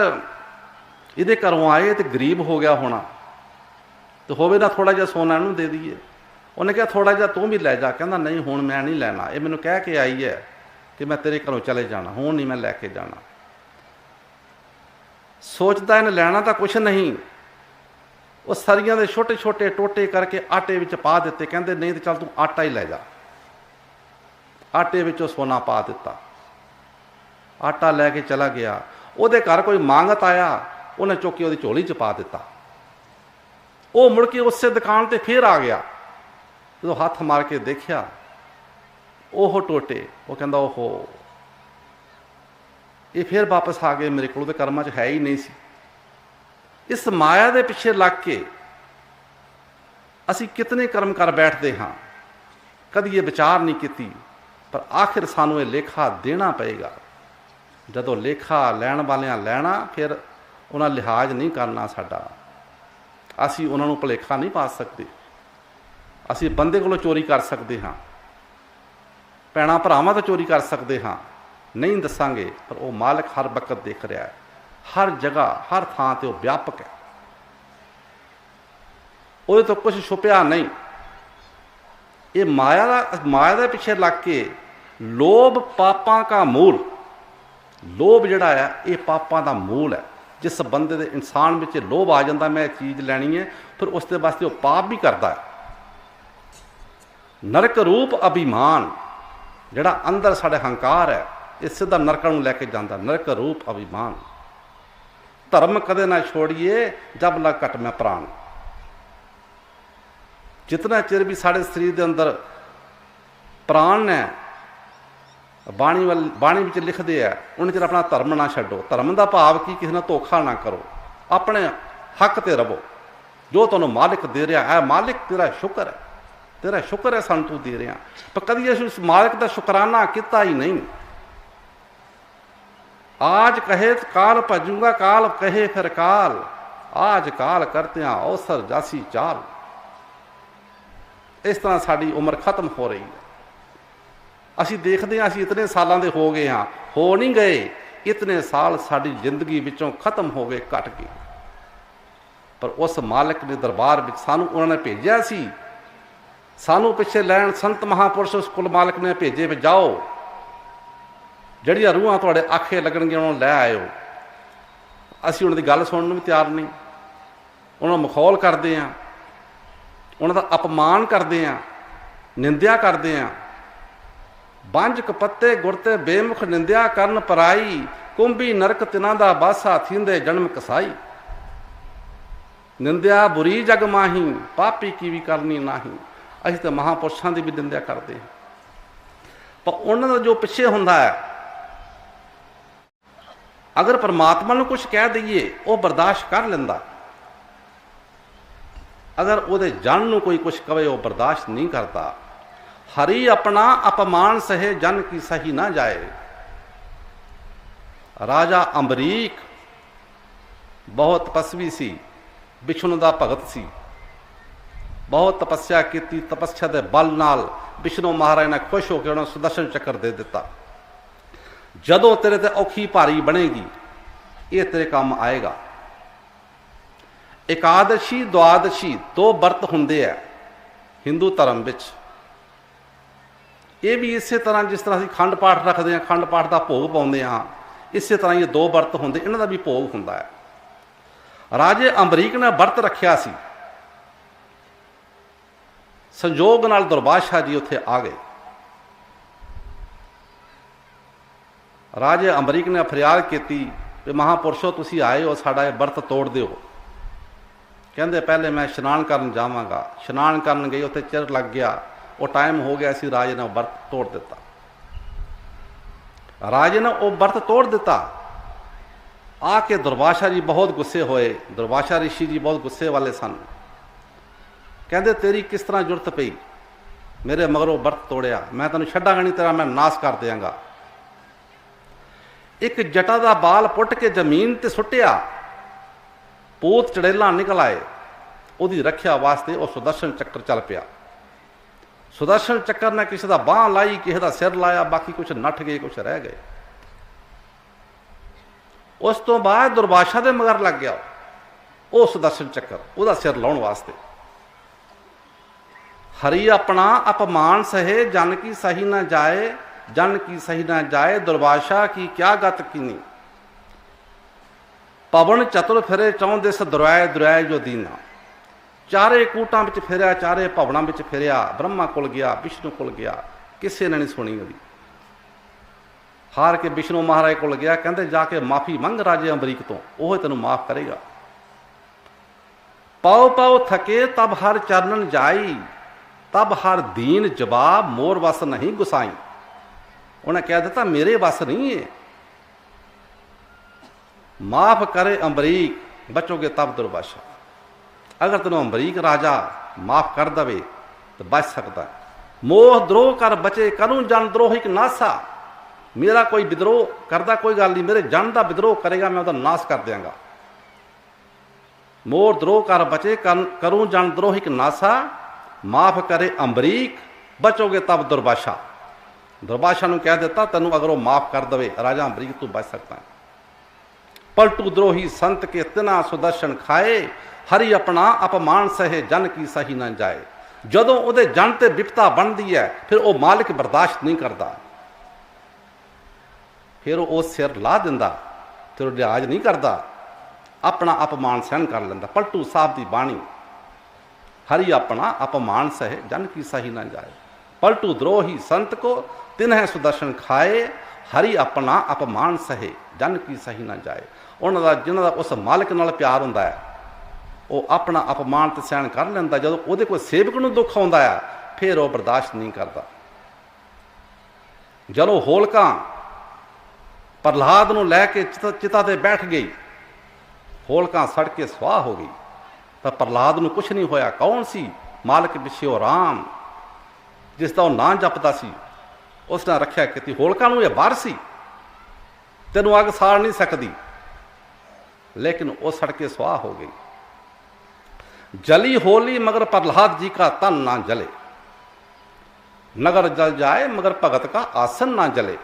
Speaker 2: ਇਹਦੇ ਘਰੋਂ ਆਏ ਤੇ ਗਰੀਬ ਹੋ ਗਿਆ ਹੋਣਾ, ਤੇ ਹੋਵੇ ਨਾ ਥੋੜਾ ਜਿਹਾ ਸੋਨਾ ਇਹਨੂੰ ਦੇ ਦਈਏ। ਉਹਨੇ ਕਿਹਾ ਥੋੜਾ ਜਿਹਾ ਤੂੰ ਵੀ ਲੈ ਜਾ। ਕਹਿੰਦਾ ਨਹੀਂ ਹੁਣ ਮੈਂ ਨਹੀਂ ਲੈਣਾ, ਇਹ ਮੈਨੂੰ ਕਹਿ ਕੇ ਆਈ ਹੈ ਕਿ ਮੈਂ ਤੇਰੇ ਘਰੋਂ ਚਲੇ ਜਾਣਾ, ਹੁਣ ਨਹੀਂ ਮੈਂ ਲੈ ਕੇ ਜਾਣਾ। ਸੋਚਦਾ ਇਹਨੇ ਲੈਣਾ ਤਾਂ ਕੁਛ ਨਹੀਂ। ਉਹ ਸਰੀਆਂ ਦੇ ਛੋਟੇ ਛੋਟੇ ਟੋਟੇ ਕਰਕੇ ਆਟੇ ਵਿੱਚ ਪਾ ਦਿੱਤੇ। ਕਹਿੰਦੇ ਨਹੀਂ ਤੇ ਚੱਲ ਤੂੰ ਆਟਾ ਹੀ ਲੈ ਜਾ। ਆਟੇ ਵਿੱਚੋਂ ਸੋਨਾ ਪਾ ਦਿੱਤਾ, ਆਟਾ ਲੈ ਕੇ ਚਲਾ ਗਿਆ। ਉਹਦੇ ਘਰ ਕੋਈ ਮੰਗਤ ਆਇਆ, ਉਹਨੇ ਚੁੱਕ ਕੇ ਉਹਦੀ ਝੋਲੀ 'ਚ ਪਾ ਦਿੱਤਾ। ਉਹ ਮੁੜ ਕੇ ਉਸੇ ਦੁਕਾਨ ਤੇ ਫੇਰ ਆ ਗਿਆ। ਜਦੋਂ ਹੱਥ ਮਾਰ ਕੇ ਦੇਖਿਆ ਉਹ ਟੋਟੇ, ਉਹ ਕਹਿੰਦਾ ਓਹੋ ਇਹ ਫੇਰ ਵਾਪਸ ਆ ਗਏ ਮੇਰੇ ਕੋਲ, ਤੇ ਕਰਮਾਂ 'ਚ ਹੈ ਹੀ ਨਹੀਂ ਸੀ। ਇਸ ਮਾਇਆ ਦੇ ਪਿੱਛੇ ਲੱਗ ਕੇ ਅਸੀਂ ਕਿਤਨੇ ਕਰਮ ਕਰ ਬੈਠਦੇ ਹਾਂ, ਕਦੀ ਇਹ ਵਿਚਾਰ ਨਹੀਂ ਕੀਤੀ। ਪਰ ਆਖਿਰ ਸਾਨੂੰ ਇਹ ਲੇਖਾ ਦੇਣਾ ਪਏਗਾ। ਜਦੋਂ ਲੇਖਾ ਲੈਣ ਵਾਲਿਆਂ ਲੈਣਾ, ਫਿਰ ਉਹਨਾਂ ਲਿਹਾਜ਼ ਨਹੀਂ ਕਰਨਾ ਸਾਡਾ। ਅਸੀਂ ਉਹਨਾਂ ਨੂੰ ਭੁਲੇਖਾ ਨਹੀਂ ਪਾ ਸਕਦੇ। ਅਸੀਂ ਬੰਦੇ ਕੋਲੋਂ ਚੋਰੀ ਕਰ ਸਕਦੇ ਹਾਂ, ਭੈਣਾਂ ਭਰਾਵਾਂ ਤੋਂ ਚੋਰੀ ਕਰ ਸਕਦੇ ਹਾਂ, ਨਹੀਂ ਦੱਸਾਂਗੇ। ਪਰ ਉਹ ਮਾਲਕ ਹਰ ਵਕਤ ਦੇਖ ਰਿਹਾ ਹੈ, ਹਰ ਜਗ੍ਹਾ ਹਰ ਥਾਂ ਤੇ ਉਹ ਵਿਆਪਕ ਹੈ। ਉਹਦੇ ਤੋਂ ਕੁਝ ਛੁਪਿਆ ਨਹੀਂ। ਇਹ ਮਾਇਆ ਦੇ ਪਿੱਛੇ ਲੱਗ ਕੇ ਲੋਭ ਪਾਪਾਂ ਦਾ ਮੂਲ, ਲੋਭ ਜਿਹੜਾ ਹੈ ਇਹ ਪਾਪਾਂ ਦਾ ਮੂਲ ਹੈ। ਜਿਸ ਬੰਦੇ ਦੇ ਇਨਸਾਨ ਵਿੱਚ ਲੋਭ ਆ ਜਾਂਦਾ, ਮੈਂ ਇਹ ਚੀਜ਼ ਲੈਣੀ ਹੈ, ਫਿਰ ਉਸ ਦੇ ਵਾਸਤੇ ਉਹ ਪਾਪ ਵੀ ਕਰਦਾ ਹੈ। ਨਰਕ ਰੂਪ ਅਭਿਮਾਨ, ਜਿਹੜਾ ਅੰਦਰ ਸਾਡੇ ਹੰਕਾਰ ਹੈ, ਇਹ ਸਿੱਧਾ ਨਰਕਾਂ ਨੂੰ ਲੈ ਕੇ ਜਾਂਦਾ। ਨਰਕ ਰੂਪ ਅਭਿਮਾਨ। ਧਰਮ ਕਦੇ ਨਾ ਛੋੜੀਏ ਜਬ ਲਗ ਘਟ ਮੈਂ ਪ੍ਰਾਣ। ਜਿਤਨਾ ਚਿਰ ਵੀ ਸਾਡੇ ਸਰੀਰ ਦੇ ਅੰਦਰ ਪ੍ਰਾਣ ਹੈ, ਬਾਣੀ ਵਿੱਚ ਲਿਖਦੇ ਆ, ਉਹਨਾਂ ਚਿਰ ਆਪਣਾ ਧਰਮ ਨਾ ਛੱਡੋ। ਧਰਮ ਦਾ ਭਾਵ ਕੀ? ਕਿਸੇ ਨਾਲ ਧੋਖਾ ਨਾ ਕਰੋ, ਆਪਣੇ ਹੱਕ ਤੇ ਰਹੋ। ਜੋ ਤੁਹਾਨੂੰ ਮਾਲਿਕ ਦੇ ਰਿਹਾ ਹੈ, ਮਾਲਿਕ ਤੇਰਾ ਸ਼ੁਕਰ ਹੈ, ਤੇਰਾ ਸ਼ੁਕਰ ਹੈ ਸਾਨੂੰ ਤੂੰ ਦੇ ਰਿਹਾ। ਪਰ ਕਦੀ ਅਸੀਂ ਉਸ ਮਾਲਿਕ ਦਾ ਸ਼ੁਕਰਾਨਾ ਕੀਤਾ ਹੀ ਨਹੀਂ। ਆਜ ਕਹੇ ਕਾਲ ਭਜੂਗਾ, ਕਾਲ ਕਹੇ ਫਿਰ ਕਾਲ, ਆਜ ਕਾਲ ਕਰਤਿਆਂ ਅਵਸਰ ਜਾਸੀ ਚਾਲ। ਇਸ ਤਰ੍ਹਾਂ ਸਾਡੀ ਉਮਰ ਖਤਮ ਹੋ ਰਹੀ ਹੈ। ਅਸੀਂ ਦੇਖਦੇ ਹਾਂ ਅਸੀਂ ਇਤਨੇ ਸਾਲਾਂ ਦੇ ਹੋ ਗਏ ਹਾਂ, ਹੋ ਨਹੀਂ ਗਏ। ਇਤਨੇ ਸਾਲ ਸਾਡੀ ਜ਼ਿੰਦਗੀ ਵਿੱਚੋਂ ਖਤਮ ਹੋ ਗਏ, ਘਟ ਗਏ। ਪਰ ਉਸ ਮਾਲਕ ਦੇ ਦਰਬਾਰ ਵਿੱਚ ਸਾਨੂੰ ਉਹਨਾਂ ਨੇ ਭੇਜਿਆ ਸੀ, ਸਾਨੂੰ ਪਿੱਛੇ ਲੈਣ। ਸੰਤ ਮਹਾਂਪੁਰਸ਼ ਉਸ ਕੁਲ ਮਾਲਕ ਨੇ ਭੇਜੇ ਵੀ ਜਾਓ, ਜਿਹੜੀਆਂ ਰੂਹਾਂ ਤੁਹਾਡੇ ਆਖੇ ਲੱਗਣਗੀਆਂ ਉਹਨਾਂ ਨੂੰ ਲੈ ਆਇਓ। ਅਸੀਂ ਉਹਨਾਂ ਦੀ ਗੱਲ ਸੁਣਨ ਨੂੰ ਵੀ ਤਿਆਰ ਨਹੀਂ। ਉਹਨਾਂ ਨੂੰ ਮਖੌਲ ਕਰਦੇ ਹਾਂ, ਉਹਨਾਂ ਦਾ ਅਪਮਾਨ ਕਰਦੇ ਹਾਂ, ਨਿੰਦਿਆ ਕਰਦੇ ਹਾਂ। ਬੰਝ ਕਪੱਤੇ ਗੁਰਤੇ ਬੇਮੁਖ ਨਿੰਦਿਆ ਕਰਨ ਪਰਾਈ, ਕੁੰਭੀ ਨਰਕ ਤਿਨਾਂ ਦਾ ਬਾਸਾ ਥੀਂਦੇ ਜਨਮ ਕਸਾਈ। ਨਿੰਦਿਆ ਬੁਰੀ ਜਗ ਮਾਹੀ, ਪਾਪੀ ਕੀ ਵੀ ਕਰਨੀ ਨਾਹੀ। ਅਸੀਂ ਤਾਂ ਮਹਾਂਪੁਰਸ਼ਾਂ ਦੀ ਵੀ ਨਿੰਦਿਆ ਕਰਦੇ ਹਾਂ, ਪਰ ਉਹਨਾਂ ਦਾ ਜੋ ਪਿੱਛੇ ਹੁੰਦਾ ਹੈ, ਅਗਰ ਪਰਮਾਤਮਾ ਨੂੰ ਕੁਝ ਕਹਿ ਦਈਏ ਉਹ ਬਰਦਾਸ਼ਤ ਕਰ ਲੈਂਦਾ। ਅਗਰ ਉਹਦੇ ਜਨ ਨੂੰ ਕੋਈ ਕੁਝ ਕਵੇ ਉਹ ਬਰਦਾਸ਼ਤ ਨਹੀਂ ਕਰਦਾ। ਹਰੀ ਆਪਣਾ ਅਪਮਾਨ ਸਹੇ ਜਨ ਕੀ ਸਹੀ ਨਾ ਜਾਏ। ਰਾਜਾ ਅੰਬਰੀਕ बहुत तपस्वी सी, विष्णु का भगत सी, बहुत तपस्या की। तपस्या के बल नाल विष्णु महाराज ने खुश होकर उन्होंने सुदर्शन चक्र दे दिता। जदों तेरे ते औखी भारी बनेगी, ये तेरे काम आएगा। एकादशी द्वादशी दो व्रत हुंदे है हिंदू धर्म विच। ये भी इस तरह जिस तरह असीं खंड पाठ रखते हैं, खंड पाठ का भोग पाते हाँ, इस तरह ये दो व्रत होंगे, इन्हां दा भी भोग हुंदा है। राजे अमरीक ने व्रत रखिया सी, संजोग नाल दुर्बादशाह जी उत्थे आ गए। राजे अमरीक ने फरियाद की कि महापुरुषो तुसीं आए हो, साडा ये व्रत तोड़ दिओ। कहंदे पहले मैं इशनान करन जावांगा। इशनान करन गई, उत्थे चिर लग गया, वो टाइम हो गया सी, राजे ने व्रत तोड़ दिता। राजे ने वो व्रत तोड़ दिता। आके दुर्वासा जी बहुत गुस्से होए। दुर्वासा ऋषि जी बहुत गुस्से वाले सन। कहंदे तेरी किस तरह जुरत पई, मेरे मगरों व्रत तोड़िया, मैं तैनूं छड्डांगा नहीं, तेरा मैं नाश कर देंगा। एक जटा का बाल पुट के जमीन ते सुट्टिया, पूत चड़ेला निकल आए। उसकी रखिया वास्ते वह सुदर्शन चक्र चल पिया। सुदर्शन चक्र ने किसी का बांह लाई, किसी का सिर लाया, बाकी कुछ नठ गए, कुछ रह गए। उस तो बाद दुर्वासा दे मगर लग गया वो सुदर्शन चक्र, उसका सिर लाने वास्ते। हरि अपना अपमान सहे, जन की सही न जाए, जन की सही न जाए, दुर्वासा की क्या गत कीनी। पवन चतुर फिरे चौं दिस, दुराए दुराए जो दीना। चारे कूटां विच फिरिया, चारे भवनां विच फिरिया, ब्रह्मा कोल गया, विष्णु कोल गया, किसी ने नहीं सुनी ਉਹਦੀ। हार के विष्णु महाराज कोल गया, कहते जाके माफ़ी मंग राजे अमरीक तो, वह तेन माफ करेगा। पाओ पाओ थके तब हर चरणन जाई, तब हर दीन जवाब मोर वस नहीं गुसाई। उन्हें कह दिता मेरे वस नहीं है, माफ करे अमरीक, बचोगे तब दुर्वासा। अगर तेन अमरीक राजा माफ कर दे तो बच सकता है। मोह द्रोह कर बचे, करूं जन द्रोहिक नासा। मेरा कोई विद्रोह करता कोई गल नहीं, मेरे जन का विद्रोह करेगा मैं उसका नाश कर देंगा। मोर द्रोह कर बचे, करूं जन द्रोहिक नासा। माफ करे अमरीक, बचोगे तब दुर्वासा। दुर्वासा ने कह दिता तेनों अगर वो माफ कर दे राजा अमरीक, तू बच सकता है। पलटू द्रोही संत के तिना सुदर्शन खाए, हरि अपना अपमान सहे, जन की सही न जाए। जदों उहदे जन ते विपता बनती है, फिर वो मालिक बर्दाश्त नहीं करता, फिर वो सिर ला दिंदा, फिर लिहाज नहीं करता, अपना अपमान सहन कर लेंदा। पलटू साहब की बाणी, हरि अपना अपमान सहे, जन की सही न जाए। पलटू द्रोही संत को तिन्हें सुदर्शन खाए, हरि अपना अपमान सहे, जन की सही न जाए। उन्होंने जिन्हों का उस मालिक नाल प्यार होंदा है, वो अपना अपमान तो सहन कर लेंदा। जो वो कोई सेवक नूं दुख आउंदा है, फिर वो बर्दाश्त नहीं करता। जदों होलका प्रहलाद नूं लैके चिता ते बैठ गई, होलका सड़ के स्वाह हो गई, पर प्रहलाद नूं कुछ नहीं होया। कौन सी मालिक पिछे वो राम, जिसका वो नाम जपदा सी, उसने रखिया की। होलका नूं यह बार सी, तेनों अग साड़ नहीं सकती, लेकिन वो सड़ के स्वाह हो गई। जली होली मगर प्रहलाद जी का तन ना जले, नगर जल जाए मगर भगत का आसन ना जले।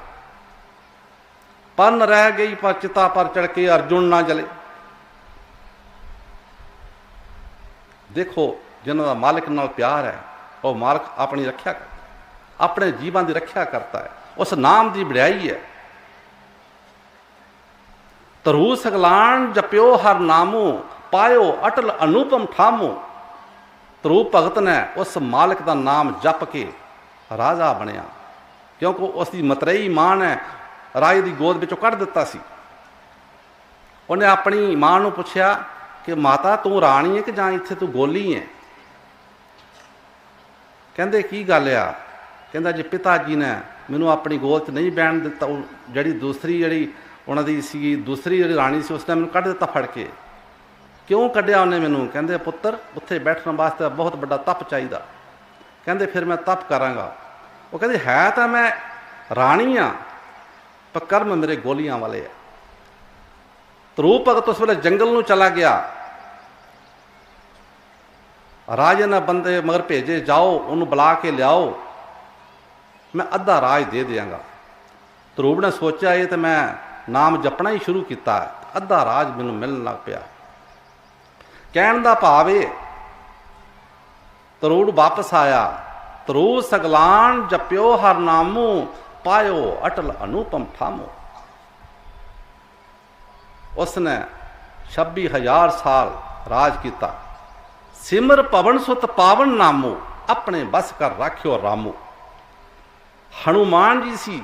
Speaker 2: पन रह गई पर चिता पर चढ़ के अर्जुन ना जले। देखो जिन्हों का मालिक नाल प्यार है, वह मालिक अपनी रक्षा करता, अपने जीवन की रक्षा करता है, उस नाम की वड़ाई है। तरू सगलान जप्यो हर नामो, पायो अटल अनुपम ठामो। तरू भगत ने उस मालिक का नाम जप के राजा बनया, क्योंकि उसकी मतरेई मां ने राजे की गोद विचों कढ़ दिता सी। उन्हें अपनी मां नूं पुछया कि माता तू राणी है कि जां इत्थे तू गोली है। कहंदे की गल आ? कहंदा जी पिता जी ने मैनू अपनी गोद च नहीं बैण दिता, जिहड़ी दूसरी जिहड़ी उन्हां दी सी दूसरी जिहड़ी राणी सी उसने मैनू कढ़ दिता फड़ के। क्यों कढ़िया उन्हें मैनू? कहंदे पुत्तर उत्थे बैठने वास्ते बहुत बड़ा तप चाहिदा। कहंदे फिर मैं तप करांगा। वो कहंदे है तो मैं राणी हाँ, पर कर्म मेरे गोलियां वाले है। ਧਰੂਪ ਭਗਤ ਉਸ ਵੇਲੇ ਜੰਗਲ ਨੂੰ ਚਲਾ ਗਿਆ। ਰਾਜੇ ਨੇ ਬੰਦੇ ਮਗਰ ਭੇਜੇ, ਜਾਓ ਉਹਨੂੰ ਬੁਲਾ ਕੇ ਲਿਆਓ, ਮੈਂ ਅੱਧਾ ਰਾਜ ਦੇ ਦਿਆਂਗਾ। ਧਰੂਪ ਨੇ ਸੋਚਿਆ ਇਹ ਤਾਂ ਮੈਂ ਨਾਮ ਜਪਣਾ ਹੀ ਸ਼ੁਰੂ ਕੀਤਾ, ਅੱਧਾ ਰਾਜ ਮੈਨੂੰ ਮਿਲਣ ਲੱਗ ਪਿਆ। ਕਹਿਣ ਦਾ ਭਾਵ ਇਹ, ਧਰੂਪ ਵਾਪਸ ਆਇਆ। ਧਰੂਪ ਸਗਲਾਨ ਜਪਿਓ ਹਰ ਨਾਮੂ, ਪਾਇਓ ਅਟਲ ਅਨੂਪਮ ਠਾਮੋ। ਉਸਨੇ 26,000 ਸਾਲ ਰਾਜ ਕੀਤਾ। ਸਿਮਰ ਪਵਨ ਸੁਤ ਪਾਵਨ ਨਾਮੋ, ਆਪਣੇ ਬਸ ਕਰ ਰਾਖਿਓ ਰਾਮੋ। ਹਨੂਮਾਨ ਜੀ ਸੀ,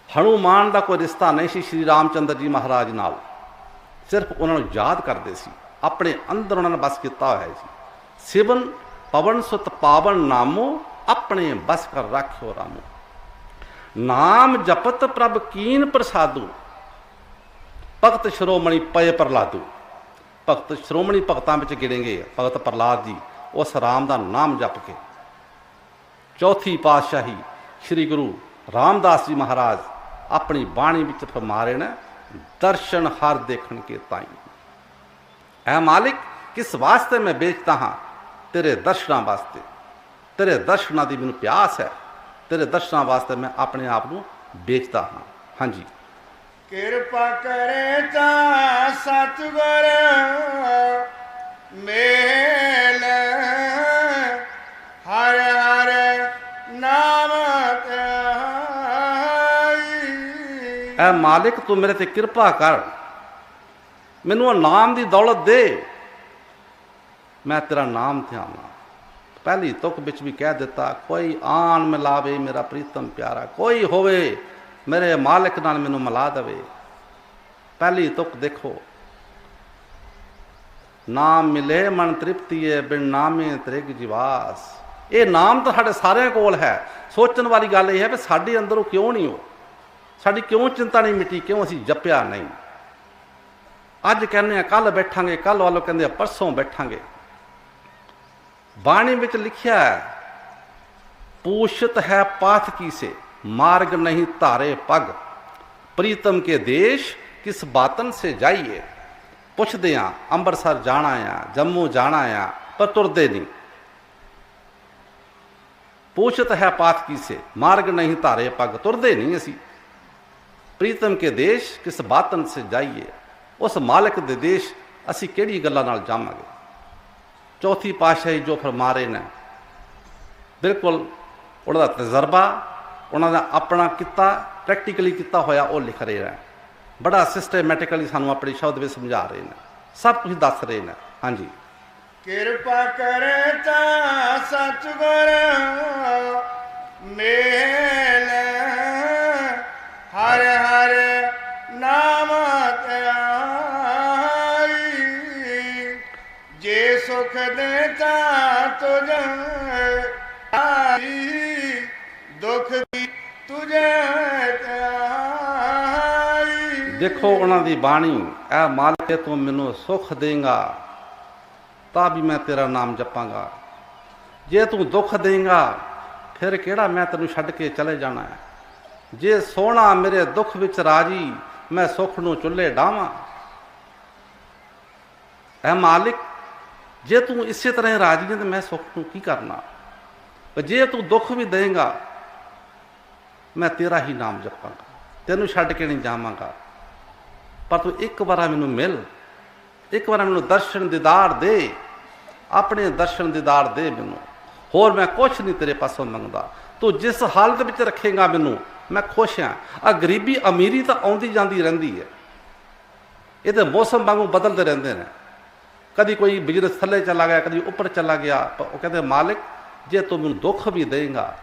Speaker 2: ਹਨੂਮਾਨ ਦਾ ਕੋਈ ਰਿਸ਼ਤਾ ਨਹੀਂ ਸੀ ਸ਼੍ਰੀ ਰਾਮਚੰਦਰ ਜੀ ਮਹਾਰਾਜ ਨਾਲ, ਸਿਰਫ ਉਹਨਾਂ ਨੂੰ ਯਾਦ ਕਰਦੇ ਸੀ, ਆਪਣੇ ਅੰਦਰ ਉਹਨਾਂ ਨੇ ਬਸ ਕੀਤਾ ਹੋਇਆ ਸੀ। ਸਿਵਨ ਪਵਨ ਸੁਤ ਪਾਵਨ ਨਾਮੋ, ਆਪਣੇ ਬਸ ਕਰ ਰਾਖਿਓ ਰਾਮੋ। ਨਾਮ ਜਪਤ ਪ੍ਰਭ ਕੀਨ ਪ੍ਰਸਾਦੂ, ਭਗਤ ਸ਼੍ਰੋਮਣੀ ਪਏ ਪ੍ਰਹਲਾਦੂ। ਭਗਤ ਸ਼੍ਰੋਮਣੀ ਭਗਤਾਂ ਵਿੱਚ ਗਿਣੇਗੇ ਭਗਤ ਪ੍ਰਹਲਾਦ ਜੀ, ਉਸ ਰਾਮ ਦਾ ਨਾਮ ਜਪ ਕੇ। ਚੌਥੀ ਪਾਤਸ਼ਾਹੀ ਸ੍ਰੀ ਗੁਰੂ ਰਾਮਦਾਸ ਜੀ ਮਹਾਰਾਜ ਆਪਣੀ ਬਾਣੀ ਵਿੱਚ ਫਰਮਾ ਰਹੇ ਨੇ, ਦਰਸ਼ਨ ਹਰ ਦੇਖਣ ਕੇ ਤਾਈ। ਐ ਮਾਲਿਕ ਕਿਸ ਵਾਸਤੇ ਮੈਂ ਵੇਚਦਾ ਹਾਂ, ਤੇਰੇ ਦਰਸ਼ਨਾਂ ਵਾਸਤੇ। ਤੇਰੇ ਦਰਸ਼ਨਾਂ ਦੀ ਮੈਨੂੰ ਪਿਆਸ ਹੈ, ਤੇਰੇ ਦਰਸ਼ਨਾਂ ਵਾਸਤੇ ਮੈਂ ਆਪਣੇ ਆਪ ਨੂੰ ਵੇਚਦਾ ਹਾਂ। ਹਾਂਜੀ।
Speaker 1: ਕਿਰਪਾ ਕਰੇ ਤਾਂ ਸਤਿਗੁਰ ਮੇਲ, ਹਰ ਹਰ ਨਾਮ ਧਿਆਈ।
Speaker 2: ਐ ਮਾਲਿਕ ਤੂੰ ਮੇਰੇ ਤੇ ਕਿਰਪਾ ਕਰ, ਮੈਨੂੰ ਨਾਮ ਦੀ ਦੌਲਤ ਦੇ, ਮੈਂ ਤੇਰਾ ਨਾਮ ਧਿਆਵਾਂ। ਪਹਿਲੀ ਤੁਕ ਵਿੱਚ ਵੀ ਕਹਿ ਦਿੱਤਾ, ਕੋਈ ਆਣ ਮਿਲਾਵੇ ਮੇਰਾ ਪ੍ਰੀਤਮ ਪਿਆਰਾ, ਕੋਈ ਹੋਵੇ ਮੇਰੇ ਮਾਲਿਕ ਨਾਲ ਮੈਨੂੰ ਮਿਲਾ ਦੇਵੇ। ਪਹਿਲੀ ਤੁਕ ਦੇਖੋ, ਨਾਮ ਮਿਲੇ ਮਨ ਤ੍ਰਿਪਤੀਏ, ਬਿਨ ਨਾਮੇ ਤ੍ਰਿਗ ਜਿਵਾਸ। ਇਹ ਨਾਮ ਤਾਂ ਸਾਡੇ ਸਾਰਿਆਂ ਕੋਲ ਹੈ। ਸੋਚਣ ਵਾਲੀ ਗੱਲ ਇਹ ਹੈ ਵੀ ਸਾਡੇ ਅੰਦਰੋਂ ਕਿਉਂ ਨਹੀਂ ਹੋ, ਸਾਡੀ ਕਿਉਂ ਚਿੰਤਾ ਨਹੀਂ ਮਿਟੀ, ਕਿਉਂ ਅਸੀਂ ਜਪਿਆ ਨਹੀਂ। ਅੱਜ ਕਹਿੰਦੇ ਆ ਕੱਲ ਬੈਠਾਂਗੇ, ਕੱਲ ਵਾਲੋਂ ਕਹਿੰਦੇ ਆ ਪਰਸੋਂ ਬੈਠਾਂਗੇ। ਬਾਣੀ ਵਿੱਚ ਲਿਖਿਆ ਹੈ, ਪੂਛਤ ਹੈ ਪਾਥ ਕੀ ਸੇ, मार्ग नहीं तारे पग, प्रीतम के देश किस बातन से जाइए। पुछदे आ अंबरसर जाना आ, जम्मू जाना आ, पर तुरदे नहीं। पूछत है पाथ की से, मार्ग नहीं तारे पग, तुरदे नहीं असी। प्रीतम के देश किस बातन से जाइए, उस मालिक दे देश असी किहड़ी गल्लां नाल जावांगे। चौथी पातशाही जो फरमा रहे ने, बिल्कुल उहदा तजर्बा, उन्होंने अपना किता, प्रैक्टिकली किता होया वो लिख रहे हैं। बड़ा सिस्टमैटिकली सानू अपने शब्द में समझा रहे हैं, सब कुछ दस रहे हैं। हाँ जी।
Speaker 1: किरपा करे ता सतगुर मेल, हर हर नाम त्याई। जे सुख देता तुझे आई, दुख भी तुझे त्याई।
Speaker 2: देखो उन्होंने बाणी, ऐ मालिक तू मैनू सुख देगा ਤਾਂ ਵੀ मैं तेरा नाम जपांगा, जे तू दुख देगा फिर केड़ा मैं तेनू छड्ड के चले जाना है। जे सोहना मेरे दुख विच राजी, मैं सुख नू चुल्हे डावां। ऐ मालिक जे तू इसे तरह राजी है तो मैं सुख नू की करना, पर जे तू दुख भी देगा मैं तेरा ही नाम जपांगा, तेनू छड्ड के नहीं जावांगा। पर तू एक बार मैनू मिल, एक बार मैनू दर्शन दीदार दे, अपने दर्शन दीदार दे मैनू, होर मैं कुछ नहीं तेरे पासों मंगदा। तू जिस हालत में रखेगा मैनू मैं खुश हाँ। आ गरीबी अमीरी तो आउंदी जांदी रहिंदी है, ये तो मौसम वांगू बदलते रहंदे ने। कभी कोई बिजनेस थले चला गया, कभी उपर चला गया। वो कहते मालिक जे तू मैनू दुख भी देगा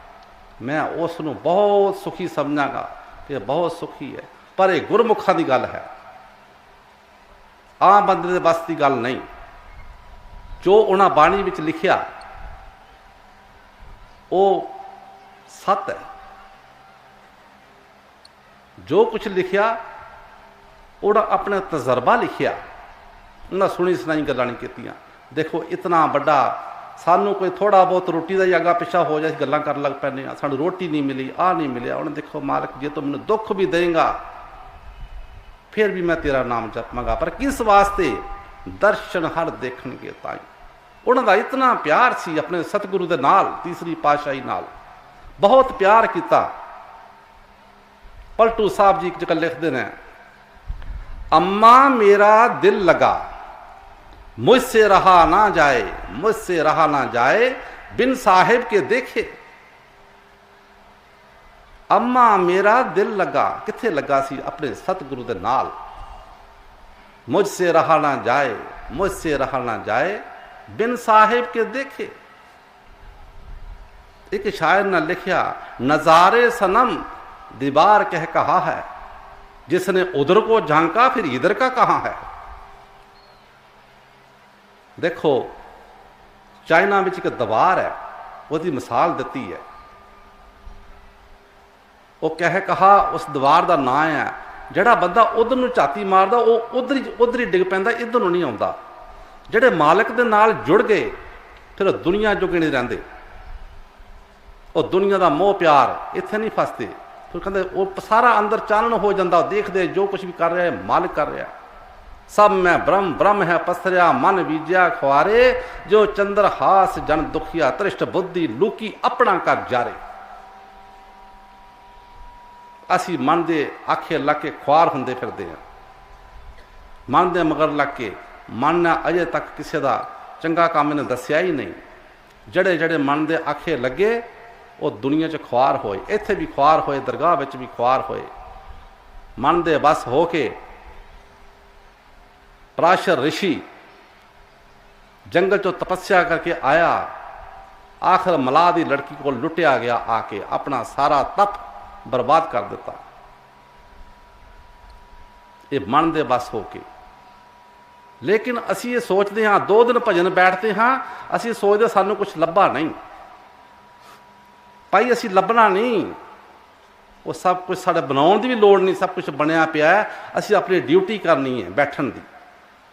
Speaker 2: मैं उसनू बहुत सुखी समझांगा कि बहुत सुखी है। पर यह गुरमुखां दी गल है, आम बंदे दे बस की गल नहीं। जो उन्हें बाणी विच लिखिया वो सत है, जो कुछ लिखिया उन्हें अपने तजर्बा लिखिया, उन्हें सुनी सुनाई गल्लां नहीं कीतियां। देखो इतना बड़ा सानू कोई थोड़ा बहुत रोटी का ही अगा पिछा हो जाए गल्लां कर लग पैने, सानू रोटी नहीं मिली, आ नहीं मिलिया। उन्हें देखो मालिक जे तू मैनू दुख भी देगा फिर भी मैं तेरा नाम जपांगा। पर किस वास्ते? दर्शन हर देखणगे ताई। उन्हां दा इतना प्यार सी अपने सतगुरु दे नाल, तीसरी पातशाही नाल बहुत प्यार किया। पलटू साहब जी एक जगह लिखते हैं, अम्मा मेरा दिल लगा मुझसे रहा ना जाए, मुझसे रहा ना जाए बिन साहिब के देखे। अम्मा मेरा दिल लगा, किथे लगा सी? अपने सतगुरु दे नाल। मुझसे रहा ना जाए, मुझसे रहा ना जाए बिन साहिब के देखे। एक शायर ने लिखा, नजारे सनम दीवार कह कहा है, जिसने उधर को झांका फिर इधर का कहां है। देखो चाइना में एक दीवार है, उसकी मिसाल दी है। वो कह कहा उस दीवार का नाम है, जड़ा बंदा उधर नूं झाती मारदा वो उधर ही डिग पैंदा, इधर नूं नहीं आउंदा। ਜਿਹੜੇ मालिक दे नाल जुड़ गए फिर दुनिया जोगे नहीं रहिंदे। वो दुनिया का मोह प्यार इत्थे नहीं फसते। फिर कहते वो सारा अंदर चानन हो जाता, देखते जो कुछ भी कर रहा है मालिक कर रहा। सब मैं ब्रह्म, ब्रह्म है पसरिया मन बीजिया खुआरे, जो चंद्र हास जन दुखिया त्रिष्ट बुद्धि लूकी अपना कर जारे। असी मन के आखे लग के खुआर होंदे फिरदे हैं, मन के मगर लग के। मन ने अजे तक किसी का चंगा काम इन्हें दसिया ही नहीं। जड़े जड़े मन के आखे लगे वो दुनिया च खुआर होए, इत्थे भी खुआर होए, दरगाह विच भी खुआर होए। मन दे बस हो के पराशर ऋषि जंगल चो तपस्या करके आया, आखिर मलाह दी लड़की को लुटिया गया, आके अपना सारा तप बर्बाद कर दिता। ये मन दे बस हो के। लेकिन असी ये सोचते हाँ, 2 दिन भजन बैठते हाँ, असी सोचते सानू कुछ लभा नहीं भाई, असी लभना नहीं। वो सब कुछ साढ़े बनाने की भी लोड़ नहीं, सब कुछ बनया पिया है। असी अपनी ड्यूटी करनी है बैठन की,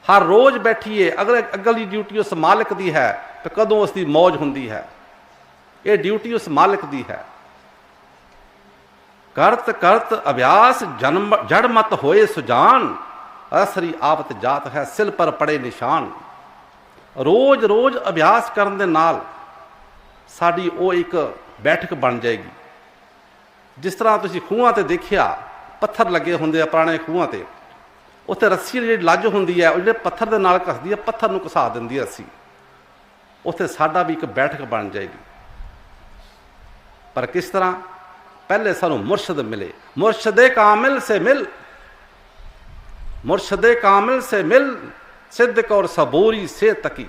Speaker 2: हर रोज़ बैठिए। अगर अगली ड्यूटी उस मालिक की है तो कदों उसकी मौज होंदी है। ये ड्यूटी उस मालिक की है। करत करत अभ्यास जन्म जड़ मत होए सुजान, असरी आपत जात है सिल पर पड़े निशान। रोज रोज अभ्यास करने दे नाल साडी वो एक बैठक बन जाएगी। जिस तरह तुसीं खूहां ते देखिया पत्थर लगे होंदे पुराने खूहां ते, उत्थे रस्सी जिहड़ी लज हुंदी है, जिहड़े पत्थर दे नाल कसदी है, पत्थर नूं घसा दिंदी है रस्सी। उत्थे साडा भी एक बैठक बन जाएगी। पर किस तरह? पहले सानू मुर्शद मिले, मुर्शदे कामिल से मिल, मुर्शदे कामिल से मिल, सिद्दक और सबूरी से तकी।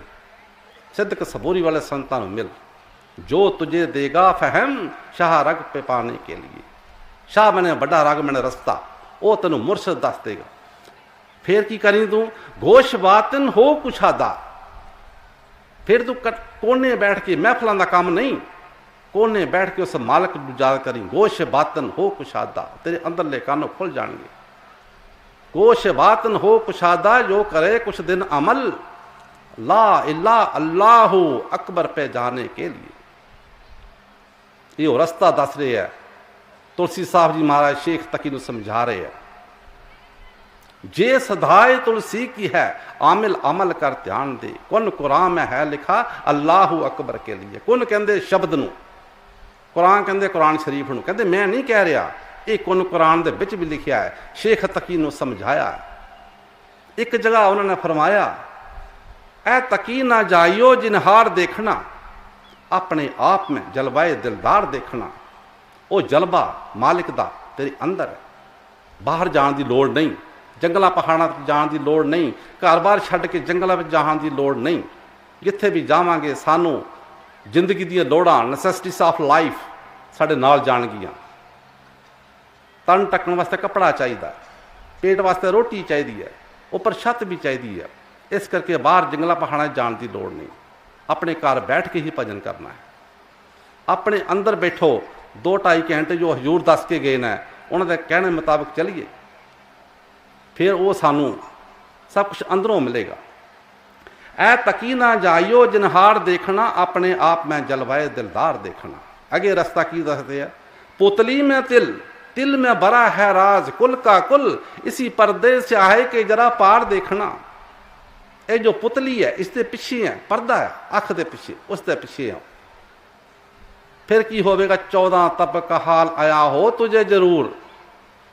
Speaker 2: सिद्दक सबूरी वाले संतां नूं मिल, जो तुझे देगा फहम शाह रग पे पाने के लिए। शाह मैंने बड़ा रग मैंने रस्ता, वो तेन मुर्शद दस देगा। फिर की करी तू? गोश बातिन हो कुछादा। फिर तू कोने बैठ के महफलों का काम नहीं, कोने बैठ के उस मालिक को याद करी। गोश बातन हो कुछादा, तेरे अंदरले कानों खुल जाएंगे। गोश बातन हो कुछादा, जो करे कुछ दिन अमल, ला इला अल्लाह अकबर पे जाने के लिए। ये रास्ता दस रहे है तुलसी साहब जी महाराज शेख तकी नूं समझा रहे हैं। जे सदाए तुलसी की है आमिल अमल कर ध्यान दे। कुन कुरान में है लिखा अल्लाह अकबर के लिए। कुन कहंदे शब्द नूं, कुरान कहंदे कुरान शरीफ नूं। कहंदे मैं नहीं कह रहा, ये कुन कुरान दे विच भी लिखा है, शेख तकी नूं समझाया। एक जगह उन्होंने फरमाया, ऐ तकी ना जाइयो जिनहार देखना, अपने आप में जलवाए दिलदार देखना। वो जलवा मालिक दा तेरे अंदर है, बाहर जाने की लोड़ नहीं, जंगलों पहाड़ों जाने की लोड़ नहीं, घर बार छड्ड के जंगलों में जाने की लोड़ नहीं। जिथे भी जावांगे सानू जिंदगी दी लोड़ां, नसैसिटीज ऑफ लाइफ साडे नाल जाणगियां। तन ढकण वास्ते कपड़ा चाहिए, पेट वास्ते रोटी चाहिए है, उपर छत भी चाहिए है। इस करके बाहर जंगलों पहाड़ों जाने की लोड़ नहीं, अपने घर बैठ के ही भजन करना है। अपने अंदर बैठो, 2-2.5 घंटे जो हजूर दस के गए हैं उन्होंने कहने मुताबिक चलिए, फिर वो सानू सब कुछ अंदरों मिलेगा। ऐ तकी ना जाइयो जिनहार देखना, अपने आप में जलवाए दिलदार देखना। अगे रास्ता की दसते हैं, पुतली में तिल तिल में भरा है राज कुल का कुल, इसी पर्दे से आए कि जरा पार देखना। ये जो पुतली है इसके पिछे है पर्दा है, अख के पिछे, उसके पिछे है। फिर की होवेगा 14 तब का हाल आया हो तुझे जरूर,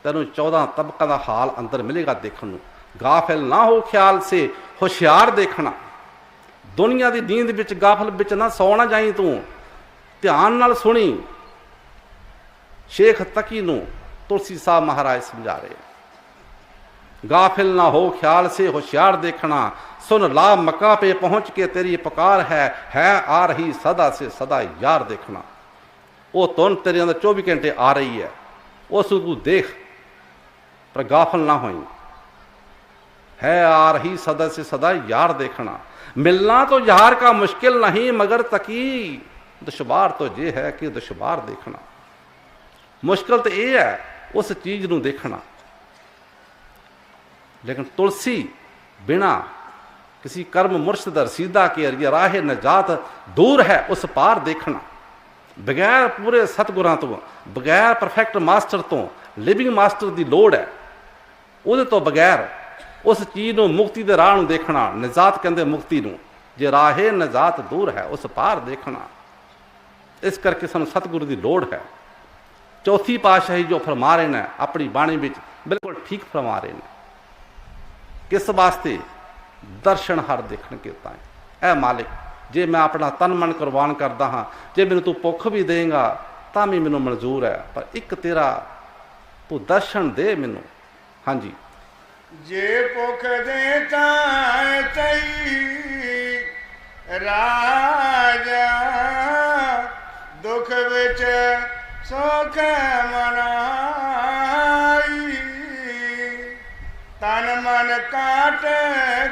Speaker 2: तेन 14 तबका का हाल अंदर मिलेगा देखने। गाफिल ना हो ख्याल से होशियार देखना। दुनिया की नींद विच गाफिल विच ना सौना जाई, तू ध्यान नाल सुनी। शेख तकी नू तुलसी साहब महाराज समझा रहे। गाफिल ना हो ख्याल से होशियार देखना, सुन ला मक्का पे पहुंच के तेरी पुकार है आ रही सदा से सदा यार देखना। वो तुन तेरे अंदर 24 घंटे आ रही है, उस तू देख, पर गाफिल ना होई। है आ रही सदा से सदा यार देखना। मिलना तो यार का मुश्किल नहीं, मगर तकी दुश्वार तो ये है कि दुश्वार देखना। मुश्किल तो ये है उस चीज नू देखना। लेकिन तुलसी बिना किसी कर्म मुर्शद रसीदा के राह नजात दूर है उस पार देखना। बगैर पूरे सतगुरां तो, बगैर परफेक्ट मास्टर तो लिविंग मास्टर की लोड़ है। उहदे तो बगैर उस चीज़ को मुक्ति के राह देखना। निजात कहते मुक्ति नूं, जे राहे निजात दूर है उस पार देखना। इस करके सानू सतगुरु की लोड़ है। चौथी पातशाही जो फरमा रहे ने अपनी बाणी विच बिल्कुल ठीक फरमा रहे ने। किस वास्ते? दर्शन हर देखण के ताएं। ऐ मालिक, जे मैं अपना तन मन कुर्बान करदा हाँ, जे मैनू तू भुख भी देगा तां भी मैनू मंजूर है, पर एक तेरा तू दर्शन दे मैनू। हाँ जी।
Speaker 1: जे भुख दे तां तई राजा, दुख विच सुख मनाई। तन मन काट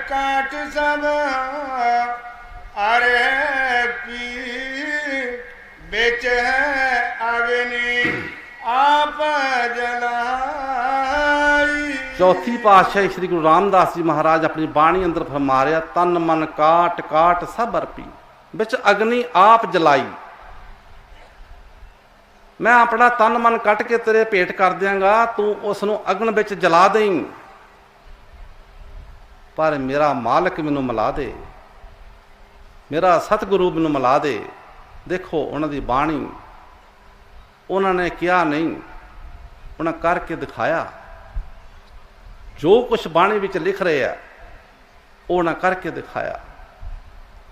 Speaker 1: काट सब अरे पी, बिच है अग्नि आप जलाई।
Speaker 2: चौथी पातशाही श्री गुरु रामदास जी महाराज अपनी बाणी अंदर फरमा रहा, तन मन काट काट सब अर्पी, बिच अग्नि आप जलाई। मैं अपना तन मन कट के तेरे भेंट कर दियांगा, तू उसनू अग्न बिच जला दें, पर मेरा मालिक मैनू मिला दे, मेरा सतगुरु मैनू मिला दे। देखो उन्हों की बाणी, उन्होंने किया नहीं, उन्हें करके दिखाया। जो कुछ बाणी विच लिख रहे हैं उन्हें करके दिखाया।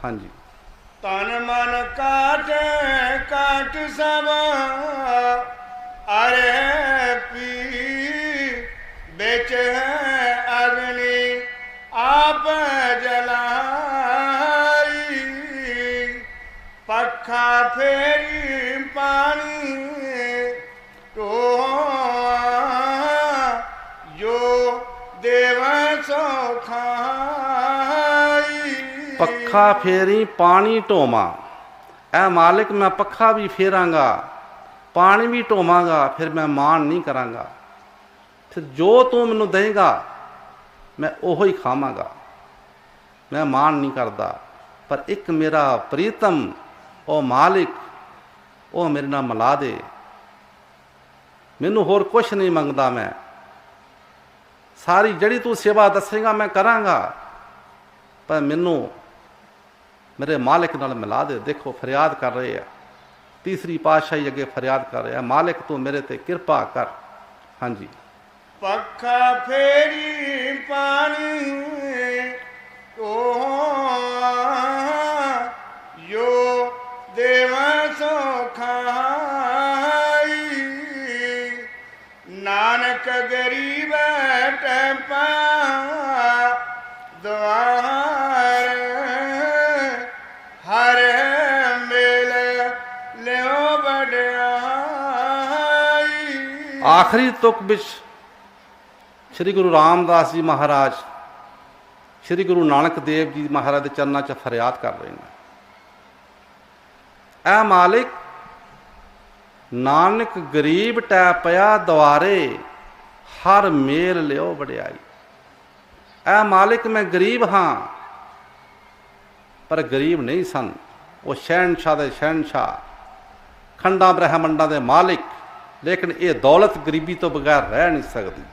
Speaker 2: हाँ जी।
Speaker 1: तन मन काट काट सब अरे पी, बिच है अग्नि आप जलाई। पखा फेरी पानी तो जो देव सो खाई।
Speaker 2: पखा फेरी पानी ढोमा। ऐ मालिक, मैं पखा भी फेरांगा, पानी भी ढोवांगा, फिर मैं मान नहीं करांगा। फिर जो तू मैनू देगा मैं ओहो ही खावांगा, मैं मान नहीं करता। पर एक मेरा प्रीतम ओ मालिक, ओ मेरे नाल मिला दे। मैनू होर कुछ नहीं मंगदा, मैं सारी जड़ी तू सेवा दसेगा मैं करांगा, पर मैनू मेरे मालिक नाल मिला दे। देखो फरियाद कर रहे हैं, तीसरी पातशाही अगे फरियाद कर रहे हैं, मालिक तू मेरे ते कृपा कर। हाँ जी।
Speaker 1: पखा फेरी पानी तो यो देव सो खाई। नानक गरीब टपा द्वार, हर मेल लो बड़ाई।
Speaker 2: आखिरी तुक बिच श्री गुरु रामदास जी महाराज श्री गुरु नानक देव जी महाराज के चरणों च फरियाद कर रहे हैं। ऐ मालिक, नानक गरीब टै पया द्वारे, हर मेल लियो बड़ियाई। ऐ मालिक, मैं गरीब हाँ, पर गरीब नहीं सन वो शहनशाह दे शहनशाह, खंडा ब्रह्मंडा दे मालिक लेकिन ये दौलत गरीबी तो बगैर रह नहीं सकती,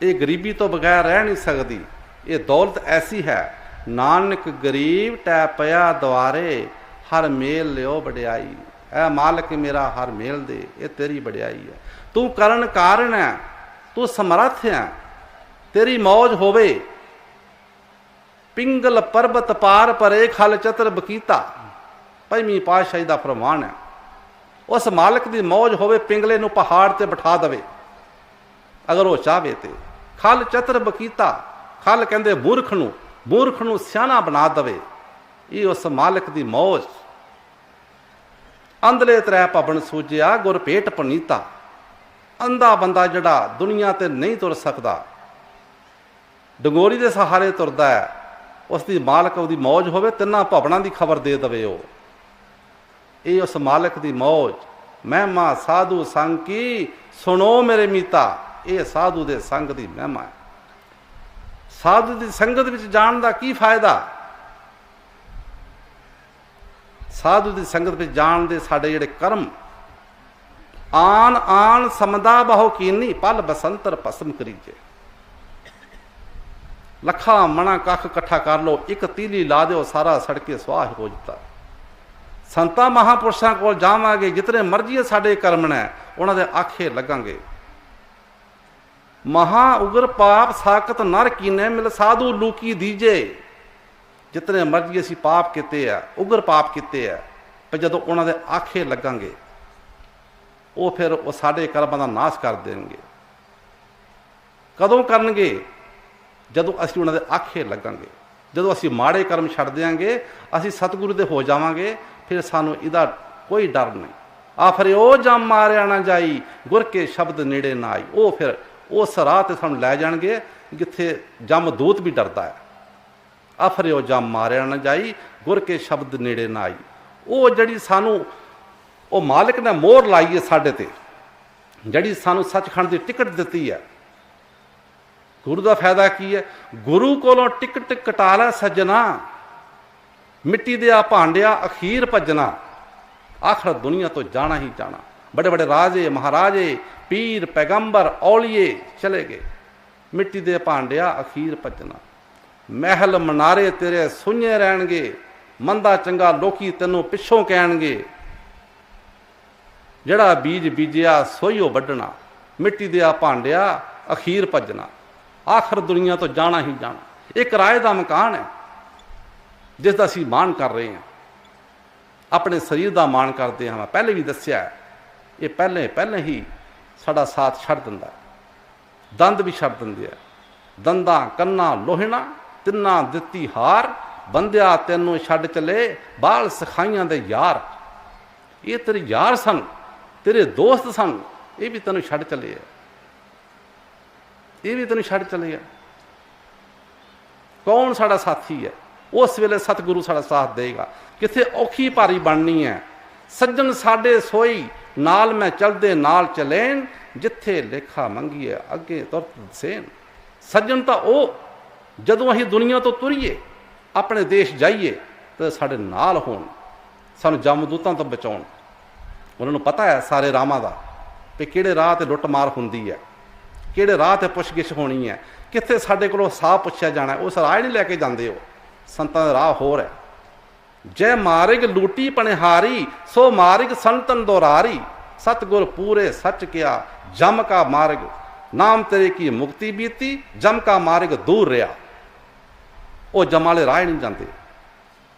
Speaker 2: ये गरीबी तो बगैर रह नहीं सकती। ये दौलत ऐसी है, नानक गरीब टै पया द्वारे, हर मेल लियो बड़ियाई। ऐ मालिक मेरा हर मेल दे, ये तेरी बड़ियाई है। तू करण कारण है, तू समर्थ है, तेरी मौज होवे। पिंगल पर्वत पार परे, खल चतर बकीता। पंजवीं पातशाही दा फरमान है। उस मालिक दी मौज होवे, पिंगले नूं पहाड़ ते बिठा दवे अगर वो चाहे ते। खल चतर बकीता, खल कहंदे मूर्ख नूं, मूर्ख नूं सियाना बना दवे। ये उस मालिक दी मौज। अंधले त्रै भवन सूझिया, गुर भेट पनीता। अंधा बंदा जड़ा दुनिया ते नहीं तुर सकता, डंगोरी दे सहारे तुरदा है, उसकी मालक उसकी मौज होवे, तिन्ना भवनां दी खबर दे दवे। ये उस मालिक दी मौज। महिमा साधु संग की, सुनो मेरे मीता। ये साधु दे संग दी महिमा है। साधु दी संगत विच जाण दा की फायदा? साधु दी संगत विच जाण दे साडे जिहड़े कर्म, आन आन समदा बहु कीनी, पल बसंतर भस्म करीजे। लखा मना कख इकट्ठा कर लो, एक तीली ला दो, सारा सड़के सुआह हो जाता। संतां महापुरुषां कोल जावांगे, जितने मर्जी साडे कर्म ने, उन्हां दे आखे लगांगे। महा उग्र पाप साकत नर कीने, मिल साधु लूकी दीजे। जितने मर्जी असीं पाप कीते आ, उग्र पाप कीते आ, पर जदों उन्हां दे आखे लगांगे, वो फिर वो साडे कर्मां दा नाश कर देंगे। कदों करनगे? जदों असीं उन्हां दे आखे लगांगे। जदों असीं माड़े कर्म छड्ड देंगे, असीं सतगुरु दे हो जावांगे, फिर सानूं इहदा कोई डर नहीं। आफरे ओ जम मारिया ना जाई, गुर के शब्द नेड़े ना आई। वो फिर उस राह ते सानूं लै जाणगे जिथे जम दूत भी डरदा है। आफरे ओ जम मारिया ना जाई, गुर के शब्द नेड़े ना आई। वो जिहड़ी सानूं ਉਹ मालिक ने मोहर लाई है साडे ते, जिहड़ी सानूं सचखंड की टिकट दित्ती है। गुरु का फायदा की है? गुरु कोलों टिकट कटा लै सज्जना, मिट्टी दिया भांडिया अखीर भजना। आखिर दुनिया तो जाना ही जाना। बड़े बड़े राजे महाराजे पीर पैगंबर औलिए चले गए, मिट्टी दे भांडिया अखीर भजना। महल मनारे तेरे सुन्ने रहणगे, मंदा चंगा लोकी तैनूं पिछों कहणगे। ਜਿਹੜਾ बीज बीजिया सोईओ ਵੱਢਣਾ, मिट्टी दिया भांडिया अखीर भजना। आखिर दुनिया तो जाना ही जाना। एक किराए का मकान है जिसका असीं माण कर रहे हैं, अपने शरीर का माण करते हैं। मैं पहले भी दस्या है, ये पहले ही साडा साथ छड्ड दिंदा, दंद भी छड्ड दिंदे आ। दंदां कन्ना लोहना तिन्ना दित्ती हार, बंदिया तैनूं छड्ड चले बाल सिखाइयां दे यार। ये तेरे यार सन, तेरे दोस्त सन, ये भी तेन छड्ड चले है, ये भी तेन छड्ड चले है। कौन साडा साथी है? उस वेले सतगुरु साडा साथ देगा। किथे औखी भारी बननी है। सज्जन साडे सोई, नाल मैं चलदे नाल चलेन, जिथे लेखा मंगीए अगे तुरत सेन। सज्जन तो वो जदों असीं दुनिया तो तुरीए, अपने देश जाइए, तो साडे नाल होण, सानूं जमदूतां तो बचाउण। उन्होंने पता है सारे रामां दा कि किहड़े राह ते लुੱਟ मार हुंदी है, किहड़े राह ते पुछ-गिछ होनी है, कित्थे साडे कोलों साह पुछया जाना है। उस राह नहीं लैके जांदे हो। संतां दा राह होर है। जै मारिग लूटी पनिहारी, सो मारिग संतन दोरारी। सतगुर पूरे सच किया, जम का मार्ग नाम तेरे की मुक्ति बीती, जम का मार्ग दूर रहा। वो जम वाले राह नहीं जाते।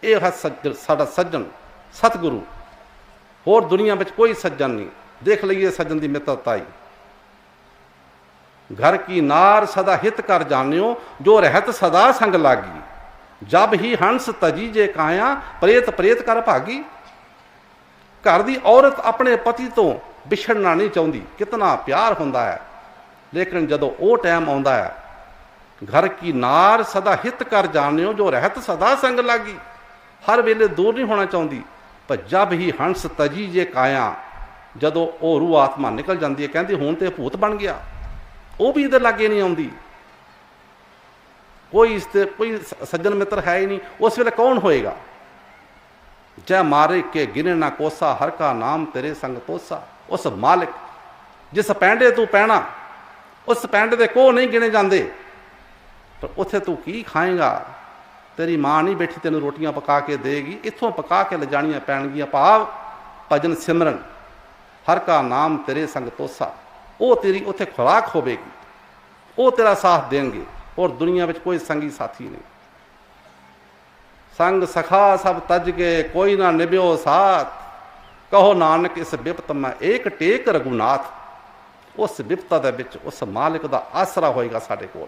Speaker 2: ये है साडा सज्जन सतगुरु। होर दुनिया में कोई सज्जन नहीं। देख लीए सज्जन की मित्रताई। घर की नार सदा हित कर जानियो, जो रहत सदा संग लागी। जब ही हंस तजी जे काया, प्रेत प्रेत कर भागी। घर की औरत अपने पति तो विछड़ना नहीं चाहती, कितना प्यार होंदा है। लेकिन जदों वो टाइम आउंदा है, घर की नार सदा हित कर जानियो, जो रहत सदा संग लागी। हर वेले दूर नहीं होना चाहती, पर जब ही हंस तजी जे काया, जदों वो रूह आत्मा निकल जाती है, कहती हुण ते भूत बन गया, वो भी इधर लागे नहीं आती। कोई इसते कोई सज्जन मित्र है ही नहीं। उस वेले कौन होएगा? जय मारे के गिने ना कोसा, हर का नाम तेरे संग तोसा। उस मालिक जिस पैंडे तू पैना, उस पैंडे दे कोह नहीं गिने जाते, पर उत्थे तू की खाएगा? तेरी माँ नहीं बैठी तेन रोटियां पका के देगी, इत्थों पका के लिजानियां पैणगियां। भाव भजन सिमरन, हर का नाम तेरे संग तोसा, वो तेरी उत्थे खुराक होवेगी, वो तेरा साथ देंगे। और दुनिया में कोई संगी साथी नहीं। संग सखा सब तज के, कोई ना निभ्यो साथ, कहो नानक इस बिपत में एक टेक रघुनाथ। उस विपता दे विच उस मालिक का आसरा होएगा साडे कोल,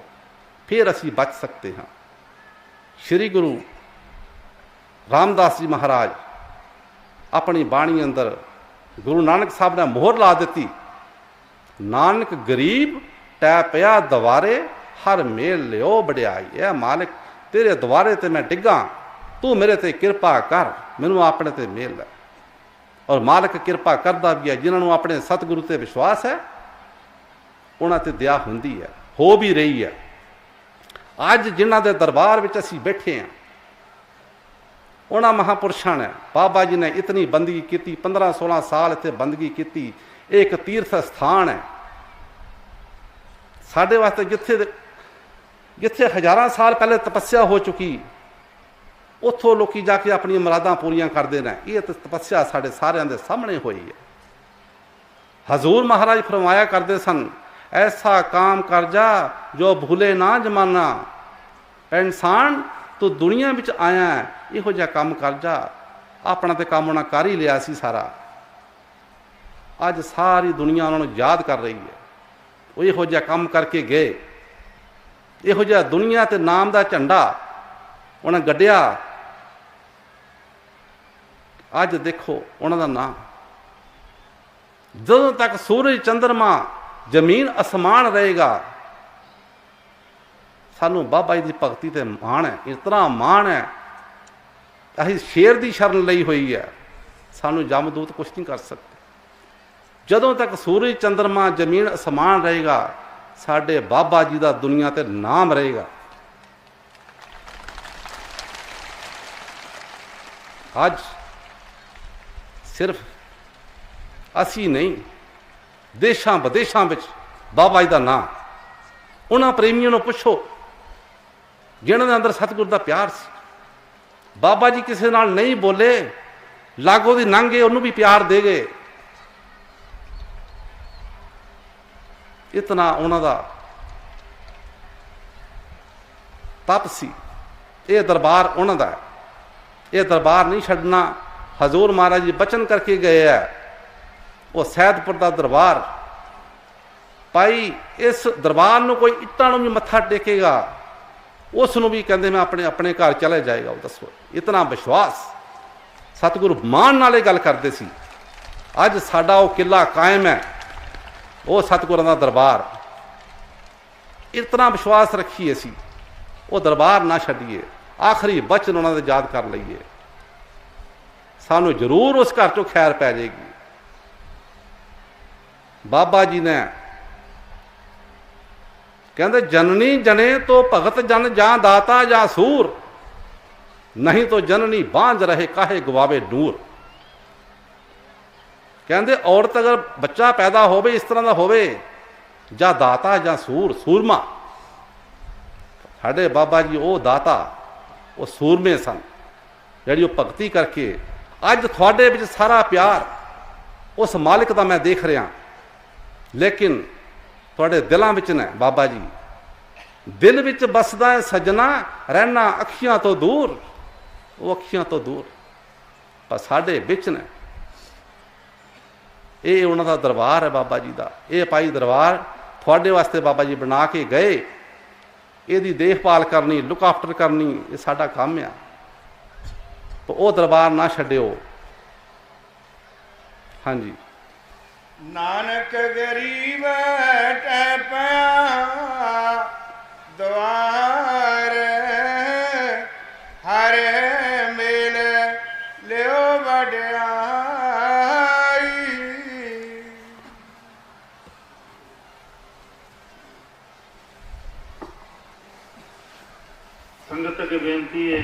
Speaker 2: फिर असी बच सकते हैं। श्री गुरु रामदास जी महाराज अपनी बाणी अंदर गुरु नानक साहब ने मोहर ला दी, नानक गरीब टै पिया दवारे, हर मेल लियो बड़ियाई। ए मालिक तेरे द्वारे ते मैं डिग्गा, तू मेरे ते किरपा कर, मैनू अपने ते मेल है। और मालिक किरपा करता भी है, जिन्होंने अपने सतगुरु ते विश्वास है उन्होंने ते दया हुंदी है, हो भी रही है। अज जिन्हों के दरबार में असी बैठे हैं, उन्होंने महापुरुषों ने, बाबा जी ने इतनी बंदगी की, 15-16 साल इतने बंदगी की। एक तीर्थ स्थान है साढ़े वास्ते, जिथे हज़ारां साल पहले तपस्या हो चुकी, उत्थों लोग जाके अपनी मुरादां पूरियां करते हैं। ये तपस्या साढ़े सारिਆਂ ਦੇ सामने हुई है। हजूर महाराज फरमाया करते सन, ऐसा काम कर जा जो भूले ना जमाना। इंसान तू दुनिया में आया है, इहो जिहा काम कर जा। अपना तो काम उन्हें कर ही लिया सी सारा, अज सारी दुनिया उन्होंने याद कर रही है। वो इहो जिहा काम करके गए, इहो जिहा दुनिया ते नाम का झंडा उन्हें गड्ढिया। अज देखो उन्होंने नाम, ਜਦੋਂ तक सूरज चंद्रमा जमीन आसमान रहेगा, सानू बाबा जी की भगती ते माण है, इतना माण है। असीं शेर की शरण लई हुई है, सानू जमदूत कुछ नहीं कर सकते। ਜਦੋਂ तक सूरज चंद्रमा जमीन आसमान रहेगा, साडे बाबा जी का दुनिया ते नाम रहेगा। अज सिर्फ असी नहीं, देशों विदेशों में बाबा जी का नाम, उन्होंने प्रेमियों को पुछो जिन्होंने अंदर सतगुरु का प्यार सी। बाबा जी किसी नाल नहीं बोले, लागो दी लंघ गए, उन्होंने भी प्यार दे गए। इतना उन्होंने तप सी। ये दरबार उन्होंने, ये दरबार नहीं छड्डना। हजूर महाराज जी बचन करके गए है, वो सैदपुर का दरबार। भाई इस दरबार में कोई इट्टां भी मत्था टेकेगा, उसनों भी कहते मैं अपने अपने घर चले जाएगा। वो दसो, इतना विश्वास। सतगुरु मान नाले गल करते सी। अज साडा वो किला कायम है, वो सतगुरां दा दरबार। इतना विश्वास रखिए असी, वो दरबार ना छड्डिए। आखिरी बचन उन्होंने याद कर लीए, सानू जरूर उस घर चों खैर पै जाएगी। बाबा जी ने कहते, जननी जने तो भगत जन जा दाता जा सूर, नहीं तो जननी बांझ रहे काहे गवावे नूर। कहते औरत अगर बच्चा पैदा होवे इस तरह का होवे, जा दाता जा सूर, सूरमा। साडे बाबा जी वो दाता, वो सूरमे सन, जिहड़ी भगती करके अज थोड़े विच सारा प्यार उस मालिक का मैं देख रहा। लेकिन थोड़े दिलों विच ने बाबा जी, दिल विच बसदा है सजना, रहना अखियां तो दूर। वो अखियां तो दूर, पर साडे विच ने। ये उन्हां दा दरबार है बाबा जी का। ये पाई दरबार थोड़े वास्ते बाबा जी बना के गए। ਇਹਦੀ देखभाल करनी, लुक आफ्टर करनी, ये साडा काम आ। तो वो दरबार ना छड्डियो। हाँ जी।
Speaker 1: नानक गरीब टपया द्वार, हर मेल लियो वड्याई।
Speaker 3: संगत की बेनती है